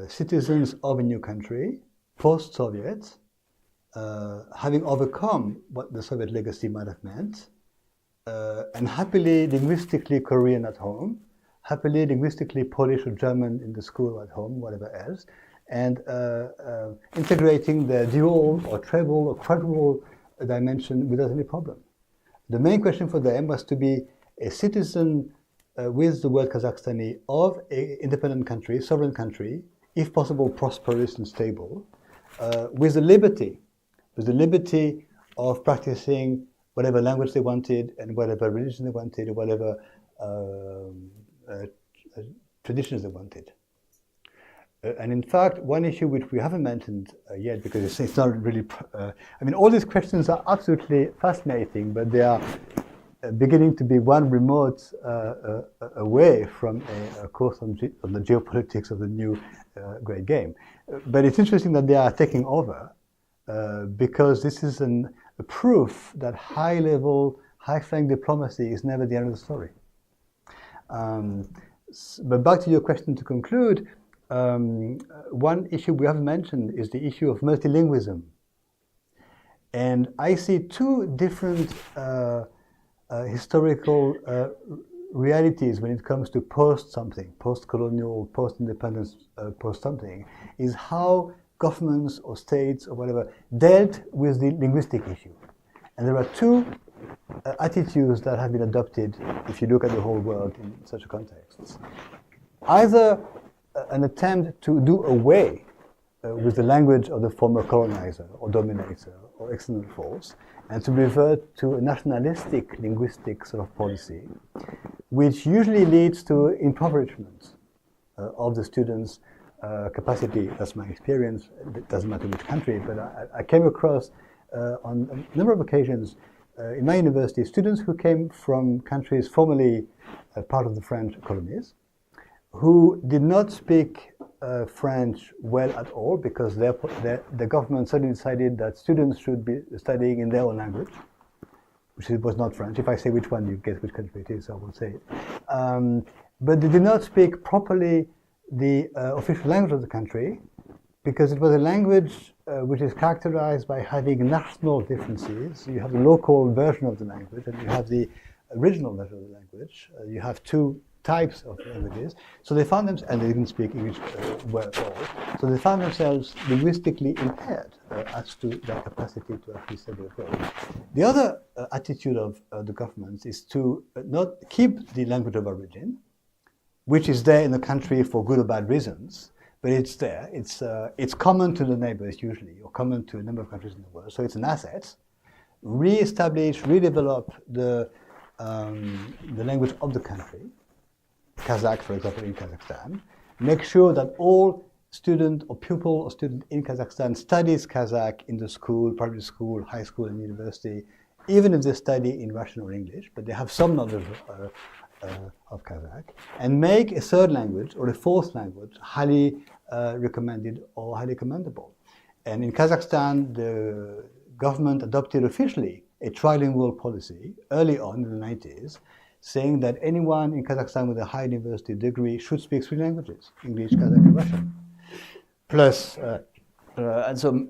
citizens of a new country, post-Soviet, having overcome what the Soviet legacy might have meant, and happily linguistically Korean at home, happily linguistically Polish or German in the school at home, whatever else, and integrating the dual or treble or quadruple dimension without any problem. The main question for them was to be a citizen with the word Kazakhstani of an independent country, sovereign country, if possible prosperous and stable, with the liberty of practicing whatever language they wanted and whatever religion they wanted, or whatever traditions they wanted. And in fact, one issue which we haven't mentioned yet, because it's not really, I mean, all these questions are absolutely fascinating, but they are beginning to be one remote away from a course on the geopolitics of the new great game. But it's interesting that they are taking over because this is a proof that high-level, high-flying diplomacy is never the end of the story. But back to your question to conclude, one issue we haven't mentioned is the issue of multilingualism. And I see two different historical realities when it comes to post-something, post-colonial, post-independence, post-something, is how governments or states or whatever dealt with the linguistic issue. And there are two attitudes that have been adopted if you look at the whole world in such a context. Either an attempt to do away with the language of the former colonizer or dominator or external force, and to revert to a nationalistic linguistic sort of policy, which usually leads to impoverishment of the students' capacity. That's my experience. It doesn't matter which country, but I came across on a number of occasions in my university students who came from countries formerly part of the French colonies, who did not speak French well at all because the government suddenly decided that students should be studying in their own language, which was not French. If I say which one, you guess which country it is, so I will say it. But they did not speak properly the official language of the country because it was a language which is characterized by having national differences. You have the local version of the language and you have the original version of the language. You have two types of languages. So they found themselves, and they didn't speak English well at all, so they found themselves linguistically impaired as to their capacity to actually study abroad. The other attitude of the governments is to not keep the language of origin, which is there in the country for good or bad reasons, but it's there. It's common to the neighbors usually, or common to a number of countries in the world, so it's an asset. Re-establish, redevelop the language of the country, Kazakh, for example, in Kazakhstan. Make sure that all student or pupil or student in Kazakhstan studies Kazakh in the school, primary school, high school, and university, even if they study in Russian or English, but they have some knowledge of Kazakh, and make a third language or a fourth language highly recommended or highly commendable. And in Kazakhstan, the government adopted officially a trilingual policy early on in the 90s, saying that anyone in Kazakhstan with a high university degree should speak three languages, English, Kazakh, and Russian. Plus, and so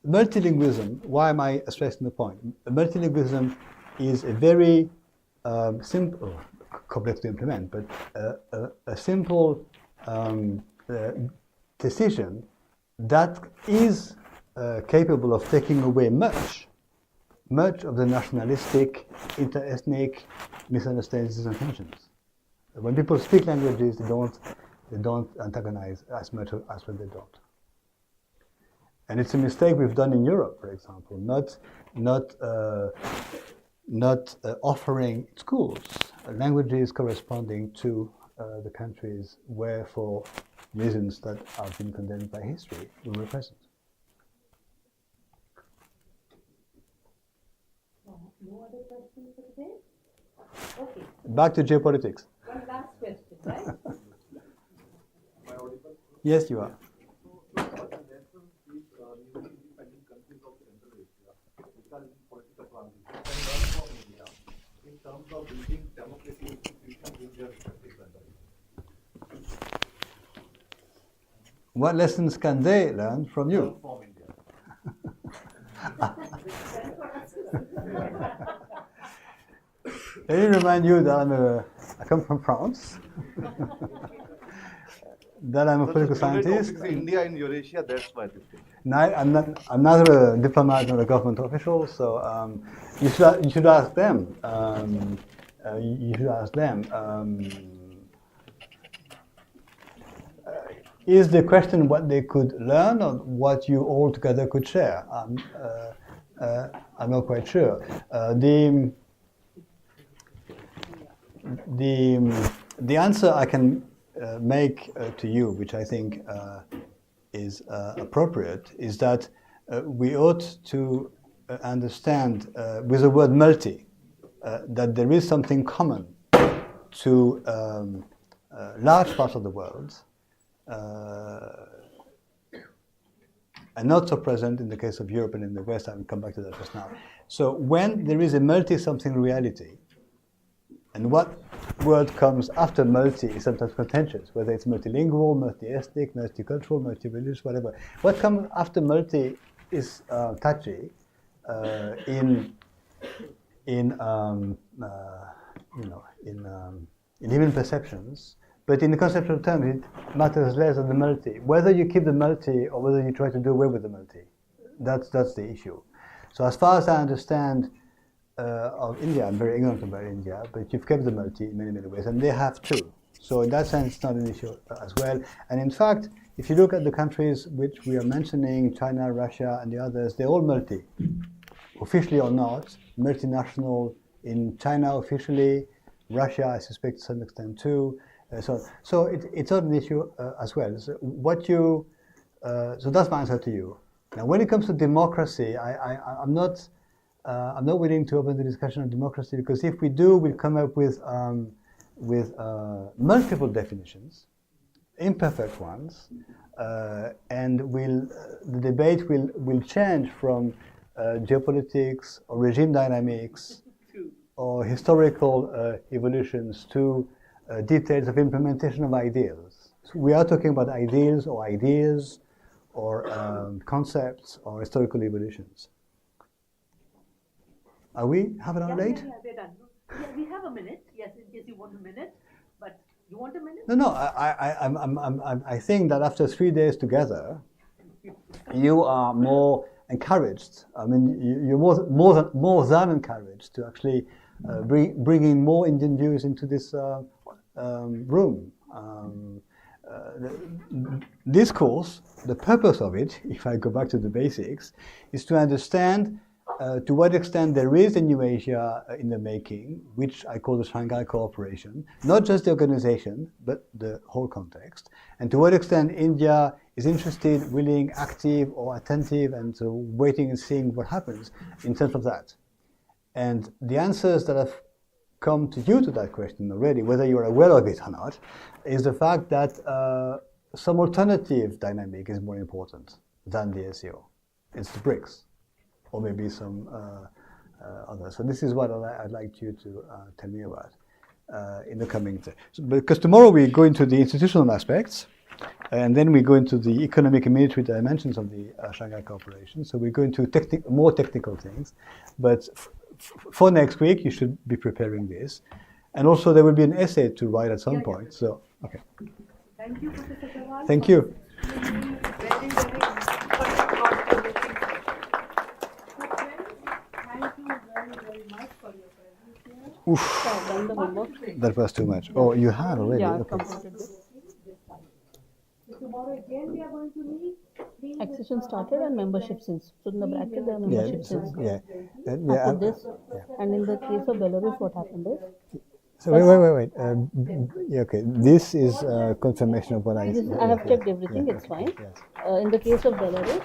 multilingualism, why am I stressing the point? Multilingualism is a very simple, complex to implement, but a simple decision that is capable of taking away much of the nationalistic, inter-ethnic misunderstandings and tensions. When people speak languages, they don't antagonize as much as when they don't. And it's a mistake we've done in Europe, for example, not offering schools languages corresponding to the countries where, for reasons that have been condemned by history, we were present. No other questions for today? Okay, Back to geopolitics. one last question, right? Yes, you are. What lessons can they learn from you? Let me remind you that I come from France, that I'm a political scientist. India and Eurasia, that's why this thing. No, I'm neither a diplomat nor a government official, so you should ask them. Is the question what they could learn or what you all together could share? I'm not quite sure. The answer I can make to you, which I think is appropriate, is that we ought to understand with the word multi that there is something common to large parts of the world and not so present in the case of Europe and in the West. I will come back to that just now. So when there is a multi-something reality, and what word comes after multi is sometimes contentious, whether it's multilingual, multi-ethnic, multicultural, multi-religious, whatever. What comes after multi is touchy in human perceptions, but in the conceptual terms, it matters less than the multi. Whether you keep the multi or whether you try to do away with the multi, that's the issue. So as far as I understand of India, I'm very ignorant about India, but you've kept the multi in many, many ways, and they have too. So in that sense, it's not an issue as well. And in fact, if you look at the countries which we are mentioning, China, Russia, and the others, they're all multi, officially or not, multinational in China officially, Russia, I suspect to some extent too. So it's not an issue as well. So so that's my answer to you. Now, when it comes to democracy, I'm not willing to open the discussion on democracy, because if we do, we'll come up with multiple definitions, imperfect ones, and the debate will change from geopolitics or regime dynamics or historical evolutions to details of implementation of ideals. So we are talking about ideals or ideas or concepts or historical evolutions. Are we half an hour late? Yeah, we're done. Yeah, we have a minute. Yes, in case you want a minute. But you want a minute? No. I think that after 3 days together, you are more encouraged. I mean, you're more than encouraged to actually bringing more Indian views into this room. This course, the purpose of it, if I go back to the basics, is to understand to what extent there is a new Asia in the making, which I call the Shanghai Cooperation, not just the organization, but the whole context, and to what extent India is interested, willing, active, or attentive, and so waiting and seeing what happens in terms of that. And the answers that have come to you to that question already, whether you're aware of it or not, is the fact that some alternative dynamic is more important than the SEO. It's the BRICS, or maybe some others. So this is what I'd like you to tell me about in the coming days. Because tomorrow we go into the institutional aspects, and then we go into the economic and military dimensions of the Shanghai Cooperation. So we go into more technical things. But for next week, you should be preparing this. And also there will be an essay to write at some point. So, okay. Thank you, Professor Kawal. Thank you. Very, very important. Thank you very much for your presence here. Oof, I've done the homework. that was too much. Oh, you have already? Yeah, I've Okay. completed this. Tomorrow again we are going to meet. Accession started and membership since. So in the bracket there are Yeah, membership since. yeah. I put this, and in the case of Belarus, what happened is So wait. Yeah, okay. This is confirmation of what I said. I have checked everything. It's fine. Yes. In the case of Belarus,